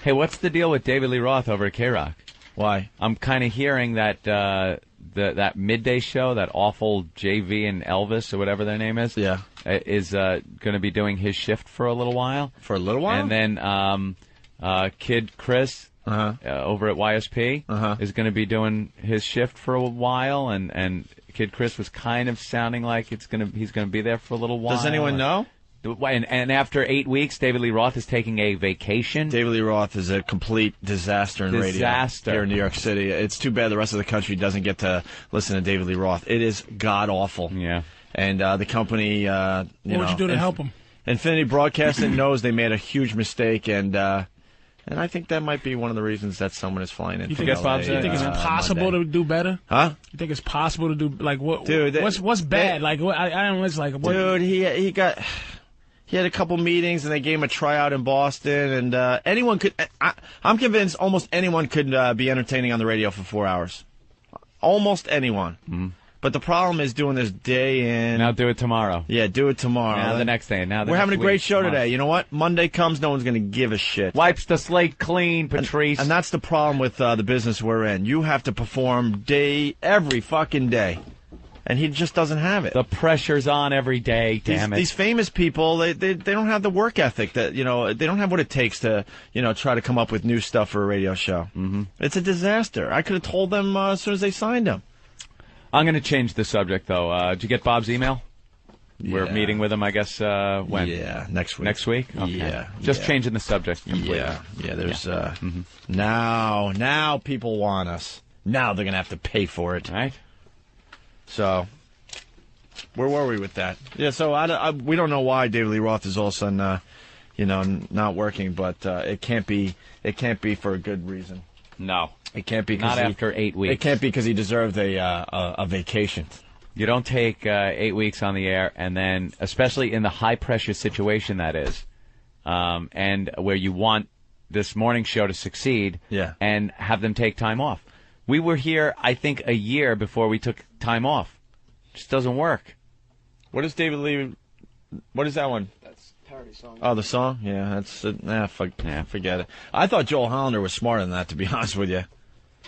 Hey, what's the deal with David Lee Roth over at K-Rock? Why? I'm kind of hearing that that midday show, that awful JV and Elvis or whatever their name is, is going to be doing his shift for a little while. For a little while? And then Kid Chris over at YSP is going to be doing his shift for a while, and Kid Chris was kind of sounding like he's going to be there for a little while. Does anyone know? And after 8 weeks, David Lee Roth is taking a vacation. David Lee Roth is a complete disaster in radio here in New York City. It's too bad the rest of the country doesn't get to listen to David Lee Roth. It is god-awful. Yeah. And the company, what would you do to help him? Infinity Broadcasting knows they made a huge mistake, and I think that might be one of the reasons that someone is flying in. You think it's possible to do better? Huh? You think it's possible to do like what? Dude, what's bad? Like what? I don't know. It's like what? Dude, He had a couple meetings, and they gave him a tryout in Boston. And anyone could. I'm convinced almost anyone could be entertaining on the radio for 4 hours. Almost anyone. Mm-hmm. But the problem is doing this day in. Now do it tomorrow. Yeah, do it tomorrow. Now the next day. Now the we're next having a great week. show today. You know what? Monday comes, no one's going to give a shit. Wipes the slate clean, Patrice. And that's the problem with the business we're in. You have to perform every fucking day. And he just doesn't have it. The pressure's on every day, damn it. These famous people, they don't have the work ethic that, they don't have what it takes to, try to come up with new stuff for a radio show. Mm-hmm. It's a disaster. I could have told them as soon as they signed him. I'm going to change the subject, though. Did you get Bob's email? Yeah. We're meeting with him, I guess, when? Yeah, next week. Next week? Okay. Yeah. Just changing the subject completely. Yeah, there's, now people want us. Now they're going to have to pay for it. Right. So, where were we with that? Yeah, so we don't know why David Lee Roth is all of a sudden, not working, but it can't be for a good reason. No. It can't be. Not after 8 weeks. It can't be because he deserved a vacation. You don't take 8 weeks on the air, and then, especially in the high-pressure situation that is, and where you want this morning show to succeed, and have them take time off. We were here, I think, a year before we took time off. Just doesn't work. What is David Lee? What is that one? That's parody song. Oh, the song? Yeah, that's forget it. I thought Joel Hollander was smarter than that, to be honest with you.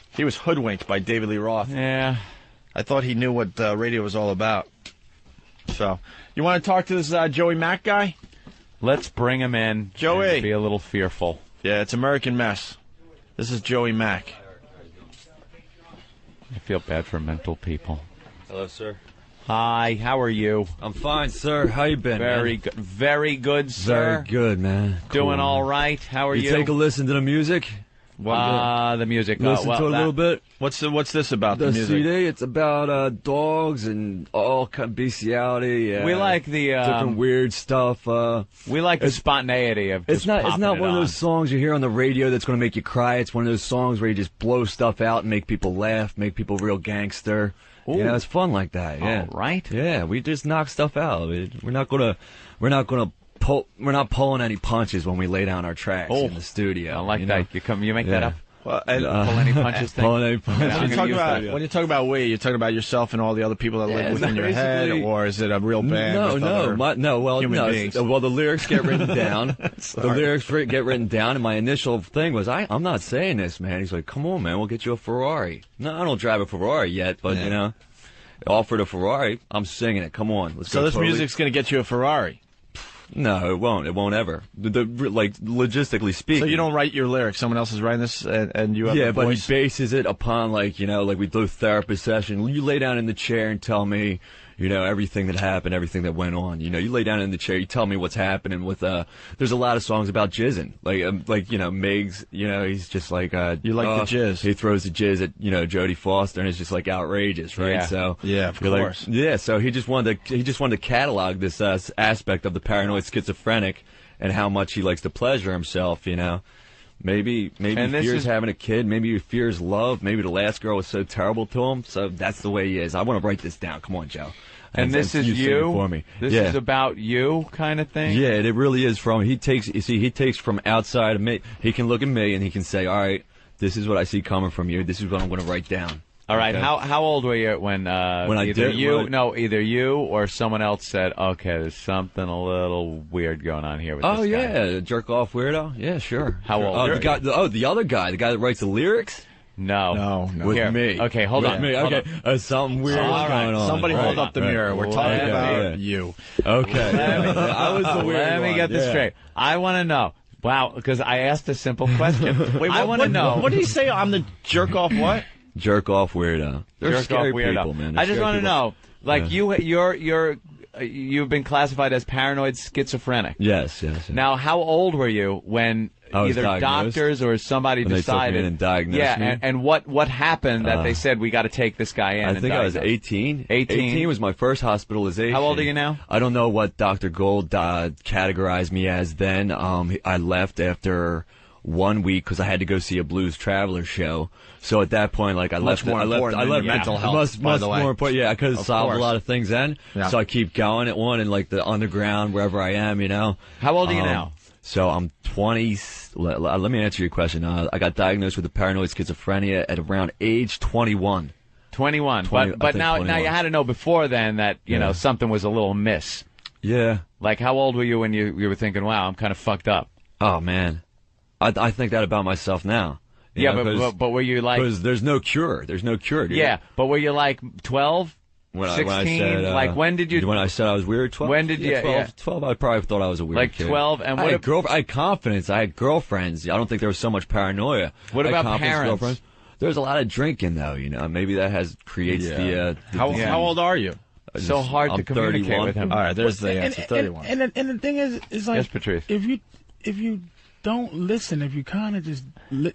He was hoodwinked by David Lee Roth. Yeah. I thought he knew what radio was all about. So, you want to talk to this Joey Mac guy? Let's bring him in. Joey. Be a little fearful. Yeah, it's American Mess. This is Joey Mac. I feel bad for mental people. Hello, sir. Hi, how are you? I'm fine, sir. How you been, Very good. Very good, sir. Very good, man. Doing all right. How are you? You take a listen to the music? The music. Listen to it a little bit. What's this about? The music? CD. It's about dogs and all kind of bestiality. We like the different weird stuff. We like the spontaneity of. It's not one of those songs you hear on the radio that's going to make you cry. It's one of those songs where you just blow stuff out and make people laugh, make people real gangster. Ooh. Yeah, it's fun like that. Yeah. All right. Yeah, we just knock stuff out. We're not pulling any punches when we lay down our tracks in the studio. I like that. You make that up. Well, pull any punches thing. Pull any punches. When you talk about we, you're talking about yourself and all the other people that live within your head, or is it a real band? No. Beings? Well, the lyrics get written down. The lyrics get written down, and my initial thing was, I'm not saying this, man. He's like, come on, man, we'll get you a Ferrari. No, I don't drive a Ferrari yet, but offered a Ferrari, I'm singing it. Come on, let's go. So this music's gonna get you a Ferrari. No, it won't. It won't ever. Like, logistically speaking. So you don't write your lyrics. Someone else is writing this, and you have the but voice? he bases it upon, like we do a therapist session. You lay down in the chair and tell me, everything that happened, everything that went on. You lay down in the chair, you tell me what's happening with, there's a lot of songs about jizzing. Miggs, he's just like, you like the jizz. He throws the jizz at, Jodie Foster, and it's just like outrageous, right? Yeah. So, yeah, of course. So he just wanted to catalog this, aspect of the paranoid schizophrenic and how much he likes to pleasure himself, Maybe he fears having a kid. Maybe he fears love. Maybe the last girl was so terrible to him. So that's the way he is. I want to write this down. Come on, Joe. And this is you for me. This is about you, kind of thing. Yeah, it really is. He takes from outside of me. He can look at me and he can say, "All right, this is what I see coming from you. This is what I'm going to write down." All right. Okay. How old were you when either you or someone else said, "Okay, there's something a little weird going on here with this guy." Yeah, jerk off weirdo. Yeah, sure. How old? The other guy, the guy that writes the lyrics. No. With me. Okay, hold on. Me. Okay, something weird going on. Somebody hold up the mirror. We're talking about you. Okay. I was the weird one. Let me get this straight. I want to know. Wow, because I asked a simple question. Wait, I want to know. What did he say? I'm the jerk off what? Jerk off weirdo. They're scary people, man. I just want to know, you've been classified as paranoid schizophrenic. Yes. Now, how old were you when either doctors or somebody decided? They took me in and diagnosed me. and what happened that they said we got to take this guy in? I think I was 18. 18 was my first hospitalization. How old are you now? I don't know what Dr. Gold categorized me as then. I left after 1 week because I had to go see a Blues Traveler show. So at that point, like I left mental health. Much more important. Yeah, I could have solved a lot of things then. Yeah. So I keep going at one and like the underground wherever I am. You know. How old are you now? So I'm 20. Let me answer your question. I got diagnosed with paranoid schizophrenia at around age 21. 21. But now you had to know before then that you know something was a little amiss. Yeah. Like how old were you when you were thinking, wow, I'm kind of fucked up? Oh man, I think that about myself now. But were you like? Because there's no cure. There's no cure. Dude. Yeah, but were you like 12? 16? When I said, like when did you? When I said I was weird, 12. When did you? 12. I probably thought I was a weird like kid. 12. And I had confidence. I had girlfriends. I don't think there was so much paranoia. What about parents? There's a lot of drinking though. You know, maybe that creates the. How old are you? So hard to communicate 31. with him. All right, there's the answer. 31. And the thing is like, yes, Patrice. if you don't listen, if you kind of just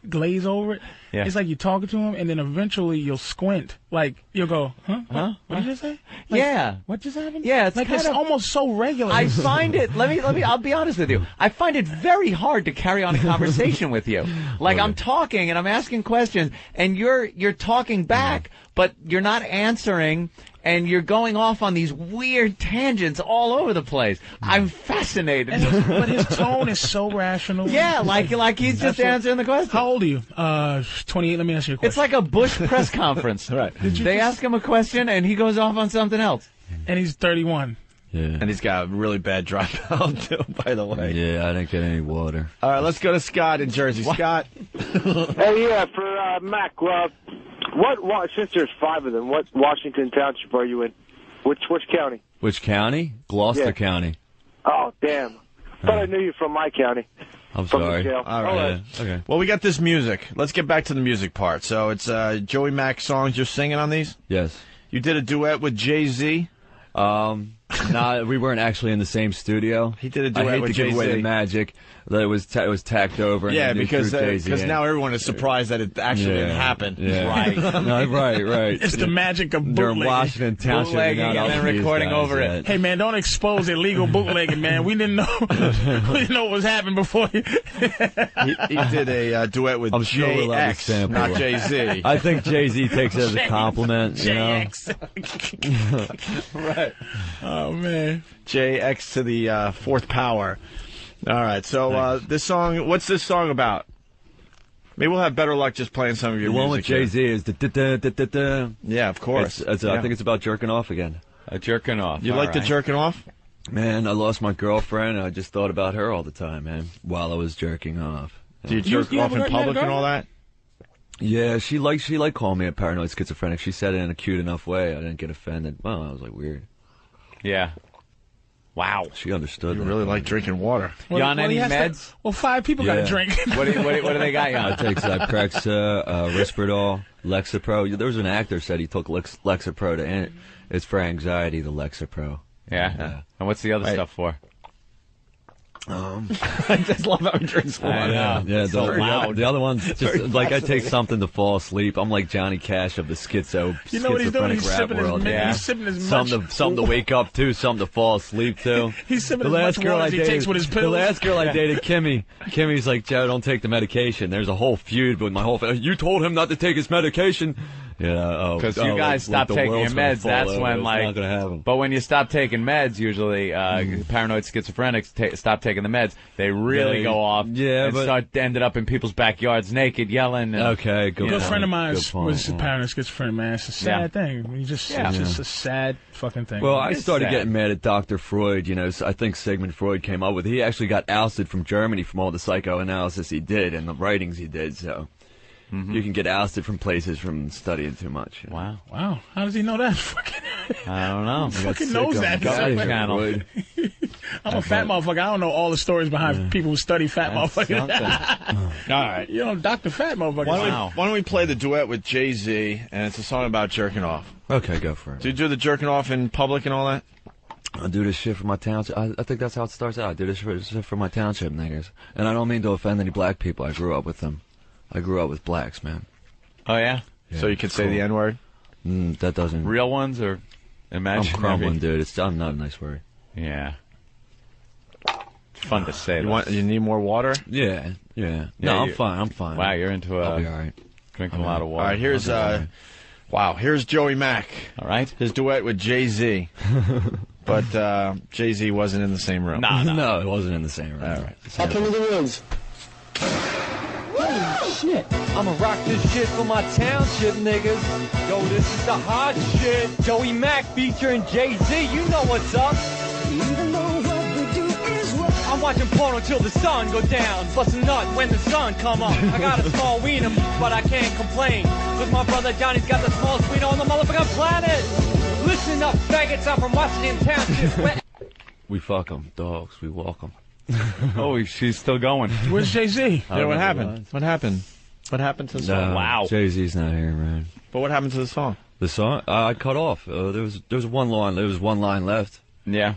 glaze over it, it's like you're talking to him, and then eventually you'll squint. Like you'll go, huh? What did you say? Like, what just happened? Yeah, it's like kind it's of almost so regular. I find it. Let me. I'll be honest with you. I find it very hard to carry on a conversation with you. Like I'm talking and I'm asking questions, and you're talking back, but you're not answering. And you're going off on these weird tangents all over the place. I'm fascinated. But his tone is so rational. Yeah, like he's just answering the question. How old are you? 28. Let me ask you a question. It's like a Bush press conference. Right. They ask him a question and he goes off on something else. And he's 31. Yeah. And he's got a really bad dropout too, by the way. Yeah, I didn't get any water. All right, let's go to Scott in Jersey. Scott. Hey, yeah, for Mac, what? Since there's 5 of them, what Washington Township are you in? Which county? Which county? Gloucester County. Oh, damn. Thought I knew you from my county. I'm from sorry. The jail. All right. Okay. Well, we got this music. Let's get back to the music part. So it's Joey Mac songs you're singing on these? Yes. You did a duet with Jay-Z? No, we weren't actually in the same studio. He did a duet I hate with to give away Jay-Z. the magic. That it was tacked over. Yeah, and because Jay-Z now everyone is surprised that it actually happened. Yeah. Right. No, right. It's the magic of They're bootlegging. in Washington Township. Bootlegging and then recording over it. Hey man, don't expose illegal bootlegging, man. We didn't know. We didn't know what was happening before. He did a duet with JX, not Jay-Z. I think Jay-Z takes it as a compliment. JX. Right. Oh man. JX to the fourth power. All right, so this song, what's this song about? Maybe we'll have better luck just playing some of your music. The one with Jay-Z is the Yeah, of course. I think it's about jerking off again. Jerking off. You like the jerking off? Man, I lost my girlfriend, and I just thought about her all the time, man, while I was jerking off. Do you jerk off in public and all that? Yeah, she liked calling me a paranoid schizophrenic. She said it in a cute enough way. I didn't get offended. Well, I was like, weird. Yeah. Wow. She understood. You really like drinking water. You on any meds? Well, 5 people got to drink. What do they got you on? I take Zyprexa, Risperdal, Lexapro. There was an actor said he took Lexapro it's for anxiety, the Lexapro. Yeah. And what's the other stuff for? I just love how he drinks water. Yeah, so loud. The other one's just like I take something to fall asleep. I'm like Johnny Cash of the You know what he's doing? schizophrenic He's rap sipping world. he's sipping his munch. Something to wake up to, something to fall asleep to. He's sipping as much water as he takes with his pills. The last girl I dated, Kimmy's like, Joe, don't take the medication. There's a whole feud with my whole family. You told him not to take his medication. Yeah, because you guys stop taking your meds. That's when, like, not gonna happen. But when you stop taking meds, usually paranoid schizophrenics stop taking the meds. They really go off. Yeah, and ended up in people's backyards naked, yelling. And, okay, A good friend of mine was paranoid schizophrenic, man. It's a sad thing. It's just a sad fucking thing. Well, I started getting mad at Dr. Freud. You know, I think Sigmund Freud came up with it. He actually got ousted from Germany from all the psychoanalysis he did and the writings he did. So. You can get ousted from places from studying too much. Wow. How does he know that? I don't know. He fucking knows that. Channel. I'm a fat motherfucker. I don't know all the stories behind people who study fat motherfuckers. All right. You know, Dr. Fat motherfucker. Why don't we play the duet with Jay-Z, and it's a song about jerking off. Okay, go for it. Do you do the jerking off in public and all that? I do this shit for my township. I think that's how it starts out. I do this shit for my township niggas. And I don't mean to offend any black people. I grew up with them. I grew up with blacks, man. Oh, yeah? So you could say the N-word? That doesn't... Real ones or imaginary? I'm crumbling, dude. I'm not a nice word. Yeah. fun to say. You need more water? Yeah. No, I'm fine. Wow, you're into I'll be all right. Drinking a lot of water. All right, here's Joey Mac. All right. His duet with Jay-Z. But Jay-Z wasn't in the same room. No, it wasn't in the same room. All right. Up into the woods. Holy shit. I'ma rock this shit for my township niggas. Yo, this is the hot shit. Joey Mac featuring Jay-Z. You know what's up. Even though what we do is wrong. I'm watching porno till the sun go down. Bust a nut when the sun come up. I got a small wiener, but I can't complain. Cause my brother Johnny's got the smallest wiener on the motherfucking planet. Listen up, faggots. I'm from Washington Township. We fuck them, dogs. We walk them. Oh, she's still going. Where's Jay-Z? Yeah, what happened? What happened? What happened to the song? Wow. Jay-Z's not here, man. But what happened to the song? The song? I cut off. There was one line. There was one line left. Yeah.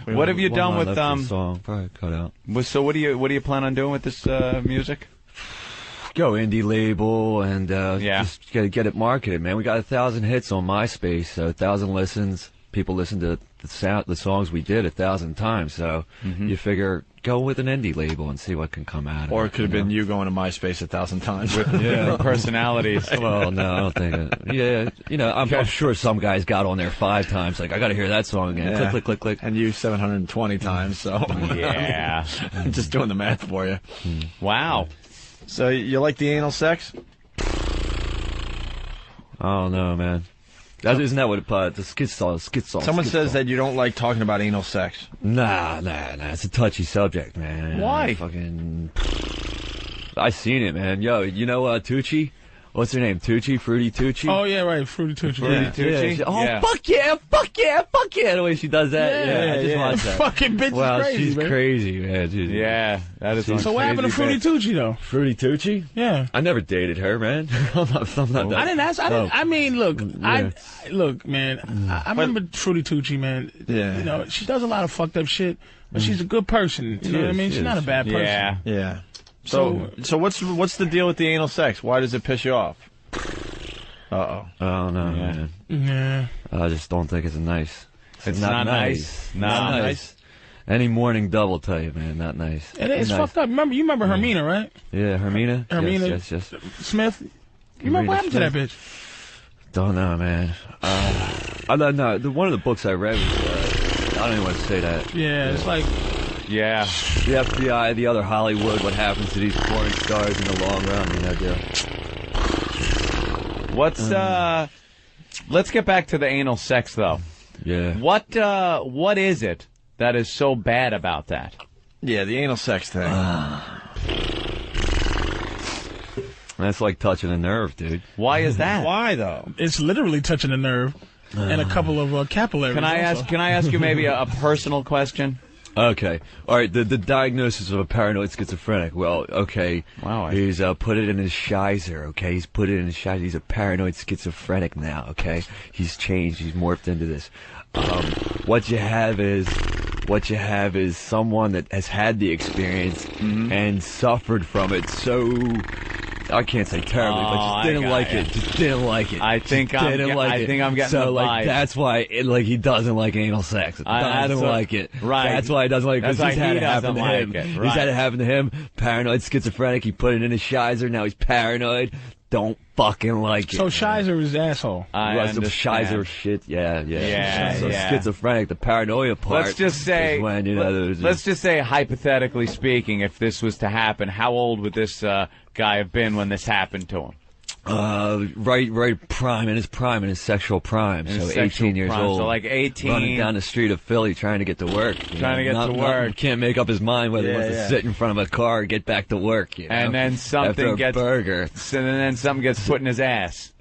What have you done with song? Probably cut out. So what do you plan on doing with this music? Go indie label and just get it marketed, man. We got 1,000 hits on MySpace, so 1,000 listens. People listen to the songs we did 1,000 times, so you figure go with an indie label and see what can come out of it. Or it could have been you going to MySpace 1,000 times with personalities. Well, no, I don't think it. Yeah, I'm sure some guys got on there 5 times, like, I got to hear that song again. Yeah. Click, click, click. And you 720 times, so. Yeah. I'm just doing the math for you. Wow. So you like the anal sex? I don't know, man. Isn't that what the schizo? Someone says that you don't like talking about anal sex. Nah. It's a touchy subject, man. Why? I seen it, man. Yo, you know Tucci? What's her name? Tucci? Fruity Tucci? Oh, yeah, right. Fruity Tucci. Tucci? Yeah. Oh, fuck yeah. The way she does that. Yeah, I just watched that. Fucking bitch is crazy, she's man. crazy, man. Yeah, that is. So what happened to Fruity Tucci, though? Fruity Tucci? Yeah. I never dated her, man. I'm not that. I didn't ask. I mean, look, look, man. I remember Fruity Tucci, man. Yeah. You know, she does a lot of fucked up shit, but she's a good person. You know what I mean? She's not a bad person. Yeah. So what's the deal with the anal sex? Why does it piss you off? I don't know, man. Yeah. I just don't think it's nice. It's not nice. Not nice. Any morning double tell you, man, not nice. It's fucked up. You remember Hermina, right? Yeah, Hermina. Yes. Smith. You remember what happened to that bitch? Don't know, man. I don't know. One of the books I read was. I don't even want to say that. Yeah, it's like. Yeah. The FBI, the other Hollywood, what happens to these porn stars in the long run, you know, deal. Let's get back to the anal sex, though. Yeah. What is it that is so bad about that? Yeah, the anal sex thing. That's like touching a nerve, dude. Why is that? Why, though? It's literally touching a nerve and a couple of capillaries. Can I ask you maybe a personal question? Okay. All right. The diagnosis of a paranoid schizophrenic. Well, okay. Wow. He's put it in his shizer. Okay. He's put it in his shizer. He's a paranoid schizophrenic now. Okay. He's changed. He's morphed into this. What you have is someone that has had the experience and suffered from it. So. I can't say terribly, but just didn't like it. Just didn't like it. I think I'm getting so the like vibe. that's why he doesn't like anal sex. Doesn't like it. Right. That's why he doesn't like it, because he's had it happen to him. Right. He's had it happen to him. Paranoid schizophrenic. He put it in his shizer. Now he's paranoid. Don't fucking like it. So Shizer is asshole. I understand. Shizer shit. Yeah. So schizophrenic, the paranoia part. Let's just say, when, let's just say, hypothetically speaking, if this was to happen, how old would this guy have been when this happened to him? Right prime, in his sexual prime. So 18 years old. So like 18. Running down the street of Philly trying to get to work. Can't make up his mind whether he wants to sit in front of a car or get back to work. You know? And then something gets burger. So then something gets put in his ass.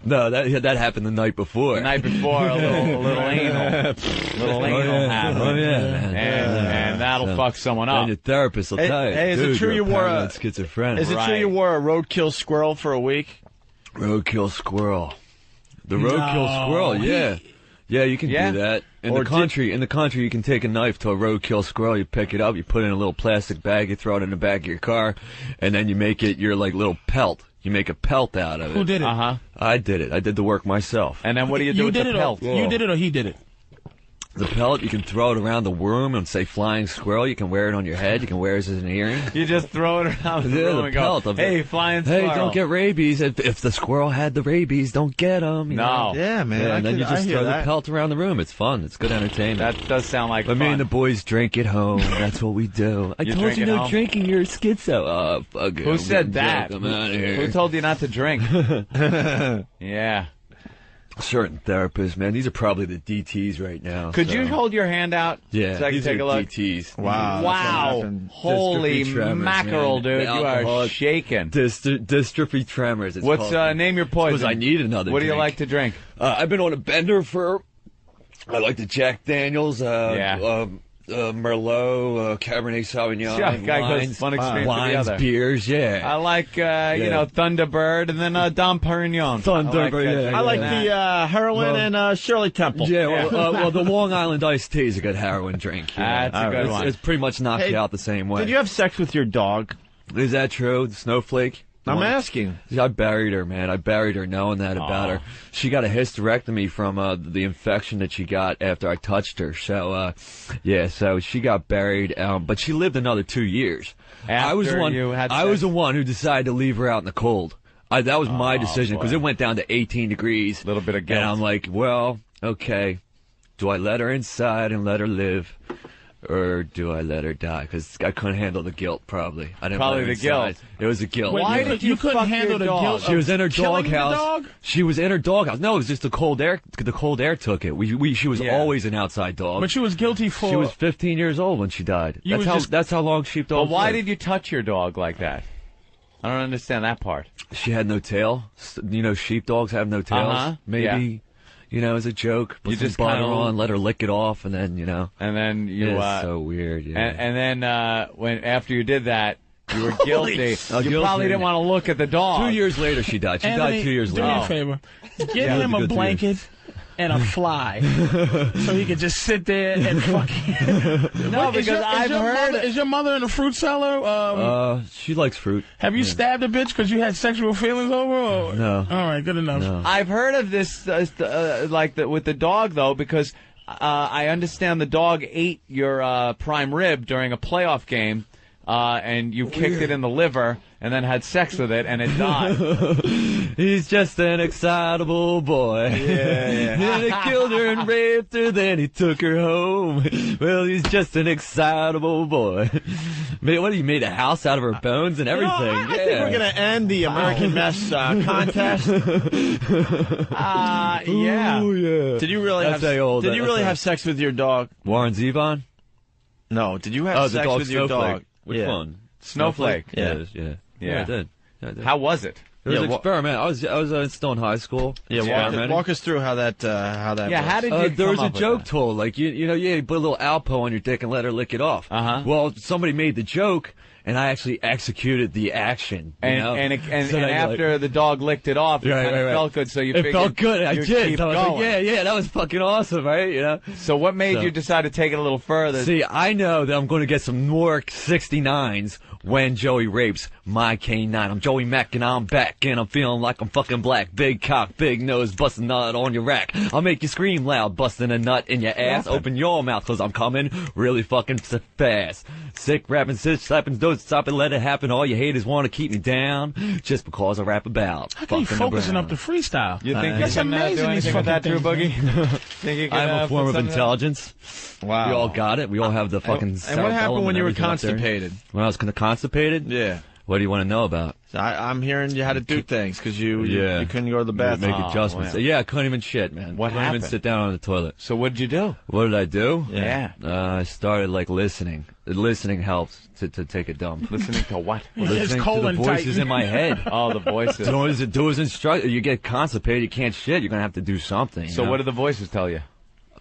No, that happened the night before. The night before, a little anal. happened. Oh yeah, man. And that'll fuck someone up. And your therapist will tell you. Hey, is it true you wore a schizophrenic? Is it true you wore a roadkill squirrel for a week? Roadkill squirrel. The roadkill squirrel, yeah. Yeah, you can do that. In the country, you can take a knife to a roadkill squirrel, you pick it up, you put it in a little plastic bag, you throw it in the back of your car, and then you make it your, like, little pelt. You make a pelt out of it. Who did it? I did it. I did the work myself. And then what do you do with the pelt? You did it or he did it? The pelt, you can throw it around the room and say flying squirrel. You can wear it on your head. You can wear it as an earring. You just throw it around the room and pelt go, of hey, it. flying squirrel. Hey, don't get rabies. If the squirrel had the rabies, don't get them. No. Yeah, man. Yeah, and then you just throw that. the pelt around the room. It's fun. It's good entertainment. That does sound like But fun. me and the boys drink at home. That's what we do. I You told drink you at no home? drinking. You're a schizo. Oh, fuck it. Who I'm said getting that? drunk. I'm out of here. Who told you not to drink? Yeah. Certain therapists, man. These are probably the DTs right now. Could so. you hold your hand out? Yeah, So I can these take are a look. DTs. Wow. Wow. Holy Dystrophy tremors, mackerel, man. dude. The You are alcoholic shaking. Dystrophy tremors. It's What's called. name your poison? Because I need another What do you drink. like to drink? I've been on a bender for. I like the Jack Daniels. Merlot, Cabernet Sauvignon, Yeah, guy goes wines, one extreme to the wines, other. beers. Yeah, I like, you know, Thunderbird and then Dom Perignon. Thunderbird. I like the heroin and Shirley Temple. Yeah, well, the Long Island iced tea is a good heroin drink. Yeah. That's a good one. It's pretty much knocked you out the same way. Did you have sex with your dog? Is that true? The Snowflake? I'm asking. I buried her, man. I buried her knowing that about her. She got a hysterectomy from the infection that she got after I touched her. So, so she got buried, but she lived another 2 years. I was the one who decided to leave her out in the cold. That was my decision because it went down to 18 degrees. A little bit of guilt. And I'm like, well, okay. Do I let her inside and let her live? Or do I let her die? Because I couldn't handle the guilt, probably. I didn't Probably let her the guilt. inside. It was the guilt. Why did you couldn't fuck handle your the dog? guilt? She was in her killing the doghouse. dog? She was in her doghouse. No, it was just the cold air. The cold air took it. She was always an outside dog. But she was guilty for. She was 15 years old when she died. That's how long sheepdogs. But why live. did you touch your dog like that? I don't understand that part. She had no tail. You know, sheepdogs have no tails. Uh-huh. Maybe. You know, as a joke, put You some just butter kinda- on, let her lick it off, and then And then you. it's so weird. Yeah. And then when after you did that, you were guilty. You Guilty. probably didn't want to look at the dog. 2 years later, she died. She Anthony, died 2 years do later. me a favor. Get Yeah, him it was a a good blanket and a fly, so he could just sit there and fucking. No, because I've heard. Is your mother in the fruit cellar? She likes fruit. Have you stabbed a bitch because you had sexual feelings over? Or? No. All right, good enough. No. I've heard of this, with the dog though, because I understand the dog ate your prime rib during a playoff game, and you kicked it in the liver and then had sex with it, and it died. He's just an excitable boy. Yeah. And he killed her and raped her, then he took her home. Well, he's just an excitable boy. What, he made a house out of her bones and everything? I think we're going to end the American Mess contest. Yeah. Oh, yeah. Did you really That's have sex with your dog? Warren Zevon? No. Did you have the sex dog with your Snowflake. dog? Which Yeah. one? Snowflake. Yeah, I did. How was it? It was an experiment. I was still in high school. Yeah, walk us through how that Yeah, works. how did you there was come a up with joke that? told, like you put a little Alpo on your dick and let her lick it off. Uh-huh. Well, somebody made the joke, and I actually executed the action. And So then, after the dog licked it off, it Right, kind of right. felt good, so you it figured felt good. I you'd did. keep So I was going. like, yeah, that was fucking awesome, right? You know. So what made So- you decide to take it a little further? See, I know that I'm going to get some more 69s when Joey rapes my K9. I'm Joey Mac and I'm back and I'm feeling like I'm fucking black. Big cock, big nose, busting nut on your rack. I'll make you scream loud, busting a nut in your ass. Open your mouth, cause I'm coming really fucking fast. Sick rapping, sit slapping, don't stop it, let it happen. All you haters want to keep me down just because I rap about. How can you focusing up the freestyle? You think That's you can do amazing? These anything with that, Drew fucking Boogie? things. Think you can, I'm a form put of something- intelligence. Wow. We all got it. We all have the fucking. And what happened when you were constipated? When I was constipated? Yeah. What do you want to know about? I'm hearing you had to do things because you couldn't go to the Make bathroom. adjustments. wow. Yeah, I couldn't even shit, man. What couldn't happened? even sit down on the toilet. So what did you do? What did I do? Yeah. I started listening. Listening helps to take a dump. Listening to what? Listening to the voices in my head. Oh, the voices. Do as instructed. You get constipated, you can't shit. You're gonna have to do something. So what did the voices tell you?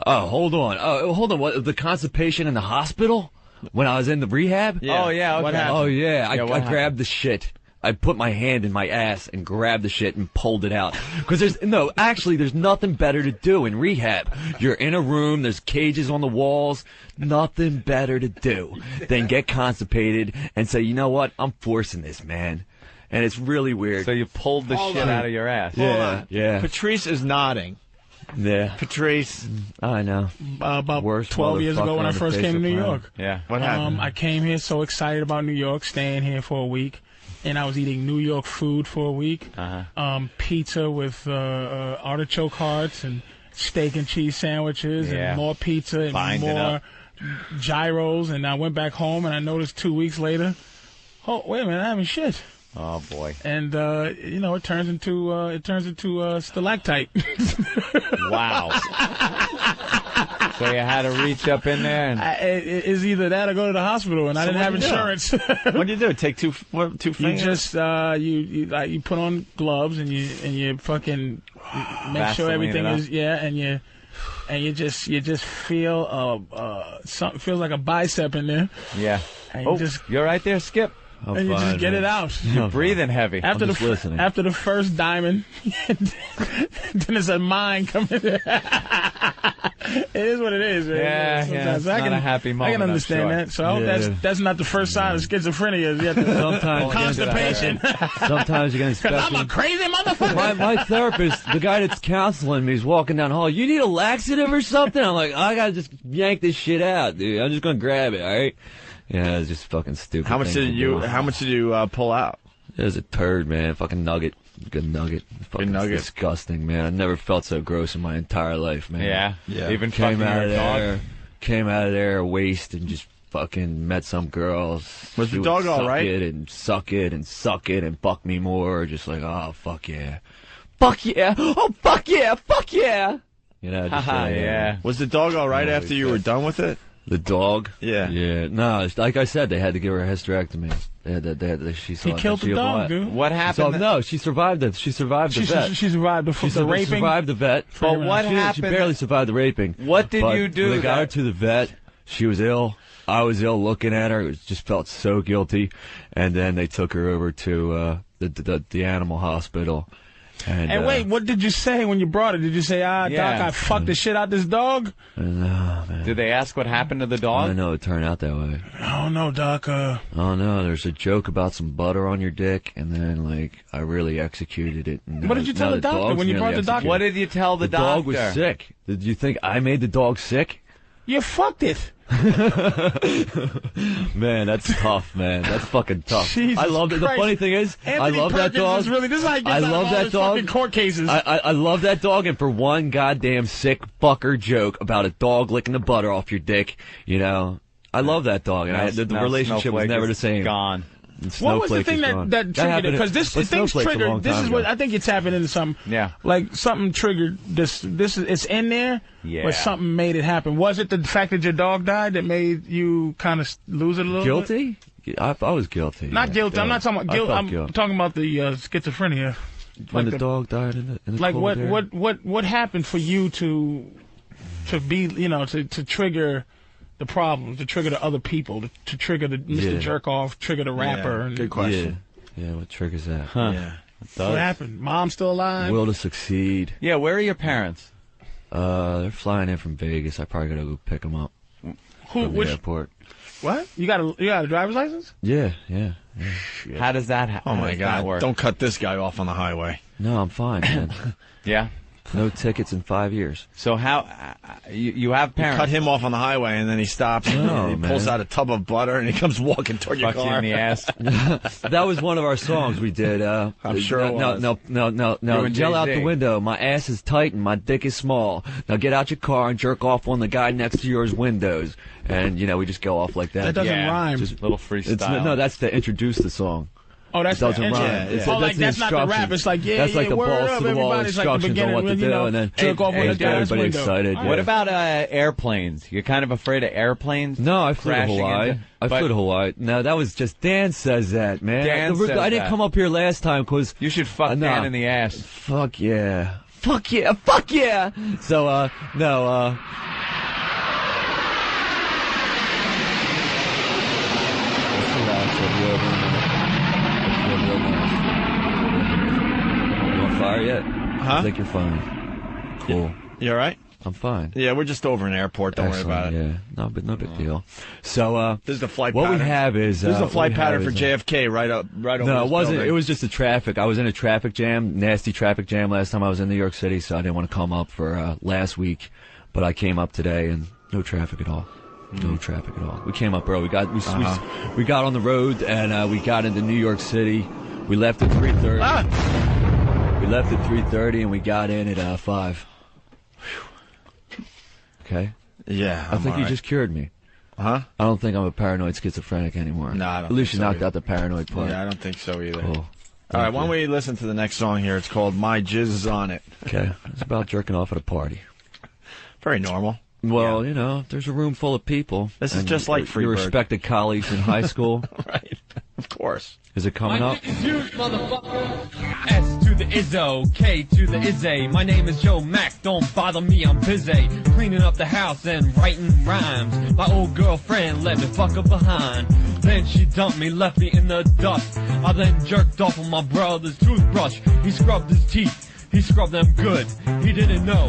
Oh, hold on. What, the constipation in the hospital when I was in the rehab? Yeah. Oh, yeah, okay. What happened? Oh yeah, Yeah, what I happened? grabbed the shit. I put my hand in my ass and grabbed the shit and pulled it out. Because there's nothing better to do in rehab. You're in a room, there's cages on the walls, nothing better to do than get constipated and say, you know what, I'm forcing this, man. And it's really weird. So you pulled the shit out of your ass. Yeah. Patrice is nodding. Yeah. Patrice. I know. About Worst 12 years ago motherfucker when I on the first face came to of New planet. York. Yeah. What happened? I came here so excited about New York, staying here for a week, and I was eating New York food for a week. Pizza with artichoke hearts and steak and cheese sandwiches and more pizza and Binding more up. gyros. And I went back home and I noticed 2 weeks later, oh, wait a minute, I haven't shit. Oh boy. And it turns into stalactite. Wow. So you had to reach up in there and It's either that or go to the hospital, and I didn't have insurance. What'd you do? Take two You fingers? just you put on gloves and you fucking make sure Vaseline everything it up. is and you just feel something feels like a bicep in there. yeah. And Oh, just you're right there, Skip. and you just get it out. You're breathing heavy. After after the first diamond, then there's a mine coming. It is what it is, man. Yeah, Sometimes it's not a happy moment, I can I'm understand sure. that. So I hope that's not the first sign of schizophrenia. Is yet Sometimes constipation. Sometimes you're gonna. I'm a crazy motherfucker. My therapist, the guy that's counseling me, is walking down the hall. You need a laxative or something? I'm like, I gotta just yank this shit out, dude. I'm just gonna grab it, all right? Yeah, it's just fucking stupid. How much did you pull out? It was a turd, man. Fucking nugget. Good nugget. Fucking nugget. disgusting, man. I never felt so gross in my entire life, man. Yeah? Even Came fucking out of your there. dog? Came out of there waste and just fucking met some girls. Was She the would dog all suck right? it and suck it and suck it and fuck me more. Just like, oh, fuck yeah. Fuck yeah. Oh, fuck yeah. Fuck yeah. You know, just yeah. Was the dog all right after you were done with it? The dog? Yeah. Yeah. No, like I said, they had to give her a hysterectomy. She killed the dog, dude. What happened? No, she survived it. She survived the vet. She survived the raping. She survived the vet. But what She happened? barely survived the raping. What did But you do? When they got her to the vet, she was ill. I was ill looking at her. It just felt so guilty. And then they took her over to the animal hospital. And wait, what did you say when you brought it? Did you say, Doc, I fucked the shit out this dog? No, man. Did they ask what happened to the dog? I know it turned out that way. Oh, no, Doc. Oh, no, there's a joke about some butter on your dick, and then, like, I really executed it. And What did you tell the doctor when you brought the doctor? What did you tell the doctor? The dog was sick. Did you think I made the dog sick? You fucked it. Man, that's tough, man. That's fucking tough. Jesus I love it. The Christ. funny thing is, Anthony I love that Perkins dog. is really, this is how he gets I out love of all that his dog. fucking court cases. I love that dog, and for one goddamn sick fucker joke about a dog licking the butter off your dick, you know, I love that dog, and the relationship was never the same. Gone. What was the thing that triggered it? Because things triggered. This is what I think it's happened into some. Yeah. Like something triggered this. It's in there. Yeah. But something made it happen. Was it the fact that your dog died that made you kind of lose it a little? Guilty? I was guilty. Not guilty. I'm not talking about guilt. I'm guilt. talking about the schizophrenia. When Like the dog died in the like cold air. what happened for you to be to trigger the problem, to trigger the other people, to trigger the Mr. Jerkoff, trigger the rapper. Yeah, and good question. Yeah, what triggers that? Huh. Yeah. What happened? Mom still alive? Will to succeed. Yeah, where are your parents? They're flying in from Vegas. I probably gotta go pick them up from the airport. What? You got a driver's license? Yeah. How does that happen? Oh my God! Don't cut this guy off on the highway. No, I'm fine, man. Yeah. No tickets in 5 years. So how you have parents? Cut him off on the highway, and then he stops. No, and he pulls man. out a tub of butter, and he comes walking toward your Fuck you car. in the ass. That was one of our songs we did. I'm sure it was. No. You and Yell out Jay-Z. the window. My ass is tight and my dick is small. Now get out your car and jerk off on the guy next to yours windows. And, we just go off like that. That doesn't rhyme. Just Little freestyle. No, that's to introduce the song. Oh, that's It doesn't the rhyme. engine. It's- Oh, like the that's not the rap. instructions. It's like That's like the word balls up, to the wall everybody's like the instructions on what to beginning, do, and then jerk off on the guy's everybody window. excited. What about airplanes? You're kind of afraid of airplanes? No, I flew to crashing Hawaii. into- I but flew to Hawaii. No, that was just Dan says that, man. Dan says I didn't that. come up here last time because You should fuck no. Dan in the ass. Fuck yeah. Fuck yeah. Fuck yeah. So no. Let's relax. I'll be over in a minute. It'll feel real nice. You on fire yet? Huh? I think you're fine. Cool. You all right? I'm fine. Yeah, we're just over an airport. Don't Excellent, worry about it. Yeah, no big deal. So this is the flight. What pattern. we have is this is the flight pattern for JFK right over. No, it wasn't. Building. It was just the traffic. I was in a traffic jam, nasty traffic jam last time I was in New York City, so I didn't want to come up for last week, but I came up today and no traffic at all. No traffic at all. We came up early. We got on the road and we got into New York City. We left at 3:30. We left at 3:30 and we got in at 5. Okay. Yeah. I think you just cured me. Huh? I don't think I'm a paranoid schizophrenic anymore. No, I don't. At least you think so knocked either. out the paranoid part. Yeah, I don't think so either. Cool. All right, why don't we listen to the next song here? It's called "My Jizz Is On It." Okay. It's about jerking off at a party. Very normal. Well, you know, there's a room full of people. This is just like Freebird. Your respected colleagues in high school. Right. Of course. Is it coming up? Huge, motherfucker. S to the Izzo, K to the Izzy. My name is Joe Mac, don't bother me, I'm busy cleaning up the house and writing rhymes. My old girlfriend let me fuck her behind. Then she dumped me, left me in the dust. I then jerked off on my brother's toothbrush. He scrubbed his teeth, he scrubbed them good. He didn't know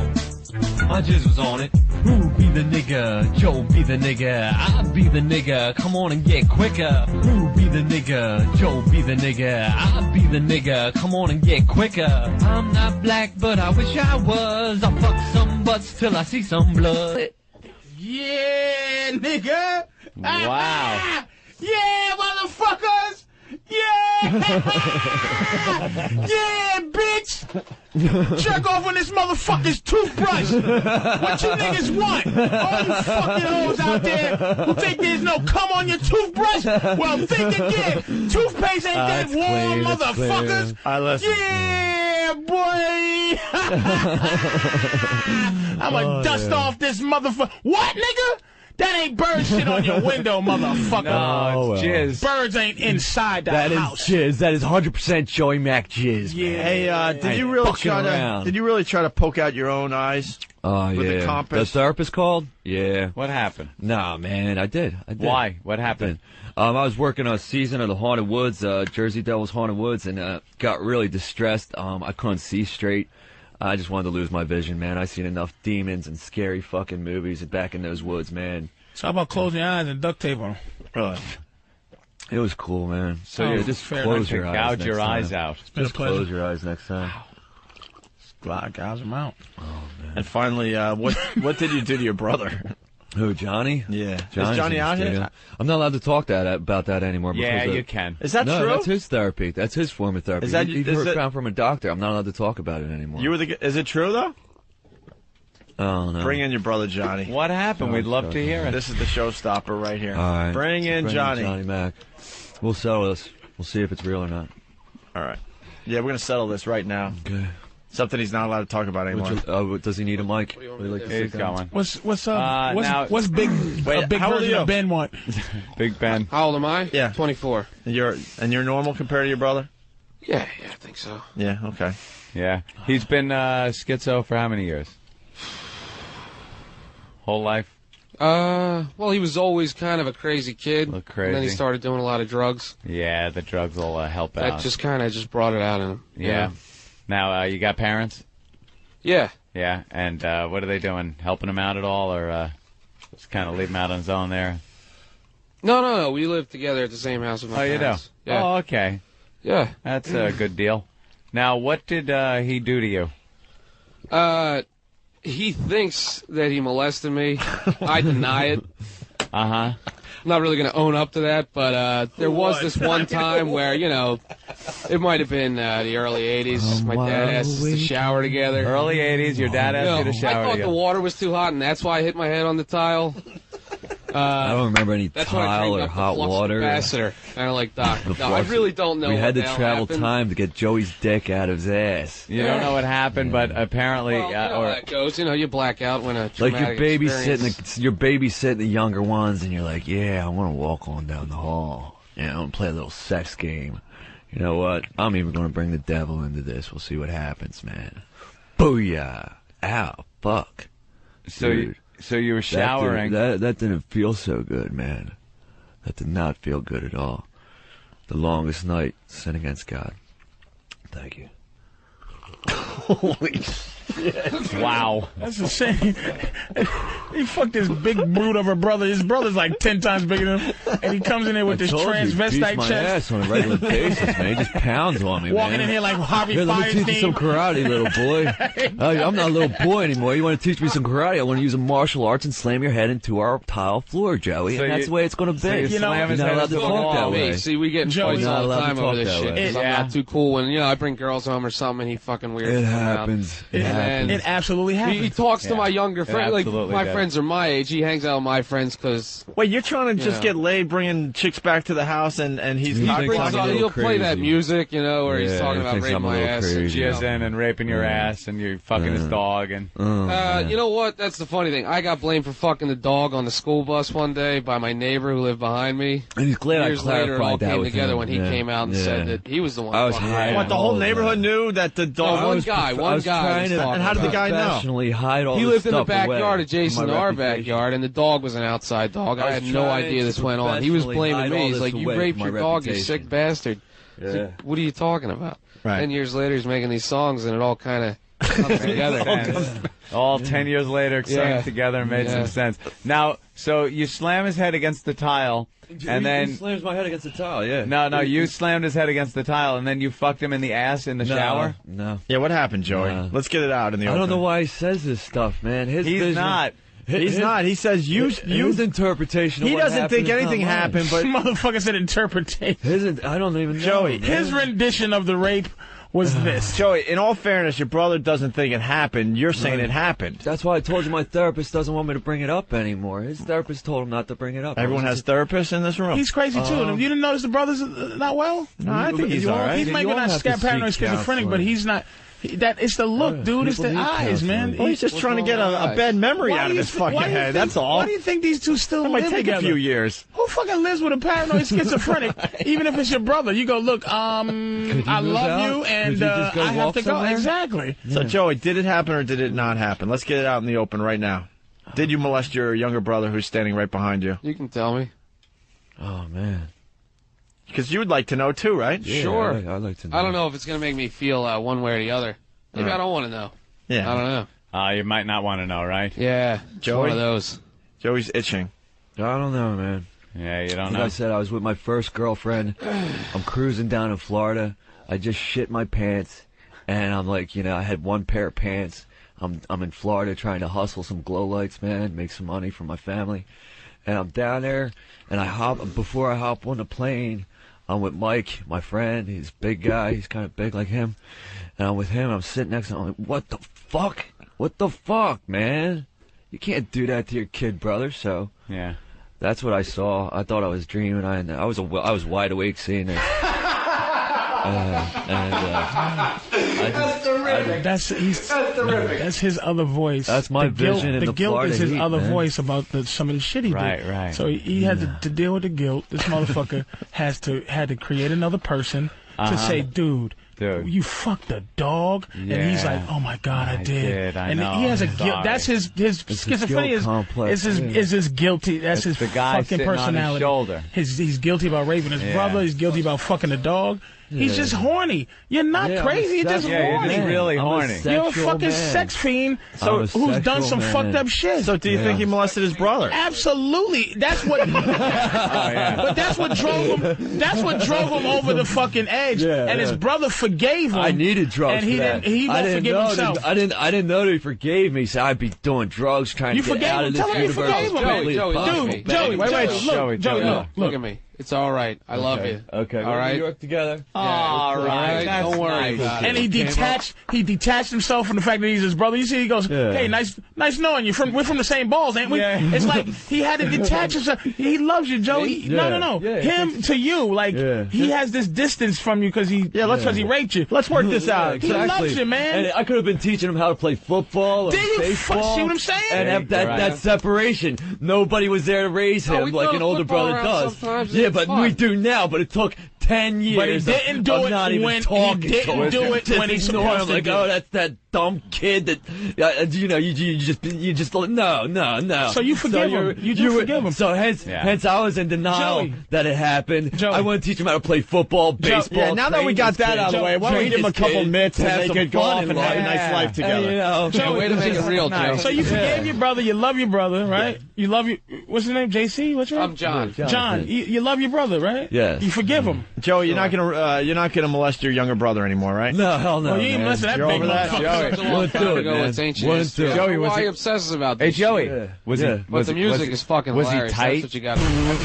my jizz was on it. Who be the nigga? Joe be the nigga. I be the nigga. Come on and get quicker. Who be the nigga? Joe be the nigga. I be the nigga. Come on and get quicker. I'm not black, but I wish I was. I fuck some butts till I see some blood. Yeah, nigga. Wow. Yeah, motherfuckers. Yeah. Yeah, bitch. Jerk off on this motherfucker's toothbrush. What you niggas want? All you fucking hoes out there who think there's no cum on your toothbrush? Well, think again. Toothpaste ain't that warm, motherfuckers. I listen. Yeah, boy. I'ma dust off this motherfucker. What, nigga? That ain't bird shit on your window, motherfucker. No, it's jizz. Birds ain't inside the house. That is jizz. That is 100% Joey Mac jizz. Yeah. Hey, did you really try to poke out your own eyes? Oh, with yeah. the compass? The therapist called? Yeah. What happened? Nah, man, I did. Why? What happened? I was working a season of the Haunted Woods, Jersey Devils Haunted Woods, and got really distressed. I couldn't see straight. I just wanted to lose my vision, man. I seen enough demons and scary fucking movies back in those woods, man. So how about closing your eyes and duct tape on them? Really? It was cool, man. So Oh, yeah, just fair close enough. your eyes. Gouge next your time. eyes out. been a Just pleasure. close your eyes next time. Gouge them out. Oh man. And finally, what did you do to your brother? Who, Johnny? Yeah. Johnny's Is Johnny in out the here? studio. I'm not allowed to talk about that anymore. Yeah, because you can. Is that no, true? that's his therapy. That's his form of therapy. Is that- he is it- found from a doctor. I'm not allowed to talk about it anymore. Is it true though? Oh no. Bring in your brother Johnny. What happened? We'd love to hear it. This is the showstopper right here. All right. Bring in Johnny. Johnny Mac. We'll settle this. We'll see if it's real or not. All right. Yeah, we're gonna settle this right now. Okay. Something he's not allowed to talk about anymore. Does he need a mic? Would you like to He's sit down? going. What's up? What's big? Wait, a big how old version are you? of Ben want? Big Ben. How old am I? Yeah. 24. And you're normal compared to your brother? Yeah, I think so. Yeah. Okay. Yeah. He's been schizo for how many years? Whole life? Well, he was always kind of a crazy kid. A crazy. And then he started doing a lot of drugs. Yeah, the drugs will help out. That just kind of just brought it out in him. Yeah. Now, you got parents? Yeah. Yeah. And what are they doing? Helping him out at all, or just kind of leave him out on his own there? No. We live together at the same house with my Oh, you do? parents. Yeah. Oh, okay. Yeah. That's a good deal. Now, what did he do to you? He thinks that he molested me. I deny it. Uh-huh. I'm not really going to own up to that, but there was this one time where, it might have been the early 80s. My dad asked us to shower together. Early 80s, your dad asked you to shower I thought together. the water was too hot, and that's why I hit my head on the tile. I don't remember any That's when I tile cranked or up the hot flux water. capacitor, kind of like Doc. The No, I flux- really don't know. We had what to the hell travel happened. time to get Joey's dick out of his ass. You don't know what happened, but apparently... Well, you know how that goes. You black out when a Like traumatic you're experience. babysitting the younger ones, and you're like, yeah, I want to walk on down the hall. Yeah, I want to play a little sex game. You know what? I'm even going to bring the devil into this. We'll see what happens, man. Booyah! Ow! Fuck! So you were showering. That didn't feel so good, man. That did not feel good at all. The longest night, sin against God. Thank you. Holy Wow. That's the same. He fucked this big brute of a brother. His brother's like 10 times bigger than him, and he comes in there with this transvestite my chest. ass on a regular basis, man. He just pounds on me, Walking man. in here like Harvey Here, let me teach you Feinstein. some karate, little boy. I'm not a little boy anymore. You want to teach me some karate? I want to use a martial arts and slam your head into our tile floor, Joey. So And that's the way it's going to so be. you slam his You're not head allowed to into the talk wall. that way. See, we get in Joey's fights not all the allowed to time talk over this that shit. way. 'Cause I'm not too cool when, you know, I bring girls home or something and he fucking weird. It shit out. happens. It absolutely happens. He talks to my younger It friends. Like, absolutely my does. friends are my age. He hangs out with my friends because... Wait, you're trying to just Yeah. get laid, bringing chicks back to the house, and he's He cock brings blocking out, you? he'll play that music, you know, where he's Yeah, talking he about thinks raping I'm a my little ass. crazy. And, Jizzing and raping your ass, and you're fucking his dog, and you know what? That's the funny thing. I got blamed for fucking the dog on the school bus one day by my neighbor who lived behind me. And he's glad Years I later, it all clarified that came with together him. when he Yeah. came out and Yeah. said that he was the one. I was fucking hiding What, the whole neighborhood knew that the dog No, one was... guy. I One was guy. trying was to talking And how did the about guy it. know? professionally hide all He this lived in the stuff away backyard of from Jason, my our reputation. backyard, and the dog was an outside dog. I I had was no trying idea to this went on. He was professionally blaming hide me. all He's this like, "You away raped from your my dog, you reputation." sick bastard." It's Yeah. like, what are you talking about? Right. 10 years later, he's making these songs, and it all kind of comes together. all 10 years later, sang together and made some sense. Now, so you slam his head against the tile, and then... He slams my head against the tile, yeah. No, you slammed his head against the tile, and then you fucked him in the ass in the shower? No. Yeah, what happened, Joey? No. Let's get it out in the I open. don't know why he says this stuff, man. His He's vision, not. He's not. He says his interpretation of He what doesn't happened think is not anything mine. happened, but... Motherfucker said interpretation. I don't even know. Joey, His rendition of the rape was this. Joey, in all fairness, your brother doesn't think it happened. You're saying it happened. That's why I told you my therapist doesn't want me to bring it up anymore. His therapist told him not to bring it up. Everyone has therapists in this room. He's crazy too. You didn't notice the brother's not well? No, I think he's all right. He's maybe not paranoid schizophrenic, but he's not. That it's the look, dude. It's the eyes, man. Well, he's just trying to get a bad memory out of his fucking head. That's all. Why do you think these two still It live might take together? a few years. Who fucking lives with a paranoid schizophrenic? Even if it's your brother, you go, look, I move love out? you, and Could you just go I have walk to go. somewhere? Exactly. So, Joey, did it happen or did it not happen? Let's get it out in the open right now. Did you molest your younger brother who's standing right behind you? You can tell me. Oh, man. Because you would like to know, too, right? Yeah, Sure. I'd like to know. I don't know if it's going to make me feel one way or the other. Maybe I don't want to know. Yeah. I don't know. You might not want to know, right? Yeah. Joey? One of those. Joey's itching. I don't know, man. Yeah, you don't Like know. I said, I was with my first girlfriend. I'm cruising down in Florida. I just shit my pants, and I'm like, I had one pair of pants. I'm in Florida trying to hustle some glow lights, man, make some money for my family. And I'm down there, and before I hop on the plane, I'm with Mike, my friend. He's a big guy. He's kind of big like him. And I'm with him. I'm sitting next to him. I'm like, what the fuck? What the fuck, man? You can't do that to your kid, brother. So Yeah. that's what I saw. I thought I was dreaming. I was wide awake seeing it. That's terrific. That's terrific. That's his other voice. That's my vision in The the guilt Florida is his heat, other man. voice about some of the shit he did. Right. So he had to deal with the guilt. This motherfucker had to create another person to say, dude, you fucked a dog, and he's like, "Oh my God, I did." I and know. he has a I'm guilt. sorry. That's his schizophrenia. guilt complex, Is his guilty? That's It's his the guy fucking sitting on his personality. shoulder. He's guilty about raping his brother. He's guilty about fucking a dog. He's just horny. You're not Yeah, crazy. You're just Yeah, you're horny. just really I'm a horny. You're a sexual fucking man. sex fiend. I'm a Who's done sexual some man. fucked up shit. So do you think he molested his brother? Absolutely. That's what. But that's what drove him. That's what drove him over the fucking edge. And his brother forgave him. I needed drugs and he for that. didn't. He won't forgive himself. I didn't know that he forgave me. So I'd be doing drugs trying You to get forgave out him. of Tell this him you universe. forgave him, man. Joey, Look at me. It's all right. I love you. Okay. All right. We work together. All right. That's Don't worry nice. about it. And he detached himself from the fact that he's his brother. You see, he goes, "Hey, nice knowing you. We're from the same balls, ain't we?" Yeah. It's like he had to detach himself. He loves you, Joey. No. Yeah. Him to you, like he has this distance from you because he raped you. Let's work this out. He loves you, man. And I could have been teaching him how to play football or Did you baseball. see what I'm saying? And have that separation. Nobody was there to raise him we like throw an the older football brother around does. sometimes, Yeah, it's but fun. we do now. But it took 10 years. But he didn't do of it not even when he talking didn't to him. do it Just when he's ignore him supposed to like, do oh, it. that's that dumb kid that, you just no. So you forgive him. You forgive him. So hence I was in denial that it happened. I want to teach him how to play football, baseball. Yeah, now that we got that out of the way, why don't we give him a couple mitts and they could go off and have a nice life together. Joe, way to make it real, Joe. So you forgave your brother. You love your brother, right? You love your. What's his name? JC. What's your name? I'm John. John. You love your brother, right? Yes. You forgive him. Joey, you're not gonna molest your younger brother anymore, right? No, hell no. Well, you ain't molesting that big motherfucker. Wouldn't do it, man. Joey, why are you obsessing about Hey, this? Joey, shit? was he? But the music is fucking was hilarious. he tight? That's what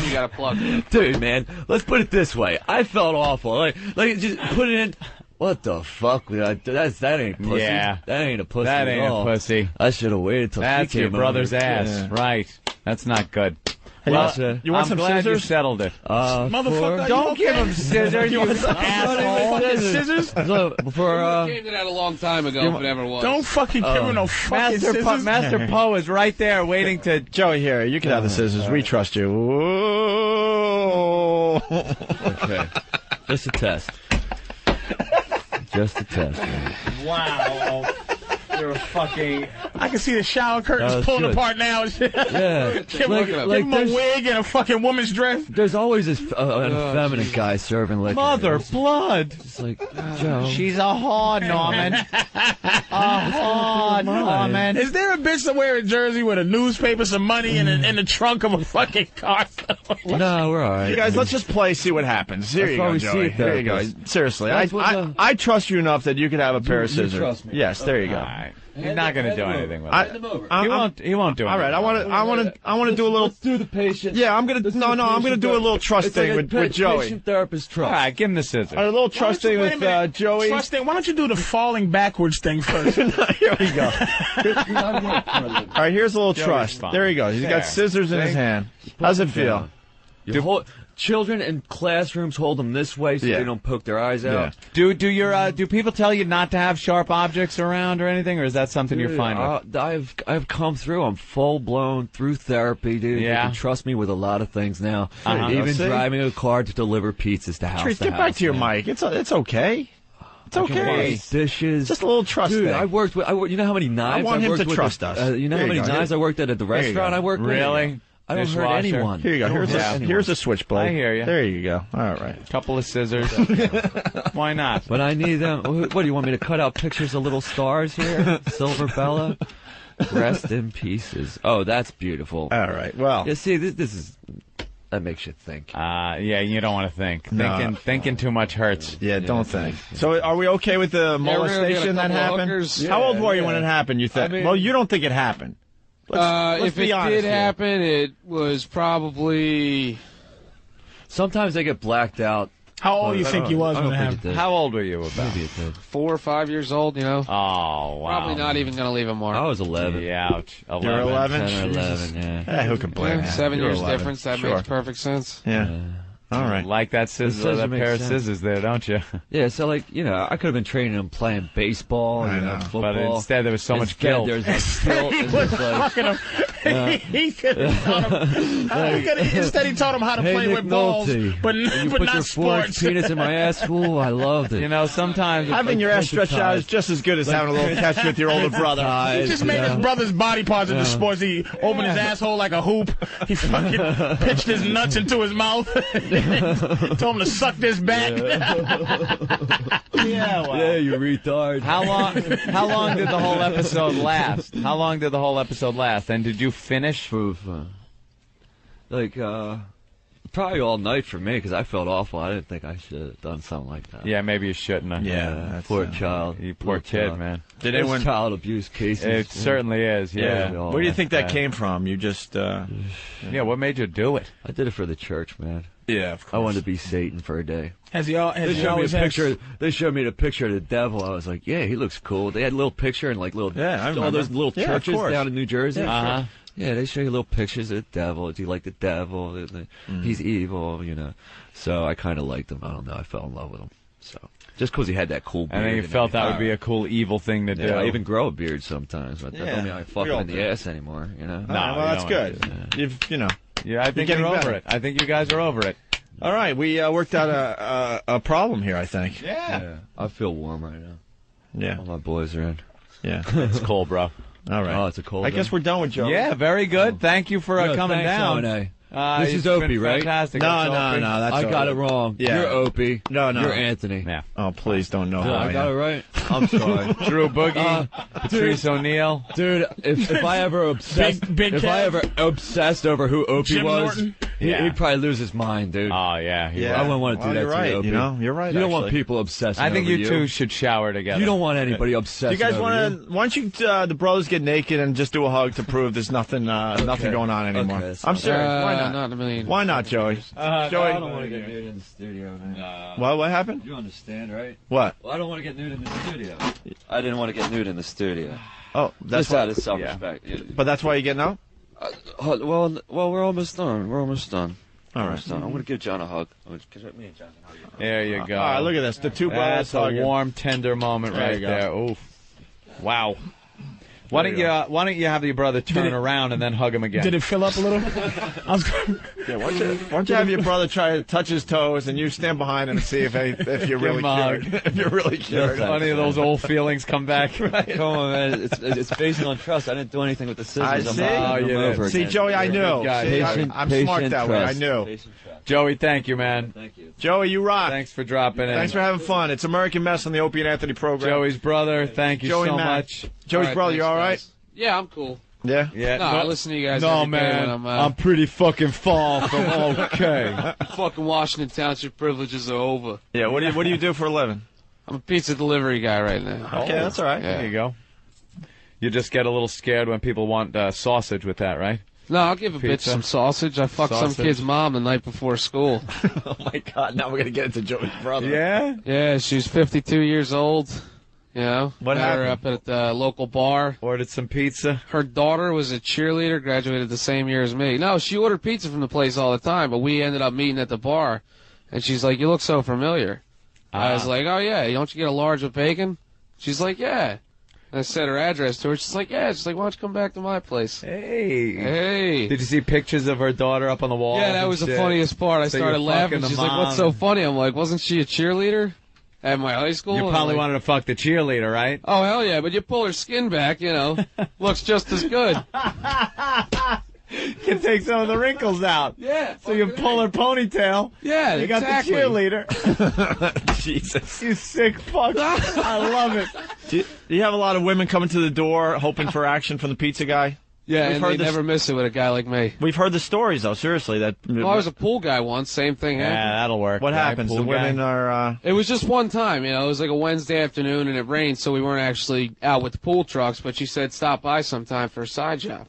you got to plug. Dude, man, let's put it this way. I felt awful. Like just put it in. What the fuck? That ain't pussy. Yeah. That ain't a pussy. That at ain't all. a pussy. I should have waited till That's she came your brother's over. ass. Yeah. Right. That's not good. Hey, Well, you want I'm some glad scissors? you settled it. Motherfucker, Don't give him scissors, you asshole. Scissors? So, before, We came to that a long time ago, if it ever was. Don't fucking give him no fucking scissors. Master Poe is right there waiting to... Joey, here, you can have the scissors. We trust you. okay. Just a test. Just a test, man. Wow. You're a fucking... I can see the shower curtains pulling good. apart now. Yeah. Give him a wig and a fucking woman's dress. There's always this an effeminate guy serving liquor. Mother blood. It's like, Joe. She's a whore, Norman. A whore, Norman. Is there a bitch somewhere in Jersey with a newspaper, some money, and in the trunk of a fucking car? No, we're all right. You guys, let's just play, see what happens. Here That's you why go, we Joey. see it There you go. Seriously, I trust you enough that you could have a pair of scissors. Trust me. Yes, there you go. All right. He's not going to do anything with it. He won't do anything. All right, I want to do a little. Let's do the patient. Yeah, I'm gonna. No, I'm gonna do a little trust thing with Joey. Patient therapist trust. All right, give him the scissors. A little trust thing with Joey. Trust thing. Why don't you do the falling backwards thing first? Here we go. All right, here's a little Joey's trust. fine. There he goes. He's got scissors in his hand. How's it feel? Children in classrooms hold them this way so they don't poke their eyes out. Do people tell you not to have sharp objects around or anything, or is that something you're fine with? I've come through. I'm full blown through therapy, dude. Yeah. You can trust me with a lot of things now. Even See? driving a car to deliver pizzas to house. Patrice, to get house, back to your man. mic. It's okay. It's okay. Wash dishes. Just a little trust Dude, thing. I worked with. You know how many knives I want him to trust us. You know how many knives I worked at the restaurant I worked with? Really? I don't hurt Dishwasher. anyone. Here you go. Here's a switchblade. I hear you. There you go. All right. Couple of scissors. Why not? But I need them. What do you want me to cut out pictures of little stars here? Silver Bella. Rest in pieces. Oh, that's beautiful. All right. Well, you see, this is that makes you think. Yeah, you don't want to think. No. Thinking too much hurts. Yeah, don't think. So, are we okay with the molestation that happened? How old were you when it happened? You think? Well, you don't think it happened. Let's if be it honest did here. happen, it was probably... Sometimes they get blacked out. How old do you think he was when it happened? How old were you about? Maybe it did. 4 or 5 years old, you know? Oh, wow. Probably not even going to leave him more. I was 11. Yeah, ouch. 11. You're 11? 10 or 11, yeah. Hey, who can blame you? 7 You're years 11. difference, that Sure. makes perfect sense. Yeah. All right. Like that scissors, that pair of scissors there, don't you? Yeah, so like, I could have been training him playing baseball, football. But instead there was so much guilt. There's this guilt. He was fucking him. He could have taught him. Instead, he taught him how to play Nick with balls, Nolte, but you not put your sports. penis in my ass. Ooh, I loved it. You know, sometimes Having your ass stretched out is just as good as having a little catch with your older brother. He just made his brother's body parts into sports. He opened his asshole like a hoop. He fucking pitched his nuts into his mouth. Told him to suck this back. Yeah, well. Yeah, you retard. How long did the whole episode last? How long did the whole episode last? And did you finish? Probably all night for me because I felt awful. I didn't think I should have done something like that. Yeah, maybe you shouldn't have. Yeah, poor child. You poor kid, man. Did There's anyone? child abuse cases? It certainly is. Yeah. Where do you think that came from? You just. Yeah. What made you do it? I did it for the church, man. Yeah, of course. I wanted to be Satan for a day. Has he always They showed me the picture of the devil. I was like, yeah, he looks cool. They had a little picture and like little all those little churches down in New Jersey. Uh-huh. Yeah, they show you little pictures of the devil. Do you like the devil? He's evil, So I kind of liked him. I don't know. I fell in love with him. So just because he had that cool beard. And then you felt that would be a cool, evil thing to do. Yeah, I even grow a beard sometimes. But that don't mean I fuck him in the ass anymore, No, well, that's good. Yeah, I think you're over it. I think you guys are over it. All right, we worked out a problem here, I think. Yeah. I feel warm right now. Yeah. All my boys are in. Yeah. It's cool, bro. All right. Oh, it's a cold. I guess we're done with Joe. Yeah, very good. Thank you for coming thanks, down. O&A. It's This is Opie, been right? Fantastic. No, It's no, Opie. no. That's I got Opie. it wrong. Yeah. You're Opie. No, no. You're Anthony. Yeah. Oh, please don't know Dude, how I got am. it right. I'm sorry. Drew Boogie, Patrice O'Neal. Dude, if I ever obsessed, Big if Kev. I ever obsessed over who Opie Jim was, Norton. he'd probably lose his mind, dude. Oh, yeah. Yeah. I wouldn't want to do that you're to right. you, Opie. You know, you're right. You don't want actually. people obsessing I think over you two should shower together. You don't want anybody obsessing You guys over want to? Why don't you the brothers get naked and just do a hug to prove there's nothing nothing going on anymore? Okay, I'm serious. Why not? Not a million. Why not, Joey? Joey, I don't want to get nude in the studio, man. What happened? You understand, right? What? Well, I don't want to get nude in the studio. I didn't want to get nude in the studio. Oh, that's Just out of self-respect. Yeah. But that's why you're getting out? Well, we're almost done. We're almost done. All right. Almost done. I'm going to give John a hug. Me and John can hug. There you go. All right, look at this. The two brothers That's a hugging. warm, tender moment There right you go. there. Oof. Wow. Why don't you have your brother turn around and then hug him again? Did it fill up a little? Yeah, why don't you have your brother try to touch his toes and you stand behind him and see if you're really him a hug. cured. If you're really cured. Funny of those old feelings come back. Right. Come on, man. It's based on trust. I didn't do anything with the scissors. I I'm see. not doing them over See, again. Joey, I You're a knew. good guy. See, Patient- I'm smart patient that way. I trust. knew. Patient trust. Joey, thank you, man. Thank you. Joey, you rock. Thanks for dropping in. Thanks for having fun. It's American Mess on the Opie and Anthony program. Joey's brother, thank you Joey so Mac. much. Joey's All right, brother, you thanks, all right? guys. Yeah, I'm cool. Yeah? Yeah. No, I listen to you guys No, every day man. when I'm pretty fucking far from okay. fucking Washington Township privileges are over. Yeah, what do you do for a living? I'm a pizza delivery guy right now. Okay, that's all right. Yeah. There you go. You just get a little scared when people want sausage with that, right? No, I'll give a Pizza. bitch some sausage. I fucked some Sausage. kid's mom the night before school. Oh, my God. Now we're going to get into Joey's brother. Yeah? Yeah, she was 52 years old. You know, What met her happened? up at the local bar. Ordered some pizza. Her daughter was a cheerleader, graduated the same year as me. No, she ordered pizza from the place all the time, but we ended up meeting at the bar. And she's like, "You look so familiar." I was like, "Oh yeah, don't you get a large with bacon?" She's like, "Yeah." And I said her address to her. She's like, "Yeah." She's like, "Why don't you come back to my place?" Hey. Hey. Did you see pictures of her daughter up on the wall? Yeah, that was the funniest part. I So started you're laughing. fucking the She's like, "What's so mom. funny?" I'm like, "Wasn't she a cheerleader at my high school?" You And probably I'm like, wanted to fuck the cheerleader, right? Oh, hell yeah, but you pull her skin back, you know, looks just as good. You take some of the wrinkles out. Yeah. So you pull her ponytail. Yeah, You got exactly. the cheerleader. Jesus. You sick fuck. I love it. Do you have a lot of women coming to the door hoping for action from the pizza guy? Yeah, We've and heard they this- never miss it with a guy like me. We've heard the stories, though, seriously. That Well, I was a pool guy once, same thing happened. Yeah, that'll work. What right? happens? Pool The guy. women are... It was just one time, you know, it was like a Wednesday afternoon and it rained, so we weren't actually out with the pool trucks, but she said stop by sometime for a side job.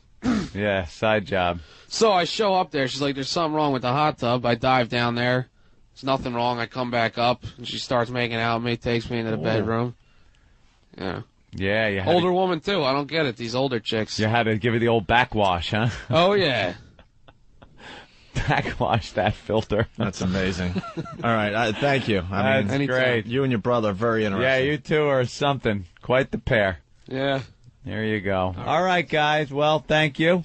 Yeah, side job. So I show up there, she's like, there's something wrong with the hot tub. I dive down there, there's nothing wrong, I come back up, and she starts making out with me, takes me into the bedroom. Yeah. Yeah, you had Older woman, too, I don't get it, these older chicks. You had to give her the old backwash, huh? Oh, yeah. Backwash that filter. That's amazing. All right, thank you. I mean, That's great. You and your brother are very interesting. Yeah, you two are something. Quite the pair. Yeah. There you go. All right, guys. Well, thank you.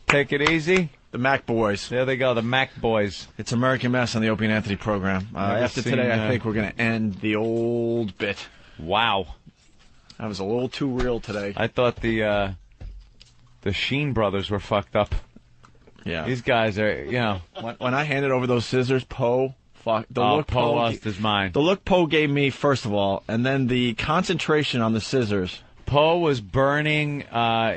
Take it easy. The Mac Boys. There they go, the Mac Boys. It's American Mess on the Opie and Anthony program. After seen today, I that. think we're going to end the old bit. Wow. That was a little too real today. I thought the Sheen brothers were fucked up. Yeah. These guys are, you know. When I handed over those scissors, Poe, the look Poe lost his mind. The look Poe gave me, first of all, and then the concentration on the scissors. Poe was burning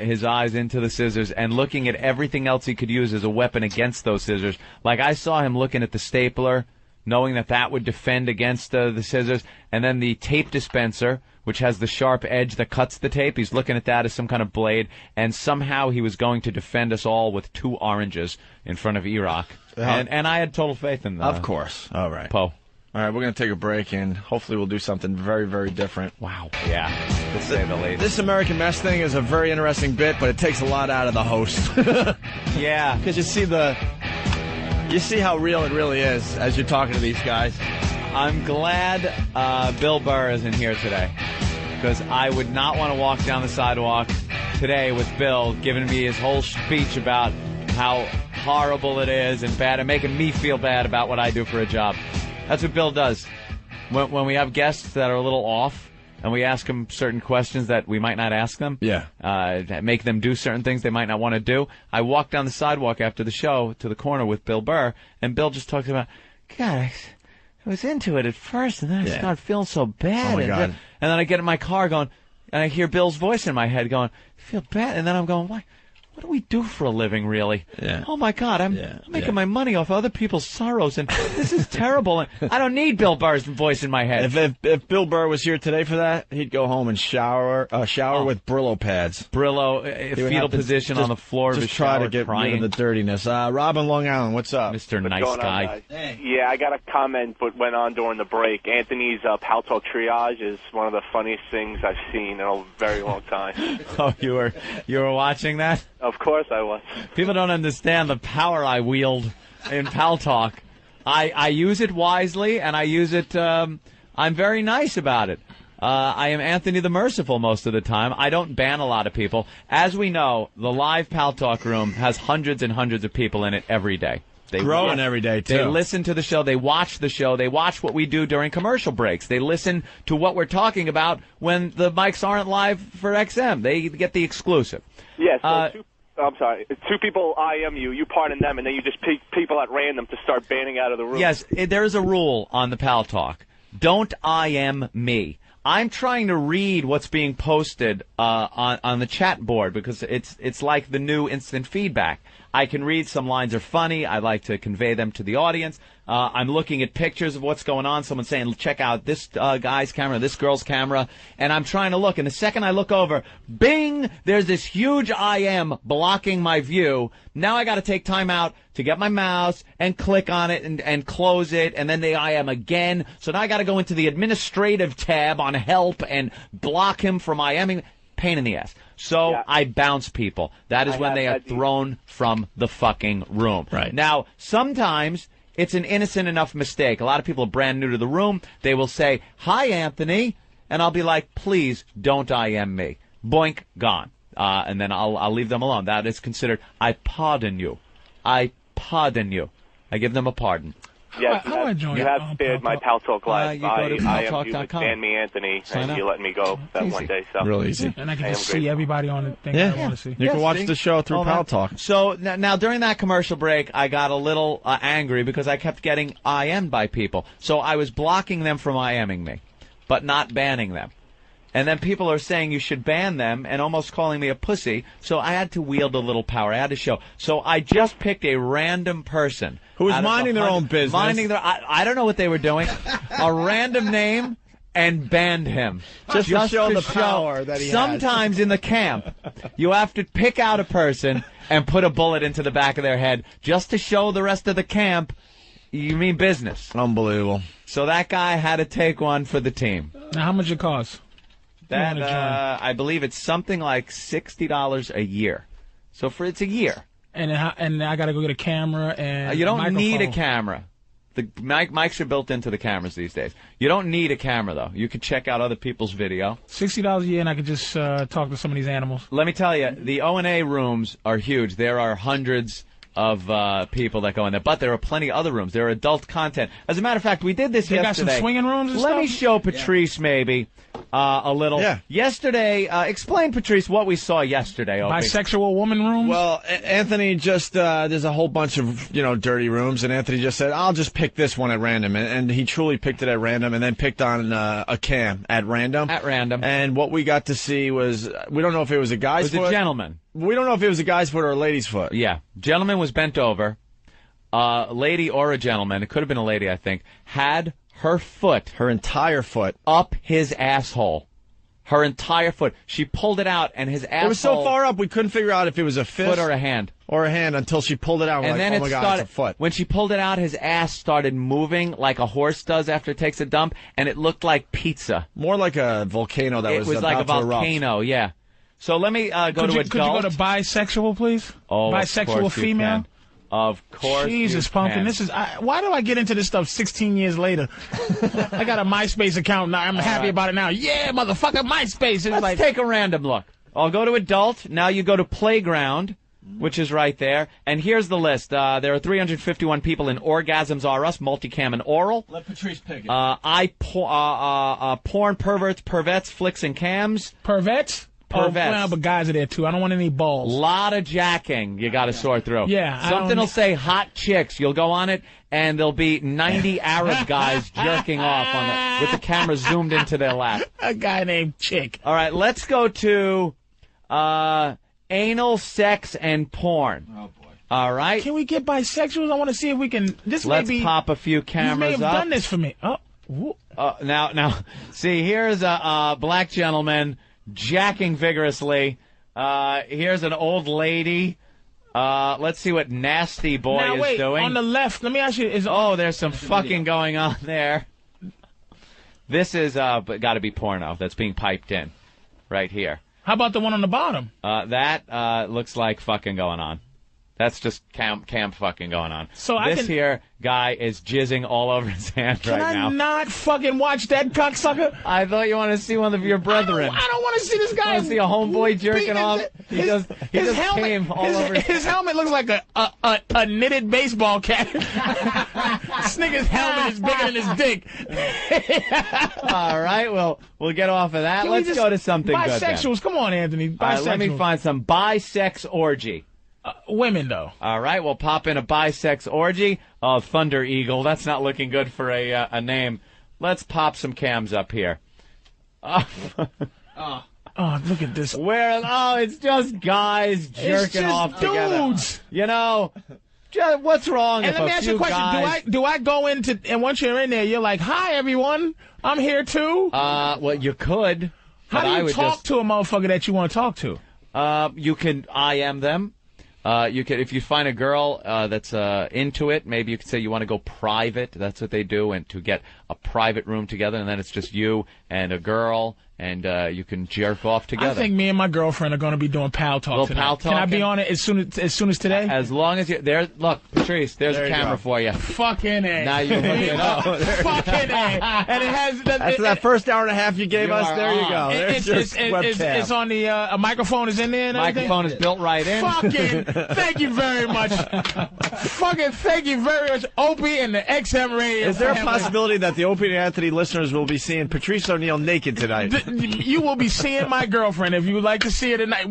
his eyes into the scissors and looking at everything else he could use as a weapon against those scissors. Like, I saw him looking at the stapler, knowing that that would defend against the scissors, and then the tape dispenser, which has the sharp edge that cuts the tape. He's looking at that as some kind of blade, and somehow he was going to defend us all with 2 oranges in front of Iraq. And I had total faith in Of course. All right. Poe. All right, we're going to take a break, and hopefully we'll do something very, very different. Wow. Yeah, to say the least. This American Mess thing is a very interesting bit, but it takes a lot out of the host. Yeah. Because you see how real it really is as you're talking to these guys. I'm glad Bill Burr isn't here today, because I would not want to walk down the sidewalk today with Bill giving me his whole speech about how horrible it is and bad and making me feel bad about what I do for a job. That's what Bill does. When we have guests that are a little off, and we ask them certain questions that we might not ask them. Yeah. Make them do certain things they might not want to do. I walked down the sidewalk after the show to the corner with Bill Burr, and Bill just talked about, God, I was into it at first, and then I started feeling so bad. Oh, my God. And then I get in my car going, and I hear Bill's voice in my head going, I feel bad. And then I'm going, what do we do for a living, really? Yeah. Oh, my God, I'm making my money off other people's sorrows, and this is terrible. And I don't need Bill Burr's voice in my head. If Bill Burr was here today for that, he'd go home and shower with Brillo pads. Brillo, fetal position on the floor of his shower, try to get rid of the dirtiness. Rob in Long Island, what's up? Mr. Nice Guy. Yeah, I got a comment what went on during the break. Anthony's Paltalk triage is one of the funniest things I've seen in a very long time. Oh, you were watching that? Of course I was. People don't understand the power I wield in Paltalk. I use it wisely, and I use it, I'm very nice about it. I am Anthony the Merciful most of the time. I don't ban a lot of people. As we know, the live Paltalk room has hundreds and hundreds of people in it every day. They growing every day, too. They listen to the show. They watch the show. They watch what we do during commercial breaks. They listen to what we're talking about when the mics aren't live for XM. They get the exclusive. Yes. I'm sorry. Two people IM you, you pardon them, and then you just pick people at random to start banning out of the room. Yes, there is a rule on the Paltalk. Don't IM me. I'm trying to read what's being posted on the chat board because it's like the new instant feedback. I can read some lines are funny. I like to convey them to the audience. I'm looking at pictures of what's going on. Someone's saying, check out this guy's camera, this girl's camera. And I'm trying to look. And the second I look over, bing, there's this huge IM blocking my view. Now I got to take time out to get my mouse and click on it and close it. And then they IM again. So now I got to go into the administrative tab on help and block him from IMing. Pain in the ass. So I bounce people. That is when they are thrown from the fucking room. Right. Now, sometimes it's an innocent enough mistake. A lot of people are brand new to the room. They will say, hi, Anthony. And I'll be like, please don't IM me. Boink, gone. And then I'll leave them alone. That is considered, I pardon you. I pardon you. I give them a pardon. Yes, How do I join you have spared my Paltalk Live. You go to paltalk.com. You me, Anthony, and you let me go that one day. So real easy. And I can just see everybody on the thing I want to see. You can watch the show through Paltalk. So now during that commercial break, I got a little angry because I kept getting IM'd by people. So I was blocking them from IMing me, but not banning them. And then people are saying you should ban them and almost calling me a pussy. So I had to wield a little power. I had to show. So I just picked a random person. Who was minding their own business. I don't know what they were doing. A random name and banned him. Just to show the power that he has. Sometimes in the camp, you have to pick out a person and put a bullet into the back of their head just to show the rest of the camp you mean business. Unbelievable. So that guy had to take one for the team. Now, how much it cost? That I believe it's something like $60 a year. So it's a year. And I got to go get a camera and you don't need a camera. The mics are built into the cameras these days. You don't need a camera though. You can check out other people's video. $60 a year, and I could just talk to some of these animals. Let me tell you, the O&A rooms are huge. There are hundreds of people that go in there, but there are plenty of other rooms. There are adult content. As a matter of fact, we did this yesterday. They got some swinging rooms and stuff? Let me show Patrice maybe a little. Yeah. Yesterday, explain, Patrice, what we saw yesterday. Opie. Bisexual woman rooms? Well, Anthony just, there's a whole bunch of, dirty rooms, and Anthony just said, I'll just pick this one at random. And he truly picked it at random and then picked on a cam at random. At random. And what we got to see was, we don't know if it was a guy's foot. It was a gentleman. We don't know if it was a guy's foot or a lady's foot. Yeah. Gentleman was bent over. Lady or a gentleman, it could have been a lady, I think, had her foot. Her entire foot. Up his asshole. Her entire foot. She pulled it out, and his asshole... It was so far up, we couldn't figure out if it was a fist... Foot or a hand. Or a hand until she pulled it out. And like, then oh my God, it's a foot. When she pulled it out, his ass started moving like a horse does after it takes a dump, and it looked like pizza. More like a volcano that was about to erupt. It was like a volcano, yeah. So let me go to adult. Could you go to bisexual, please? Oh, bisexual female? Of course. Jesus, Pumpkin. This is. Why do I get into this stuff 16 years later? I got a MySpace account now. I'm happy about it now. Yeah, motherfucker, MySpace. Let's take a random look. I'll go to adult. Now you go to playground. which is right there. And here's the list. There are 351 people in Orgasms R Us, multicam and oral. Let Patrice pick it. Porn, perverts, pervettes, flicks, and cams. Pervettes? Pervettes. Well, but guys are there, too. I don't want any balls. Lot of jacking you got to sort through. Yeah. Something will say hot chicks. You'll go on it, and there'll be 90 Arab guys jerking off on with the camera zoomed into their lap. A guy named Chick. All right, let's go to anal sex and porn. Oh, boy. All right. Can we get bisexuals? I want to see if we can. Let's pop a few cameras up. You may have up. done this for me. Now, see, here's a black gentleman jacking vigorously. Here's an old lady. Let's see what Nasty Boy now, wait, is doing. On the left, let me ask you. There's some fucking going on there. This is got to be porno that's being piped in right here. How about the one on the bottom? That looks like fucking going on. That's just cam fucking going on. So this here guy is jizzing all over his hand right now. Can I not fucking watch that cocksucker? I thought you wanted to see one of your brethren. I don't want to see this guy. Want to see a homeboy jerking off? He just came all over his helmet looks like a knitted baseball cap. This nigga's helmet is bigger than his dick. All right, well, we'll get off of that. Let's go to something good then. Bisexuals, come on, Anthony. Bisexuals. All right, let me find some bisex orgy. Women, though. All right, we'll pop in a bisex orgy. Oh, Thunder Eagle. That's not looking good for a name. Let's pop some cams up here. Oh, look at this. It's just guys jerking off together. Dudes. You know, what's wrong and if let me a ask few you a question. guys... Do I go into, and once you're in there, you're like, hi, everyone. I'm here, too? Well, you could. How do you talk to a motherfucker that you want to talk to? You can IM them. You can, if you find a girl that's into it, maybe you could say you want to go private. That's what they do, and to get a private room together, and then it's just you and a girl, and you can jerk off together. I think me and my girlfriend are going to be doing Paltalk tonight. Can I be on it as soon as today? As long as you there. Look, Patrice, there's a camera for you. Fucking A. Now you hook it up. Fucking A. And it has after that first hour and a half you gave us. There you go. It's on the a microphone is in there. And microphone is built right in. Fucking thank you very much. Fucking thank you very much, Opie and the XM Radio. Is there a possibility that the Opie and Anthony listeners will be seeing Patrice O'Neal naked tonight? You will be seeing my girlfriend if you would like to see her tonight.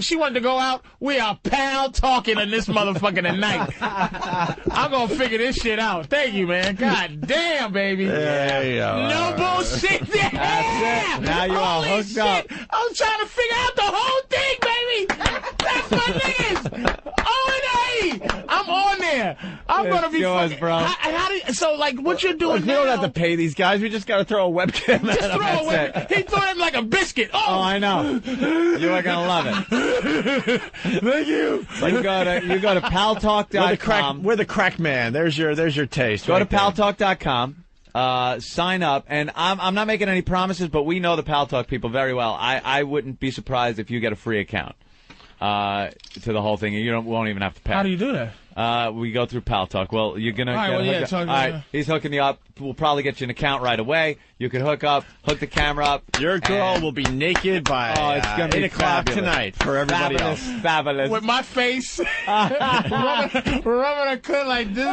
She wanted to go out. We are pal talking in this motherfucker tonight. I'm gonna figure this shit out. Thank you, man. God damn, baby. There you go. No bullshit there. That's it. Now you are hooked up. I was trying to figure out the whole thing, baby. That's what it is. O&A. I'm on there. I'm gonna be yours, bro. So, like, what you're doing now? We don't have to pay these guys. We just got to throw a webcam at them. Just throw a webcam. He threw him like a biscuit. Oh, I know. You are gonna love it. Thank you. You go to paltalk.com. We're the crack man. There's your taste. Go to paltalk.com. Sign up, and I'm not making any promises, but we know the Paltalk people very well. I wouldn't be surprised if you get a free account to the whole thing. You won't even have to pay. How do you do that? We go through Paltalk. Well, you're gonna. All right, he's hooking you up. We'll probably get you an account right away. You can hook the camera up. Your girl will be naked by it's gonna be 8 o'clock tonight for everybody else. Fabulous. With my face rubbing a clit like this.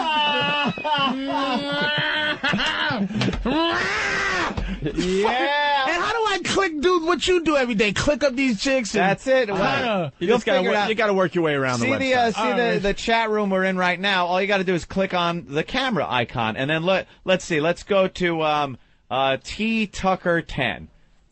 Yeah. And how do I click, dude? What you do every day? Click up these chicks. That's it. You just gotta work your way around the website. The chat room we're in right now. All you got to do is click on the camera icon, and then let's see. Let's go to T Tucker 10.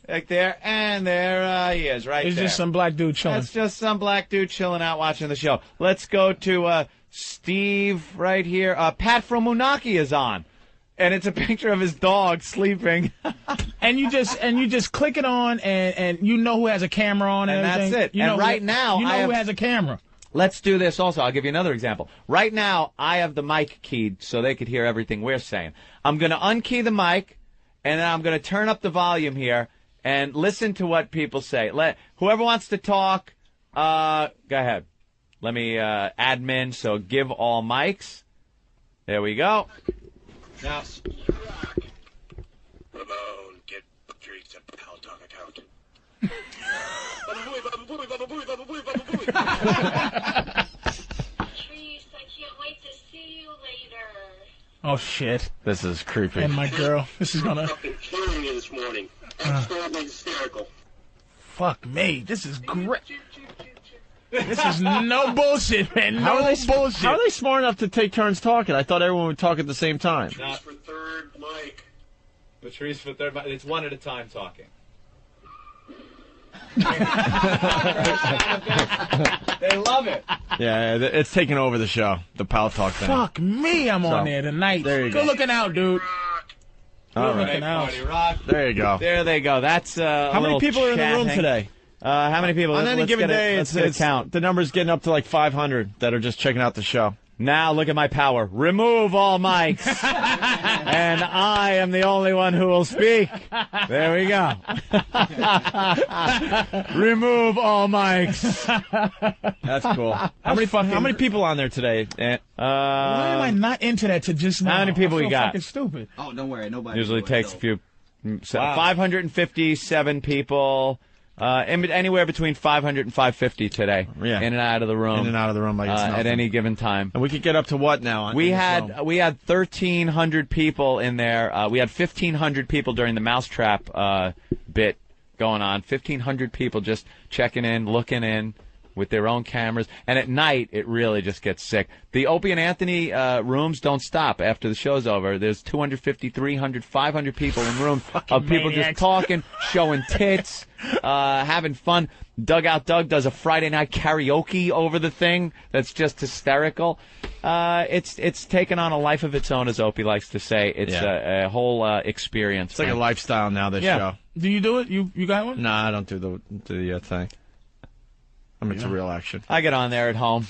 Right there, and there he is, right It's there. just some black dude chilling. That's just some black dude chilling out watching the show. Let's go to Steve right here. Pat from Munaki is on. And it's a picture of his dog sleeping. and you just click it on, and you know who has a camera on and everything. That's it. You know now you know who has a camera. Let's do this also. I'll give you another example. Right now, I have the mic keyed so they could hear everything we're saying. I'm going to unkey the mic, and then I'm going to turn up the volume here and listen to what people say. Whoever wants to talk, go ahead. Let me admin, so give all mics. There we go. Now, Ramon, get Patrice a Paltalk account. Oh, shit. This is creepy. And my girl. This is gonna... fucking killing me this morning. Absolutely hysterical. Fuck me. This is great. This is no bullshit, man. No bullshit. How are they smart enough to take turns talking? I thought everyone would talk at the same time. Patrice for third mic. Patrice for third mic. It's one at a time talking. They love it. Yeah, it's taking over the show, the Paltalk thing. Fuck me, I'm on there tonight. There you Good go. looking out, dude. All right. Looking out. There you go. There they go. That's How many people are in the room today? How many people? On any given day, let's get a count. The number's getting up to like 500 that are just checking out the show. Now look at my power. Remove all mics. And I am the only one who will speak. There we go. Remove all mics. That's cool. How many people on there today? Why am I not into that to just now? How many people I feel we got? fucking stupid. Oh, don't worry. Nobody. Usually takes a few. 557 people. Anywhere between 500 and 550 today. Yeah. In and out of the room. In and out of the room, like it's at nothing. any given time. And we could get up to what now? We had 1,300 people in there. We had 1,500 people during the mousetrap bit going on. 1,500 people just checking in, looking in with their own cameras. And at night, it really just gets sick. The Opie and Anthony rooms don't stop after the show's over. There's 250, 300, 500 people in rooms of people maniacs. just talking, showing tits, having fun. Dugout Doug does a Friday night karaoke over the thing that's just hysterical. It's taken on a life of its own, as Opie likes to say. It's a whole experience. It's like a lifestyle now, this show. Do you do it? You got one? No, I don't do the thing. I'm into real action. I get on there at home.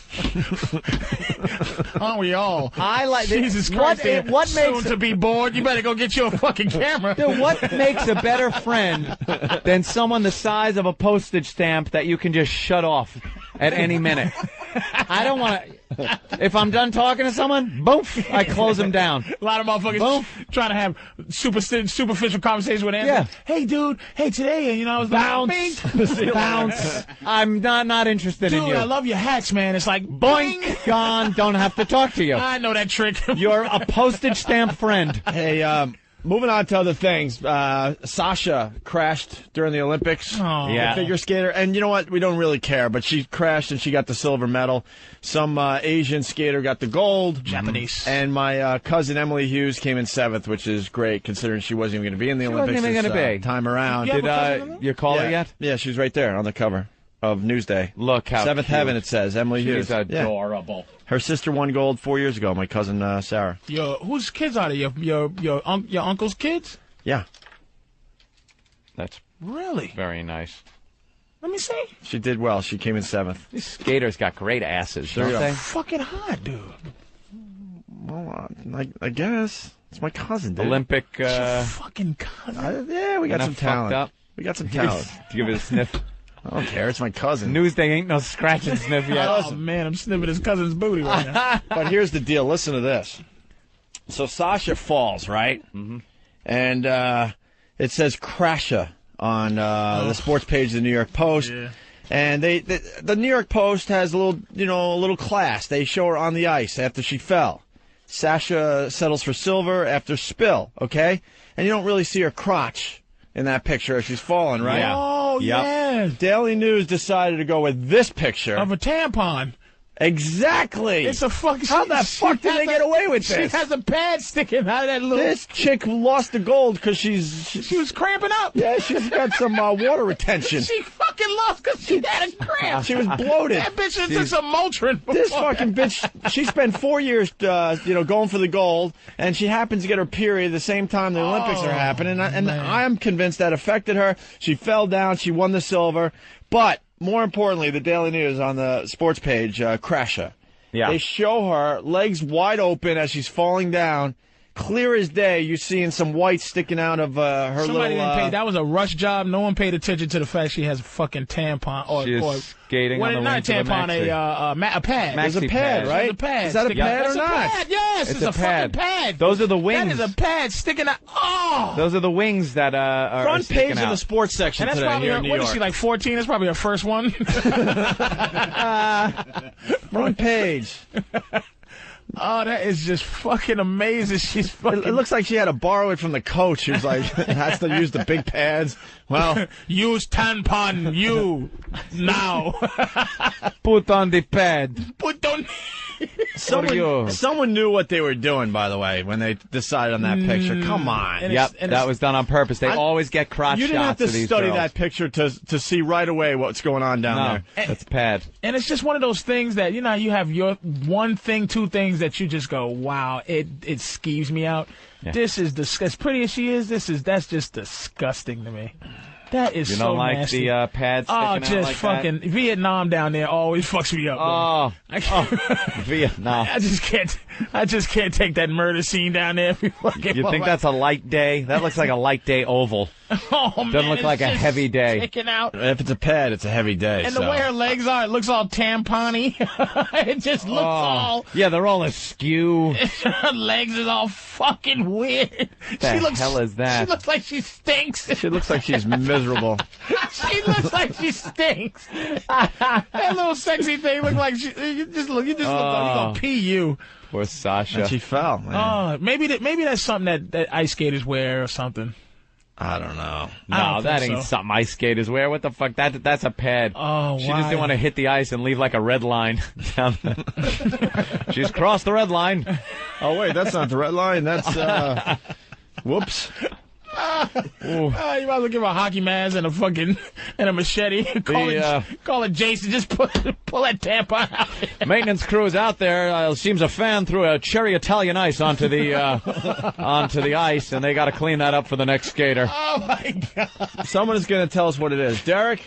Aren't we all? I like Jesus Christ. What Soon makes to be bored? You better go get you a fucking camera. Dude, what makes a better friend than someone the size of a postage stamp that you can just shut off at any minute? I don't want to. If I'm done talking to someone, boom, I close them down. A lot of motherfuckers trying to have superficial conversations with Anthony. Yeah. Hey, dude. Hey, today, I was Bounce. like, Bounce. I'm not interested in dude, you. I love your hats, man. It's like, Boink, gone, don't have to talk to you. I know that trick. You're a postage stamp friend. Hey, moving on to other things. Sasha crashed during the Olympics. Oh. The figure skater. And you know what? We don't really care, but she crashed and she got the silver medal. Some Asian skater got the gold. Japanese. And my cousin Emily Hughes came in 7th, which is great considering she wasn't even going to be in the Olympics wasn't even this gonna be. time around. Did you call her yet? Yeah, she's right there on the cover of Newsday. Look how 7th cute. heaven, it says. Emily Hughes. She's adorable. Her sister won gold 4 years ago, my cousin Sarah. Whose kids are they? Your uncle's kids? Yeah. That's Really? very nice. Let me see. She did well. She came in 7th. These skaters got great asses, Sure don't do. they? Fucking hot, dude. Well, I guess. It's my cousin, dude. Olympic. Fucking cousin. Yeah, we got Enough some talent. fucked up. We got some talent. Give it a sniff. I don't care. It's my cousin. Newsday ain't no scratch and sniff yet. Oh, man, I'm sniffing his cousin's booty right now. But here's the deal. Listen to this. So Sasha falls, right? Mm-hmm. And it says Crasha on the sports page of the New York Post. Yeah. And the New York Post has a little class. They show her on the ice after she fell. Sasha settles for silver after spill, okay? And you don't really see her crotch in that picture as she's falling, right? Yeah. Oh, Yep. yeah. Daily News decided to go with this picture. Of a tampon. Exactly. It's a fucking. How the fuck did they get away with She this? has a pad sticking out of that little. This chick lost the gold because she was cramping up. Yeah, she's got some water retention. She fucking lost because she had a cramp. She was bloated. That bitch just took some Motrin. This fucking bitch, she spent 4 years, going for the gold, and she happens to get her period the same time the Olympics are happening, and I'm convinced that affected her. She fell down, she won the silver, but more importantly, the Daily News on the sports page, Crasha. Yeah. They show her legs wide open as she's falling down. Clear as day, you're seeing some white sticking out of her Somebody little... didn't pay. That was a rush job. No one paid attention to the fact she has a fucking tampon. She is skating on the not wings of a a tampon, a pad. There's a Maxi pad, pad. right? There's a pad. Is that a sticking pad out. or That's not? A pad. Yes, It's it's a a pad. fucking pad. Those are the wings. That is a pad sticking out. Oh! Those are the wings that are Front sticking page out. of the sports section And that's today probably here her, in New what York. is she, like 14? That's probably her first one. Front page. Oh, that is just fucking amazing. She's fucking... It looks like she had to borrow it from the coach. She was like, has to use the big pads. Well, use tampon, you, now. Put on the pad. Put on... Someone knew what they were doing, by the way, when they decided on that picture. Come on. Yep, that was done on purpose. They always get crotch shots. You didn't have to of these study girls. that picture to see right away what's going on down there. That's bad. And it's just one of those things that, you know, you have your one thing, two things that you just go, wow, it skeeves me out. Yeah. This is as pretty as she is, that's just disgusting to me. That is you so don't like nasty. the pads sticking out just like fucking that? Vietnam down there always fucks me up. Vietnam. I just can't take that murder scene down there. You think that's a light day? That looks like a light day oval. Oh, man, doesn't look like a heavy day. Sticking out. If it's a pad, it's a heavy day. And the way her legs are, it looks all tampon-y. It just looks all... Yeah, they're all askew. Her legs is all fucking weird. The hell is that? She looks like she stinks. She looks like she's miserable. She looks like she stinks. That little sexy thing looks like you just look like you gonna pee you. Poor Sasha. And she fell, man. Maybe that's something that ice skaters wear or something. I don't know. No, that ain't something ice skaters wear. What the fuck? That's a pad. Oh, she just didn't want to hit the ice and leave like a red line down there. She's crossed the red line. Oh wait, that's not the red line. That's whoops. You might as well give her a hockey mask and a machete. Call it Jason. Just pull that tampon out. Maintenance crew is out there. Seems a fan threw a cherry Italian ice onto the ice, and they got to clean that up for the next skater. Oh my god! Someone is going to tell us what it is. Derek.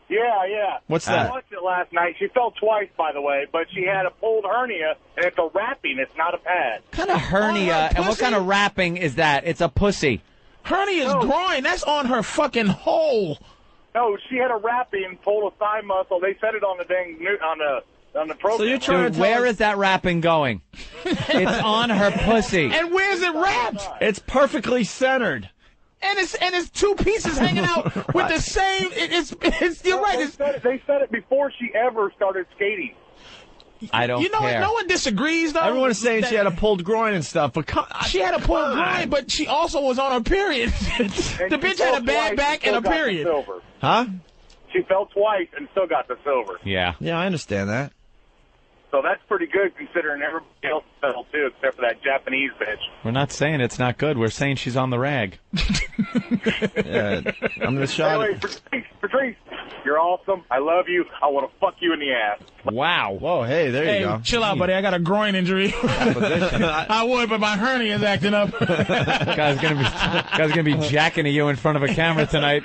Yeah. What's that? I watched it last night. She fell twice, by the way, but she had a pulled hernia, and it's a wrapping. It's not a pad. What kind of hernia and what kind of wrapping is that? It's a pussy. Hernia's groin. That's on her fucking hole. No, she had a wrapping, pulled a thigh muscle. They said it on the dang on the program. So you're trying to where is that wrapping going? It's on her pussy. And where's it wrapped? It's perfectly centered. And it's two pieces hanging out with the same. You're right. They said it before she ever started skating. I don't care. No one disagrees, though. Everyone is saying she had a pulled groin and stuff, but she had a pulled groin, but she also was on her period. The bitch had a bad back and a period. Huh? She fell twice and still got the silver. Yeah. Yeah, I understand that. So that's pretty good considering everybody else fell too, except for that Japanese bitch. We're not saying it's not good. We're saying she's on the rag. I'm going to shot. Anyway, Patrice, you're awesome. I love you. I want to fuck you in the ass. Wow. Whoa, hey, there you go. Chill out, buddy. I got a groin injury. I would, but my hernia is acting up. Guy's gonna be jacking at you in front of a camera tonight.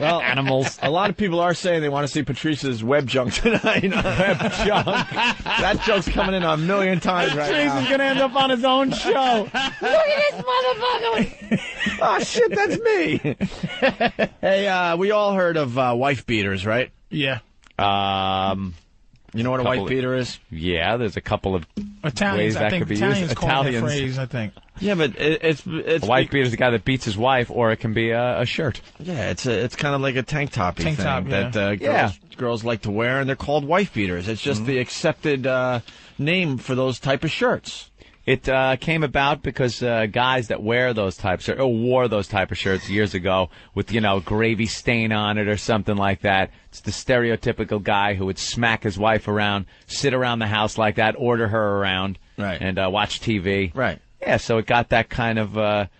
Well, animals. A lot of people are saying they want to see Patrice's web junk tonight. Web junk. That joke's coming in a million times right Patrice now. is gonna end up on his own show. Look at this motherfucker. Oh shit, that's me. Hey, we all heard of wife beaters, right? Yeah. You know what a wife beater is? Yeah, there's a couple of Italians, ways that could be used. call that phrase, I think. Yeah, but it's a wife beater is the guy that beats his wife, or it can be a shirt. Yeah, it's kind of like a tank top thing that girls like to wear, and they're called wife beaters. It's just the accepted name for those type of shirts. It came about because guys that wear those types or wore those type of shirts years ago with, gravy stain on it or something like that. It's the stereotypical guy who would smack his wife around, sit around the house like that, order her around, right, and watch TV. Right. Yeah, so it got that kind of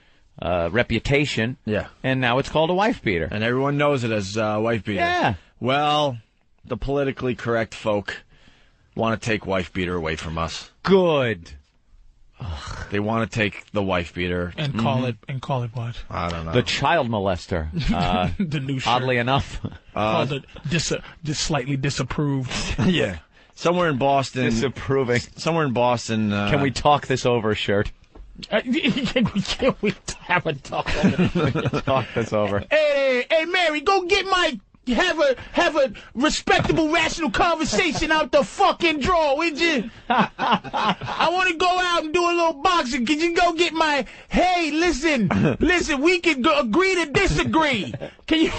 reputation. Yeah. And now it's called a wife beater. And everyone knows it as wife beater. Yeah. Well, the politically correct folk want to take wife beater away from us. Good. They want to take the wife beater and call it what? I don't know. The child molester. The new shirt. Oddly enough, called it slightly disapproved. Yeah, somewhere in Boston. Disapproving. Somewhere in Boston. Can we talk this over, shirt? Can we have a talk over? Talk this over. Hey, Mary, go get my. Have a respectable, rational conversation out the fucking drawer, would you? I want to go out and do a little boxing. Can you go get my? Hey, listen, we can agree to disagree. Can you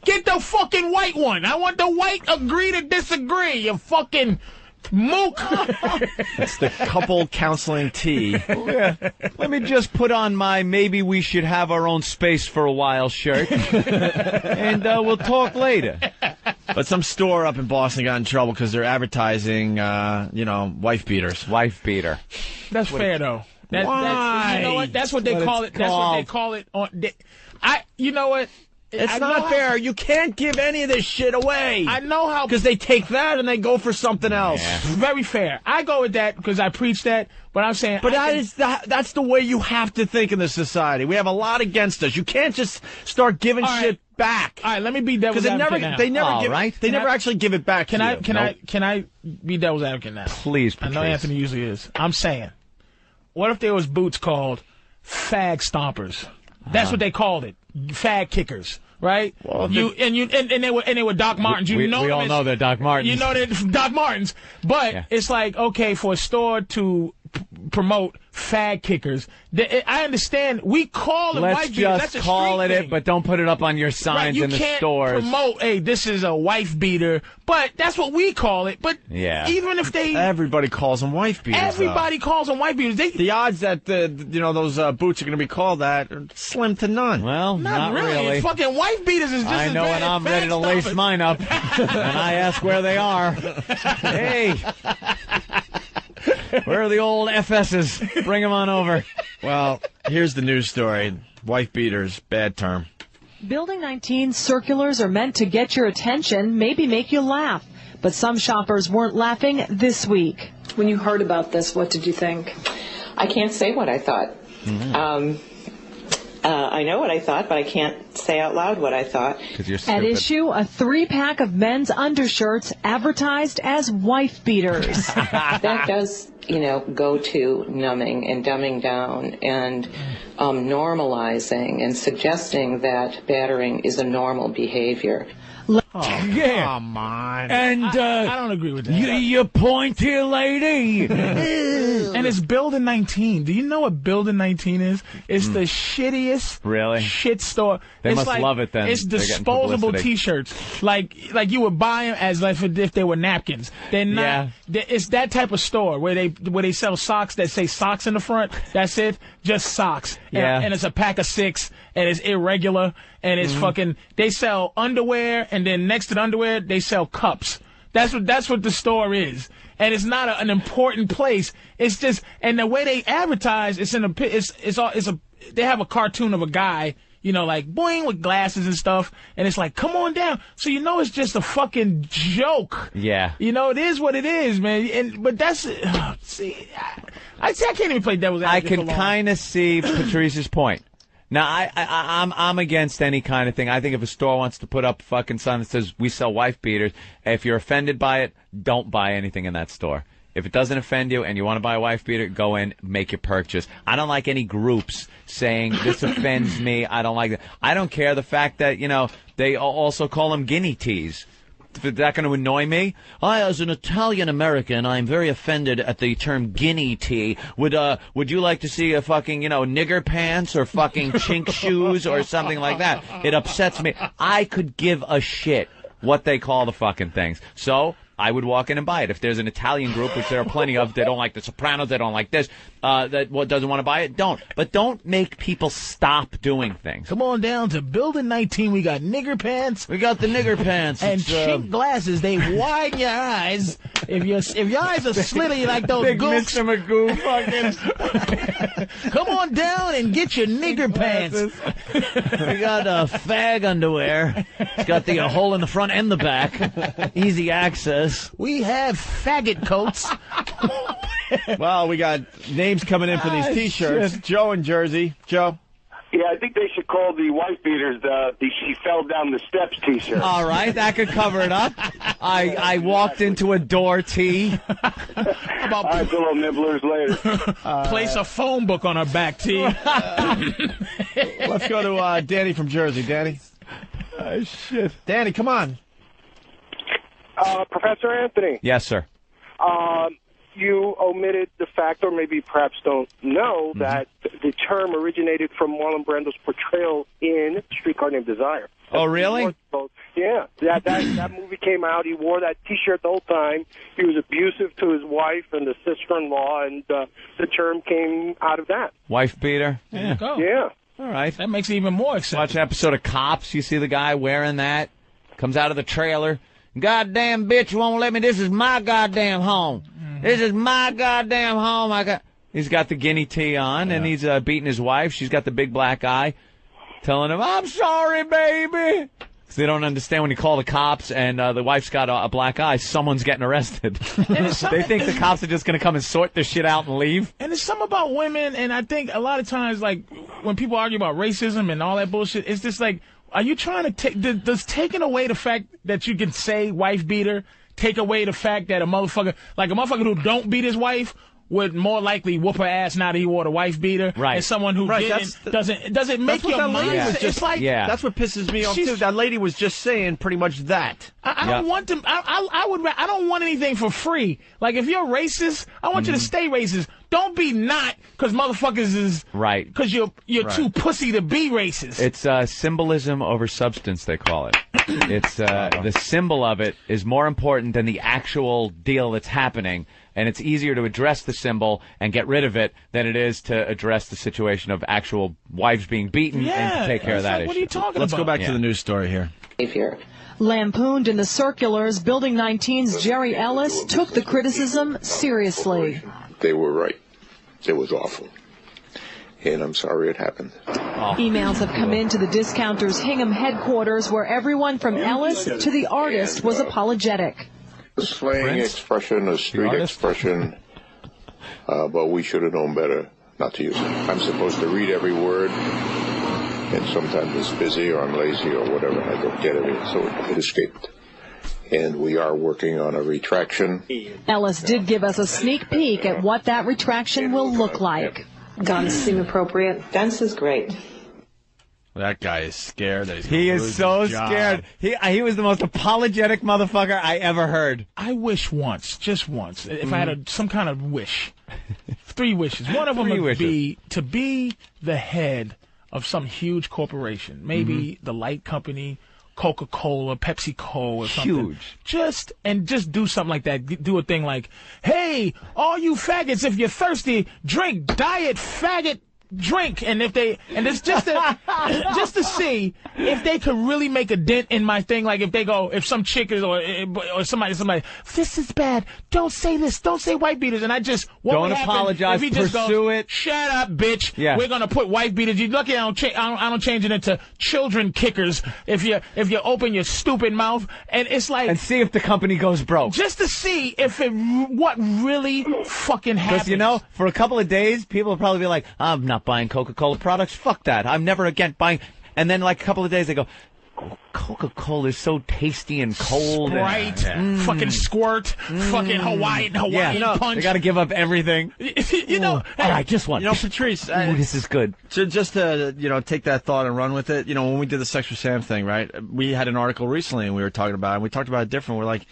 get the fucking white one? I want the white agree to disagree. You fucking Mook. It's the couple counseling tea. Yeah. Let me just put on my maybe we should have our own space for a while shirt, and we'll talk later. But some store up in Boston got in trouble because they're advertising, wife beaters. Wife beater. That's fair though. Why? You know what? That's what they call it. That's what they call it. You know what? It's not fair. You can't give any of this shit away. I know how. Because they take that and they go for something else. Yeah. Very fair. I go with that because I preach that, but I'm saying... But that's the way you have to think in this society. We have a lot against us. You can't just start giving shit back. All right, let me be devil's advocate now. They never actually give it back to you. Can I be devil's advocate now? Please, Patrice. I know Anthony usually is. I'm saying, what if there was boots called fag stompers? That's what they called it. Fag kickers. Right? Well, they were Doc Martens. We all know they're Doc Martens. You know they're Doc Martens. But it's like, okay, for a store to promote fag kickers, I understand. We call it white beaters. Let's just just call it thing. it, but don't put it up on your signs in the stores. You can't promote, hey, this is a wife beater, but that's what we call it. But even if everybody calls them wife beaters. Everybody calls them wife beaters. The odds that those boots are going to be called that are slim to none. Well, not really. Fucking wife beaters is just I know, and I'm ready to lace mine up, and I ask where they are. Hey. Where are the old FSs? Bring them on over. Well, here's the news story. Wife beaters, bad term. Building 19 circulars are meant to get your attention, maybe make you laugh. But some shoppers weren't laughing this week. When you heard about this, what did you think? I can't say what I thought. Mm-hmm. I know what I thought, but I can't say out loud what I thought. Because you're stupid. At issue, a 3-pack of men's undershirts advertised as wife beaters. That does, go to numbing and dumbing down and normalizing and suggesting that battering is a normal behavior. Come on. And I don't agree with that. You pointy lady. And it's Building 19. Do you know what Building 19 is? It's the shittiest shit store. They must love it then. It's disposable T-shirts. Like you would buy them as if they were napkins. They're not. It's that type of store where they sell socks that say socks in the front. That's it. Just socks. And it's a pack of 6. And it's irregular, and it's fucking. They sell underwear, and then next to the underwear, they sell cups. That's what the store is, and it's not an important place. It's just, and the way they advertise, they have a cartoon of a guy, like boing with glasses and stuff, and it's like, come on down. So it's just a fucking joke. Yeah. It is what it is, man. But that's see, I can't even play devil's advocate. I can kind of see Patrice's point. Now, I'm against any kind of thing. I think if a store wants to put up a fucking sign that says we sell wife beaters, if you're offended by it, don't buy anything in that store. If it doesn't offend you and you want to buy a wife beater, go in, make your purchase. I don't like any groups saying this offends me. I don't like that. I don't care the fact that, they also call them guinea teas. Is that going to annoy me? I, as an Italian American, I'm very offended at the term guinea tea. Would you like to see a fucking, nigger pants or fucking chink shoes or something like that? It upsets me. I could give a shit what they call the fucking things. So I would walk in and buy it. If there's an Italian group, which there are plenty of, they don't like the Sopranos, they don't like this, that doesn't want to buy it, don't. But don't make people stop doing things. Come on down to Building 19. We got nigger pants. We got the nigger pants. And chink glasses. They widen your eyes. If your eyes are slitty like those Big gooks. Mr. Magoo fucking. Come on down and get your nigger pants. We got fag underwear. It's got the hole in the front and the back. Easy access. We have faggot coats. Well, we got names coming in for these T-shirts. Shit. Joe in Jersey. Joe? Yeah, I think they should call the wife beaters the She Fell Down the Steps T-shirt. All right, that could cover it up. I walked into a door tee. About a little nibblers later. Place a phone book on her back, T. Let's go to Danny from Jersey. Danny? Shit. Danny, come on. Professor Anthony. Yes, sir. You omitted the fact, or maybe perhaps don't know, that the term originated from Marlon Brando's portrayal in Streetcar Named Desire. Oh, really? Yeah, that movie came out. He wore that T-shirt the whole time. He was abusive to his wife and the sister-in-law, and the term came out of that. Wife beater? Yeah. Yeah. All right. That makes it even more acceptable. Watch an episode of Cops. You see the guy wearing that. Comes out of the trailer. Goddamn bitch won't let me. This is my goddamn home. This is my goddamn home. He's got the guinea tee on, and he's beating his wife. She's got the big black eye, telling him, I'm sorry, baby. Because they don't understand when you call the cops and the wife's got a black eye, someone's getting arrested. They think the cops are just going to come and sort their shit out and leave. And it's something about women, and I think a lot of times, like, when people argue about racism and all that bullshit, it's just like, are you trying to take, does taking away the fact that you can say wife beater take away the fact that a motherfucker who don't beat his wife would more likely whoop her ass now that he wore the wife beater, right? And someone who doesn't make your mind. It's like that's what pisses me off too. That lady was just saying pretty much that. I don't want them. I don't want anything for free. Like if you're racist, I want you to stay racist. Don't be not because motherfuckers is right because you're too pussy to be racist. It's symbolism over substance, they call it. It's the symbol of it is more important than the actual deal that's happening. And it's easier to address the symbol and get rid of it than it is to address the situation of actual wives being beaten and to take care of that issue. What are you talking Let's about? go back to the news story here. Lampooned in the circulars, Building 19's Jerry Ellis took the criticism seriously. They were right. It was awful. And I'm sorry it happened. Emails have come into the discounter's Hingham headquarters where everyone from Ellis to the artist was apologetic. A slang expression, a street expression, but we should have known better not to use it. I'm supposed to read every word, and sometimes it's busy or I'm lazy or whatever, and I don't get it, so it escaped. And we are working on a retraction. Ellis did give us a sneak peek at what that retraction will look like. Guns seem appropriate. Guns is great. That guy is scared. That He is so scared. He was the most apologetic motherfucker I ever heard. I wish once, just once, if I had some kind of wish, 3 wishes. One of them would be to be the head of some huge corporation, maybe the light company, Coca-Cola, PepsiCo, or something. Huge. Just do something like that. Do a thing like, hey, all you faggots, if you're thirsty, drink Diet Faggot drink, and it's just to see if they could really make a dent in my thing. Like if some chick is or somebody, this is bad. Don't say this. Don't say white beaters. And I just don't apologize. If he just pursue goes, it. Shut up, bitch. Yeah. We're gonna put white beaters. You're lucky I don't change it into children kickers. If you open your stupid mouth, and it's like, and see if the company goes broke. Just to see if what really fucking happens. Because for a couple of days, people will probably be like, I'm not buying Coca-Cola products. Fuck that. I'm never again buying. And then like a couple of days, they go, Coca-Cola is so tasty and cold. Sprite, fucking squirt, fucking Hawaiian punch. They got to give up everything. All right, just one. Patrice, this is good. Just to take that thought and run with it. When we did the Sex for Sam thing, right? We had an article recently, and we were talking about it. And we talked about it different. We're like,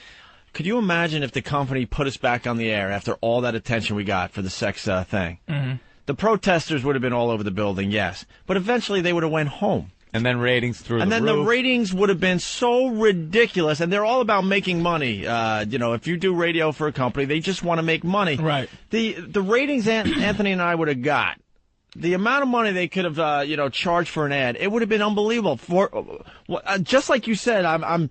could you imagine if the company put us back on the air after all that attention we got for the sex thing? Mm-hmm. The protesters would have been all over the building, yes, but eventually they would have went home. And then ratings through the roof. And then the ratings would have been so ridiculous, and they're all about making money. If you do radio for a company, they just want to make money. Right. The ratings Anthony and I would have got, the amount of money they could have charged for an ad, it would have been unbelievable. Just like you said, I'm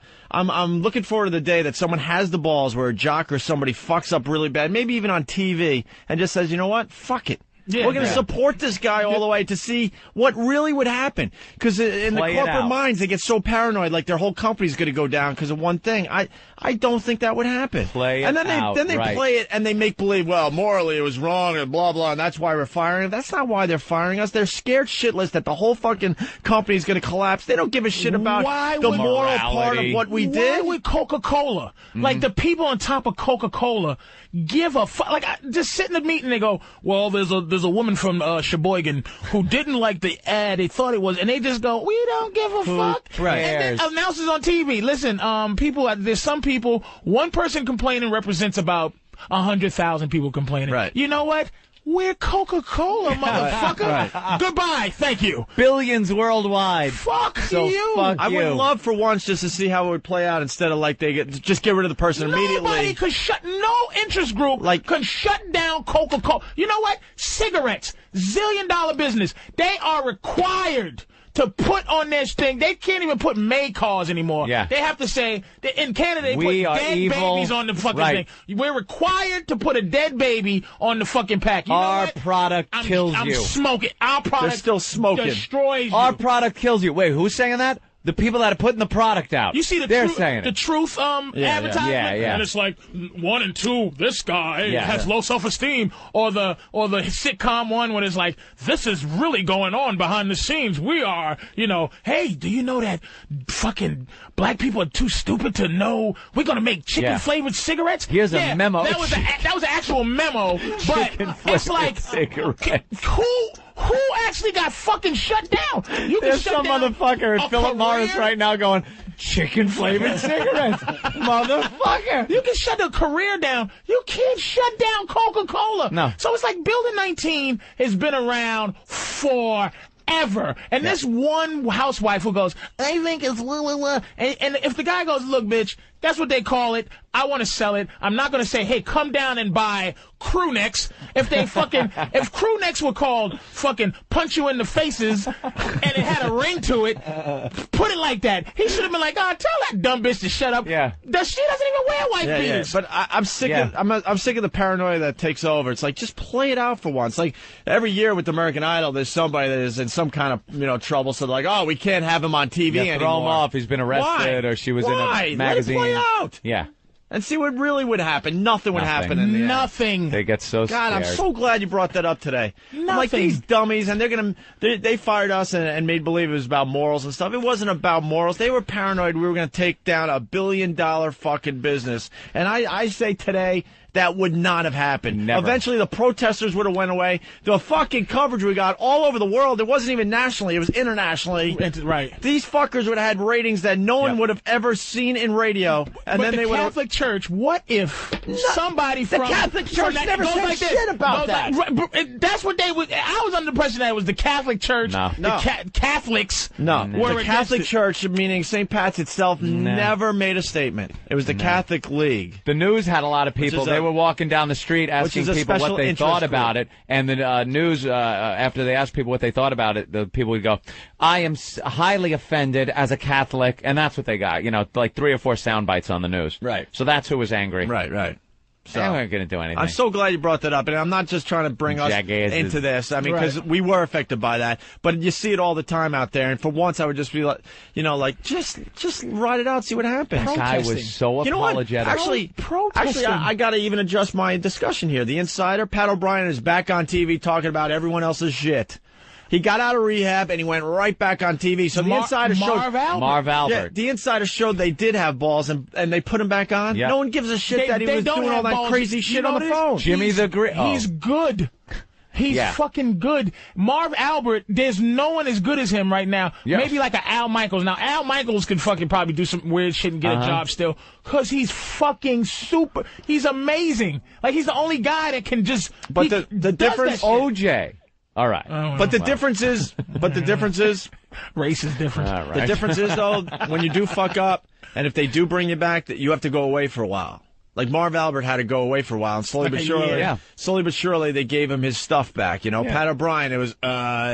looking forward to the day that someone has the balls where a jock or somebody fucks up really bad, maybe even on TV, and just says, you know what, fuck it. Yeah, we're going to support this guy all the way to see what really would happen. Because in the corporate minds, they get so paranoid, like their whole company's going to go down because of one thing. I don't think that would happen. And then they play it and they make believe, well, morally it was wrong and blah, blah, and that's why we're firing him. That's not why they're firing us. They're scared shitless that the whole fucking company's going to collapse. They don't give a shit about the moral part of what we did. Why would Coca-Cola, like the people on top of Coca-Cola, give a fuck? Like, just sit in the meeting and they go, well, there's a woman from Sheboygan who didn't like the ad. They thought it was, and they just go, we don't give a fuck. Right. And then announces on TV, listen, there's some people, one person complaining represents about 100,000 people complaining. Right. You know what? We're Coca-Cola, motherfucker. Right. Goodbye. Thank you. Billions worldwide. Fuck So you. fuck I you. would love for once just to see how it would play out instead of like just get rid of the person immediately. Nobody could no interest group could shut down Coca-Cola. You know what? Cigarettes, $1 zillion business. They are required to put on this thing. They can't even put May cars anymore. Yeah. They have to say, in Canada, they We put are dead evil. babies on the fucking Right. thing. We're required to put a dead baby on the fucking pack. You know Our what? product kills I'm you. smoking. Our product They're still smoking. destroys you. Our product kills you. Wait, who's saying that? The people that are putting the product out. You see They're saying the it. truth advertisement, Yeah. and it's like 1 and 2. This guy has low self-esteem, or the sitcom one when it's like, this is really going on behind the scenes. We are, hey, do you know that fucking black people are too stupid to know we're gonna make chicken flavored cigarettes? Here's a memo. That was an actual memo, but it's like cigarettes. Who actually got fucking shut down? You can There's shut some down motherfucker a at Phillip Morris career? right now going, chicken flavored cigarettes, motherfucker. You can shut a career down. You can't shut down Coca-Cola. No. So it's like Building 19 has been around forever. And this one housewife who goes, I think it's and if the guy goes, look, bitch, that's what they call it. I want to sell it. I'm not going to say, hey, come down and buy crew necks. If crew necks were called fucking punch you in the faces and it had a ring to it, put it like that. He should have been like, tell that dumb bitch to shut up. Yeah. She doesn't even wear white beaters. But I'm sick of I'm sick of the paranoia that takes over. It's like, just play it out for once. Like every year with American Idol, there's somebody that is in some kind of trouble. So they're like, oh, we can't have him on TV anymore. Throw him off. He's been arrested, or she was in a magazine. Let it play out. Yeah. And see what really would happen. Nothing would happen in the end. Nothing. They get so God, scared. I'm so glad you brought that up today. Nothing. I'm like, these dummies, and they fired us and made believe it was about morals and stuff. It wasn't about morals. They were paranoid we were going to take down $1 billion fucking business. And I say today, that would not have happened. Never. Eventually, the protesters would have went away. The fucking coverage we got all over the world, it wasn't even nationally, it was internationally. Right. These fuckers would have had ratings that no one would have ever seen in radio. And but then they would have... Catholic Church, what if somebody the from... Catholic Church that, never said shit about that. That's what they would... I was under the impression that it was the Catholic Church. No. The Catholics... No, were the Catholic against it. Church, meaning St. Pat's itself, never made a statement. It was the Catholic League. The news had a lot of people. They were walking down the street asking a people what special they interest thought group. about it, and the news, after they asked people what they thought about it, the people would go, I am highly offended as a Catholic, and that's what they got. Like 3 or 4 sound bites on the news. Right. So that's who was angry. Right. So they weren't going to do anything. I'm so glad you brought that up, and I'm not just trying to bring us Jackasses. into this. I mean, because we were affected by that, but you see it all the time out there. And for once, I would just be like, just ride it out, see what happens. That guy was so apologetic. Actually, I got to even adjust my discussion here. The Insider, Pat O'Brien, is back on TV talking about everyone else's shit. He got out of rehab and he went right back on TV. So the Insider showed Marv Albert. Yeah, the Insider showed they did have balls and they put him back on. Yep. No one gives a shit that he was doing all that crazy shit on the phone. Jimmy the Great. He's good. He's fucking good. Marv Albert, there's no one as good as him right now. Yeah. Maybe like an Al Michaels. Now, Al Michaels could fucking probably do some weird shit and get a job still. Because he's fucking super. He's amazing. Like, he's the only guy that can just... But the difference... OJ. All right. But the difference is... Race is different. All right. The difference is, though, when you do fuck up, and if they do bring you back, that you have to go away for a while. Like Marv Albert had to go away for a while, and slowly but surely, they gave him his stuff back. Pat O'Brien, it was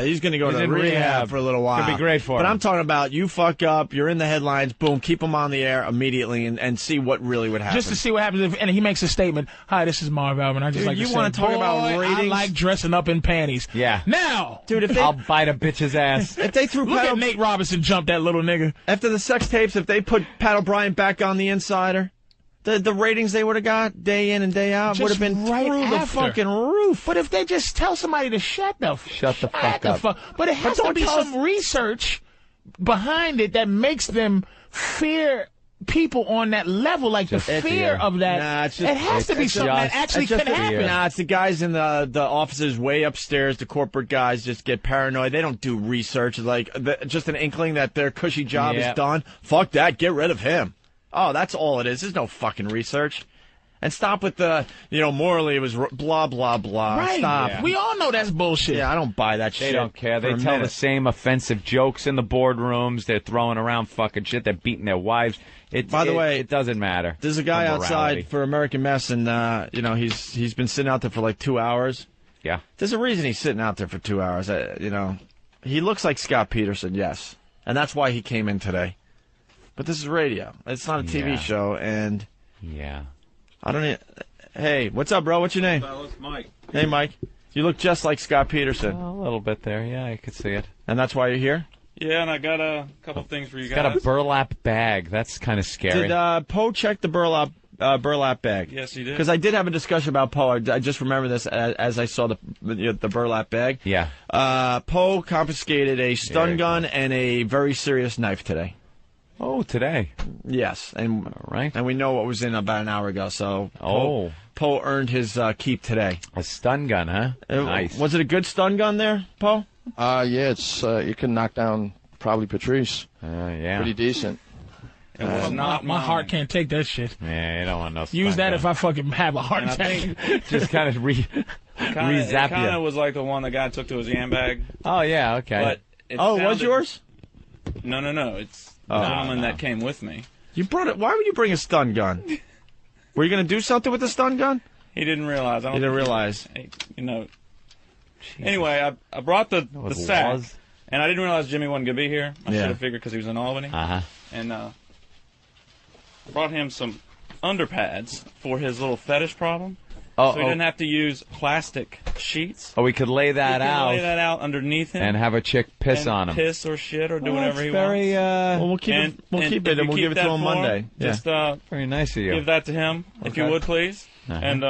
he's going to go to rehab for a little while. Could be great for him. But I'm talking about you fuck up, you're in the headlines, boom, keep him on the air immediately, and see what really would happen. Just to see what happens, and he makes a statement. Hi, this is Marv Albert. I just like to say, want to talk about ratings? I like dressing up in panties. Yeah. Now, dude, I'll bite a bitch's ass. If they threw look at Nate Robinson jump that little nigga after the sex tapes. If they put Pat O'Brien back on the Insider. The ratings they would have got day in and day out would have been through the fucking roof. But if they just tell somebody to shut the fuck up. But it has to be some research behind it that makes them fear people on that level, like the fear of that. Nah, it's it has to be something that actually can happen. Nah, it's the guys in the offices way upstairs. The corporate guys just get paranoid. They don't do research. Like just an inkling that their cushy job is done. Fuck that. Get rid of him. Oh, that's all it is. There's no fucking research. And stop with the, morally it was blah, blah, blah. Right. Stop. Yeah. We all know that's bullshit. Yeah, I don't buy that shit. They don't care. They tell the same offensive jokes in the boardrooms. They're throwing around fucking shit. They're beating their wives. By the way, it doesn't matter. There's a guy outside for American Mess, and, he's been sitting out there for like 2 hours. Yeah. There's a reason he's sitting out there for 2 hours. He looks like Scott Peterson, yes. And that's why he came in today. But this is radio. It's not a TV show, and... Yeah. I don't need... Hey, what's up, bro? What's your name? Mike. Hey, Mike. You look just like Scott Peterson. A little bit there, yeah, I could see it. And that's why you're here? Yeah, and I got a couple things for you guys. Got a burlap bag. That's kind of scary. Did Poe check the burlap bag? Yes, he did. Because I did have a discussion about Poe. I just remember this as I saw the burlap bag. Yeah. Poe confiscated a stun gun and a very serious knife today. Oh, today? Yes. And right. And we know what was in about an hour ago, so Poe earned his keep today. A stun gun, huh? Nice. Was it a good stun gun there, Poe? Yeah, it's you can knock down probably Patrice. Yeah. Pretty decent. My heart can't take that shit. Yeah, you don't want no stun Use that gun. if I fucking have a heart And I attack. think just kind of re-zap It kind of was like the one the guy took to his yam bag. Oh, yeah, okay. But it was yours? No. It's the gentleman that came with me. You brought it. Why would you bring a stun gun? Were you going to do something with the stun gun? He didn't realize. He didn't realize. Anyway, I brought the sack, laws. and I didn't realize Jimmy wasn't going to be here. I Yeah. should have figured because he was in Albany. Uh-huh. And brought him some underpads for his little fetish problem. So he didn't have to use plastic sheets. Oh, we could lay that out. Lay that out underneath him. And have a chick piss on him. Piss or shit or do Well, whatever that's he very, wants. Well, we'll keep it. We'll keep it, and we'll give it to him Monday. Just very nice of you. give that to him if you Okay. would, please, Uh-huh. and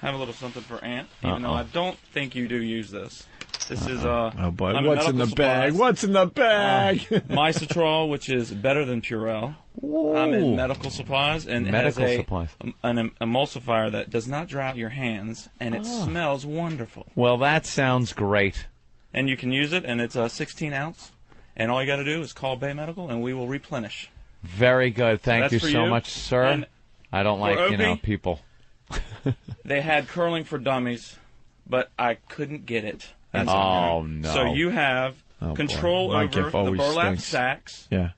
have a little something for Aunt. Even though I don't think you do use this. This is Oh boy, I'm what's in the medical bag? supplies. What's in the bag? Misotrol, which is better than Purell. I'm in medical supplies, and Medical it has supplies. an emulsifier that does not dry out your hands, and it smells wonderful. Well, that sounds great. And you can use it, and it's a 16 ounce. And all you got to do is call Bay Medical, and we will replenish. Very good. Thank you That's for so you. much, sir. And I don't for like, Opie, people. They had curling for dummies, but I couldn't get it. Oh, no. So you have control My over gift the always burlap stinks. sacks Yeah.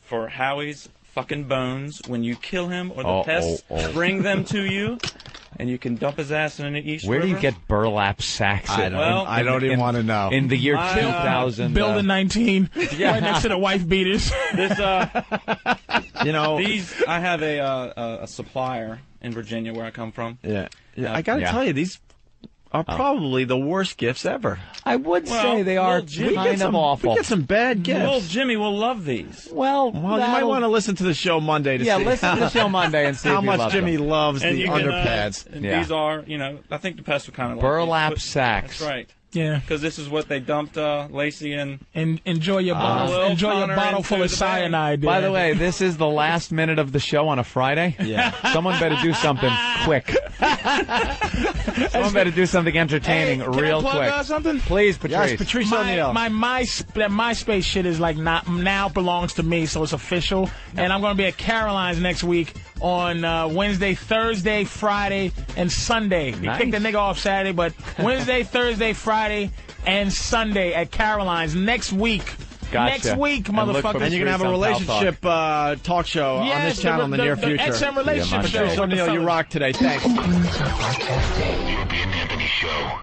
for Howie's fucking bones when you kill him or the Oh, pests oh. bring them to you, and you can dump his ass in an East Where do you River. get burlap sacks? I don't even want to know. In the year My, 2000. Building 19, right next to the wife beaters. This, these. I have a supplier in Virginia where I come from. Yeah. I got to tell you, these are probably the worst gifts ever. I would say they are kind of awful. We get some bad gifts. Well, Jimmy will love these. Well, you might want to listen to the show Monday to see listen to the show Monday and see how if you much love Jimmy them. loves And the you can, underpads. and these are, I think the pests would kind of like Burlap these. sacks. That's right. Yeah. Because this is what they dumped Lacey and enjoy your bottle. Will Enjoy your Connor bottle full into of the bag. cyanide. By the way, this is the last minute of the show on a Friday. Yeah. Someone better do something quick. Someone better do something entertaining Can real I plug, quick. something? Please, Patrice. Yes, Patrice O'Neill. My MySpace shit is like now belongs to me, so it's official. And I'm going to be at Caroline's next week on Wednesday, Thursday, Friday, and Sunday. We kicked the nigga off Saturday, but Wednesday, Thursday, Friday, and Sunday at Caroline's next week. Gotcha. Next week, And look for motherfucker. And you're going to have a relationship talk show on this channel in the near future. XM relationship show. Patrice O'Neill, you rock today. Thanks. Podcast Day, the Opie and Anthony Show.